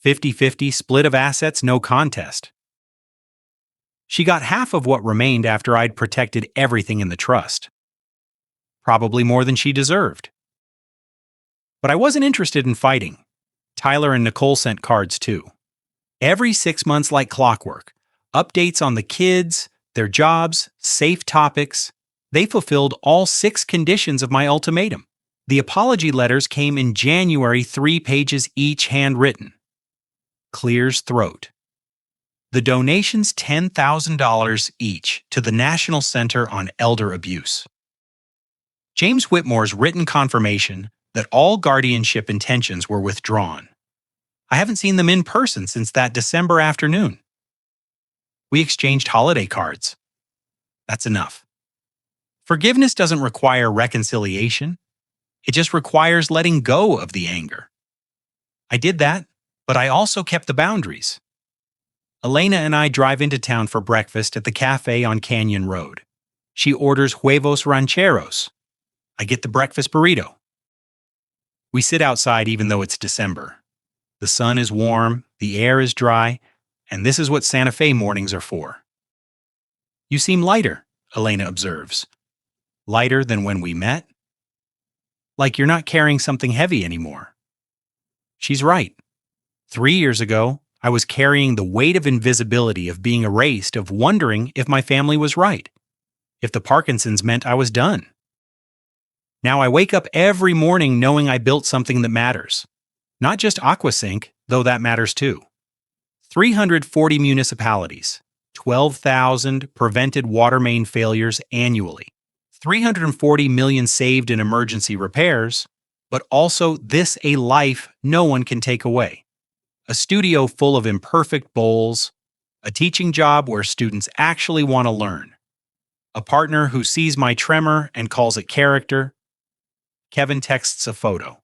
50-50 split of assets, no contest. She got half of what remained after I'd protected everything in the trust. Probably more than she deserved. But I wasn't interested in fighting. Tyler and Nicole sent cards too. Every 6 months like clockwork. Updates on the kids, their jobs, safe topics. They fulfilled all 6 conditions of my ultimatum. The apology letters came in January, 3 pages each handwritten. Clears throat. The donations $10,000 each to the National Center on Elder Abuse. James Whitmore's written confirmation that all guardianship intentions were withdrawn. I haven't seen them in person since that December afternoon. We exchanged holiday cards. That's enough. Forgiveness doesn't require reconciliation. It just requires letting go of the anger. I did that, but I also kept the boundaries. Elena and I drive into town for breakfast at the cafe on Canyon Road. She orders huevos rancheros. I get the breakfast burrito. We sit outside even though it's December. The sun is warm, the air is dry, and this is what Santa Fe mornings are for. "You seem lighter," Elena observes. "Lighter than when we met?" "Like you're not carrying something heavy anymore." She's right. 3 years ago, I was carrying the weight of invisibility, of being erased, of wondering if my family was right, if the Parkinson's meant I was done. Now I wake up every morning knowing I built something that matters. Not just AquaSync, though that matters too. 340 municipalities, 12,000 prevented water main failures annually, 340 million saved in emergency repairs, but also this a life no one can take away. A studio full of imperfect bowls, a teaching job where students actually want to learn, a partner who sees my tremor and calls it character. Kevin texts a photo.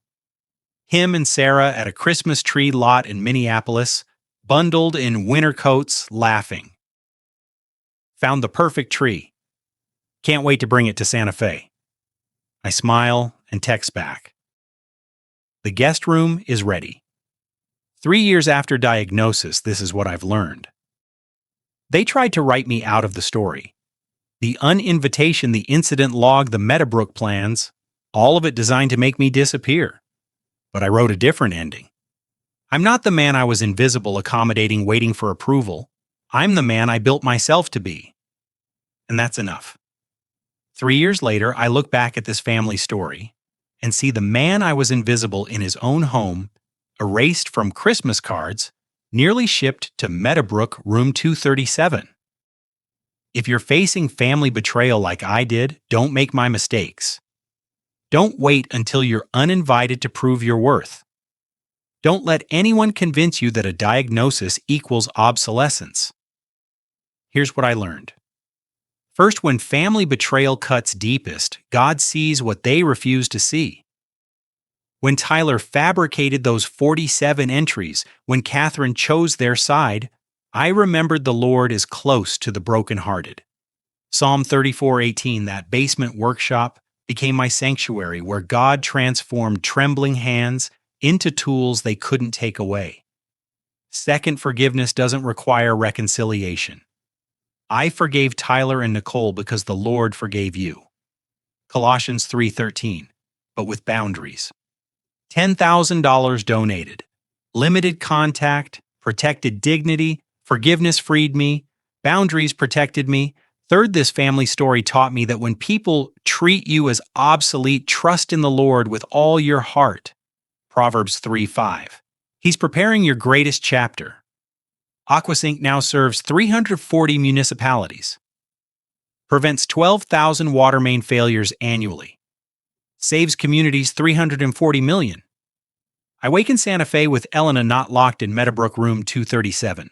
Him and Sarah at a Christmas tree lot in Minneapolis, bundled in winter coats, laughing. Found the perfect tree. Can't wait to bring it to Santa Fe. I smile and text back. The guest room is ready. 3 years after diagnosis, this is what I've learned. They tried to write me out of the story. The uninvitation, the incident log, the Meadowbrook plans, all of it designed to make me disappear. But I wrote a different ending. I'm not the man I was invisible, accommodating, waiting for approval. I'm the man I built myself to be. And that's enough. 3 years later, I look back at this family story and see the man I was invisible in his own home, erased from Christmas cards, nearly shipped to Meadowbrook room 237. If you're facing family betrayal like I did, don't make my mistakes. Don't wait until you're uninvited to prove your worth. Don't let anyone convince you that a diagnosis equals obsolescence. Here's what I learned. First, when family betrayal cuts deepest, God sees what they refuse to see. When Tyler fabricated those 47 entries, when Catherine chose their side, I remembered the Lord is close to the brokenhearted. Psalm 34:18, that basement workshop, became my sanctuary where God transformed trembling hands into tools they couldn't take away. Second, forgiveness doesn't require reconciliation. I forgave Tyler and Nicole because the Lord forgave you. Colossians 3:13, but with boundaries. $10,000 donated. Limited contact, protected dignity, forgiveness freed me, boundaries protected me. Third, this family story taught me that when people treat you as obsolete, trust in the Lord with all your heart. Proverbs 3:5. He's preparing your greatest chapter. Aquasync now serves 340 municipalities. Prevents 12,000 water main failures annually. Saves communities $340 million. I wake in Santa Fe with Elena not locked in Meadowbrook room 237.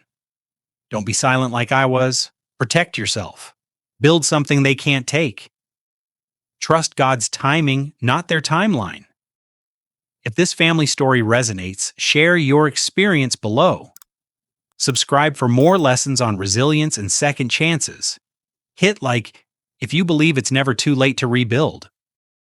Don't be silent like I was. Protect yourself. Build something they can't take. Trust God's timing, not their timeline. If this family story resonates, share your experience below. Subscribe for more lessons on resilience and second chances. Hit like if you believe it's never too late to rebuild.